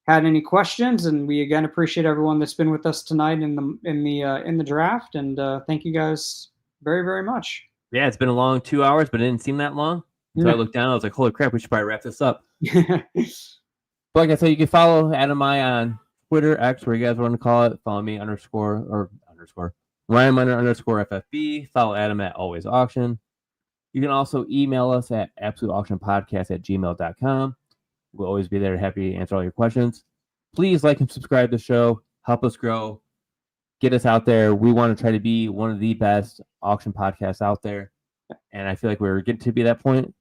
had any questions, and we again appreciate everyone that's been with us tonight in the draft, and thank you guys very, very much. Yeah, it's been a long 2 hours, but it didn't seem that long. So I looked down, I was like, holy crap, we should probably wrap this up. But like I said, you can follow Adam and I on Twitter, X, where you guys want to call it. Follow me _, Ryan Miner _FFB. Follow Adam at Always Auction. You can also email us at absoluteauctionpodcast@gmail.com. We'll always be there, happy to answer all your questions. Please like and subscribe to the show. Help us grow. Get us out there. We want to try to be one of the best auction podcasts out there. And I feel like we're getting to be that point.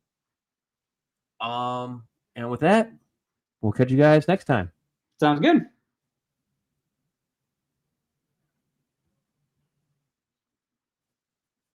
And with that, we'll catch you guys next time. Sounds good.